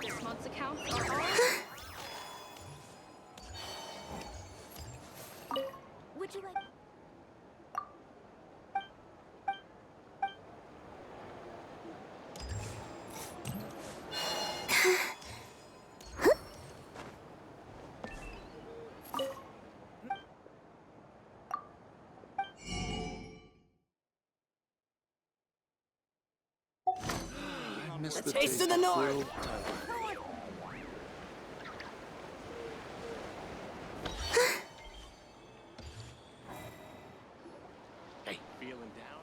Speaker 4: This month's accounts are all...
Speaker 6: Would you like...
Speaker 15: Miss
Speaker 10: The taste of the North!
Speaker 11: Hey, feeling down?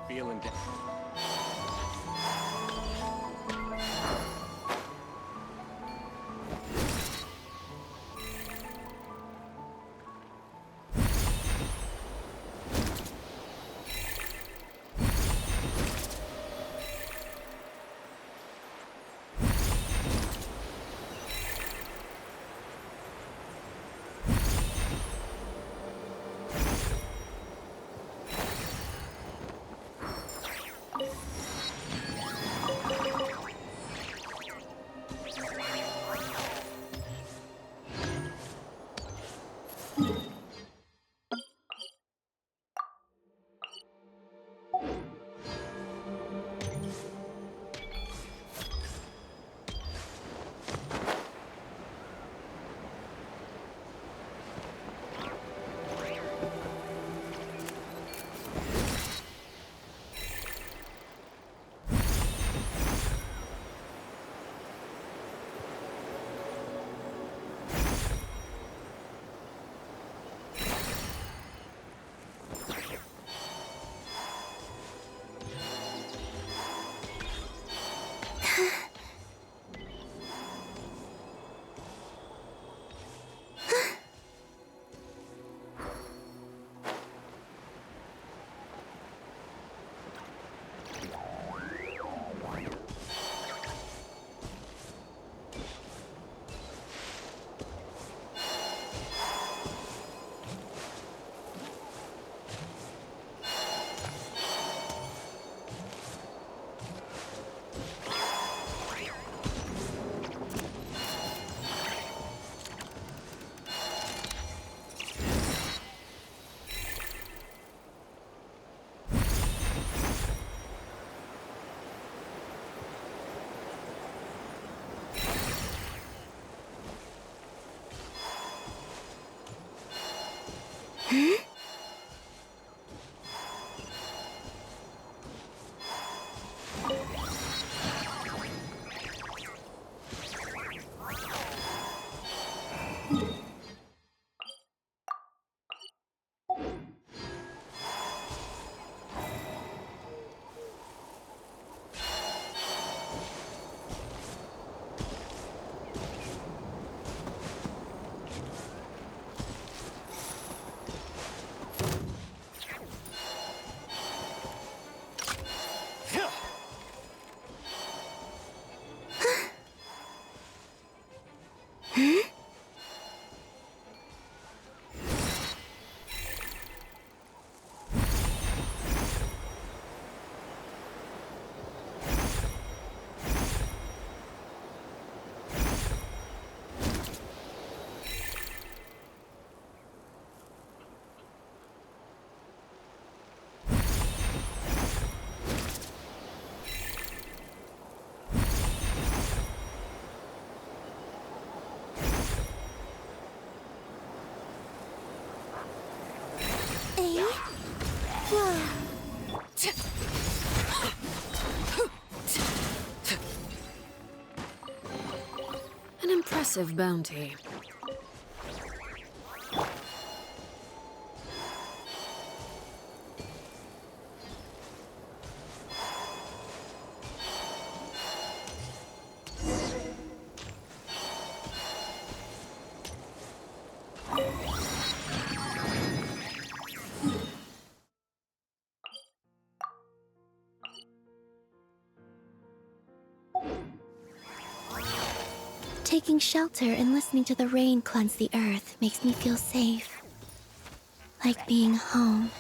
Speaker 11: Feeling down.
Speaker 12: massive bounty.
Speaker 6: Taking shelter and listening to the rain cleanse the earth makes me feel safe. Like being home.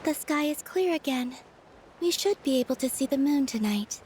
Speaker 6: The sky is clear again. We should be able to see the moon tonight.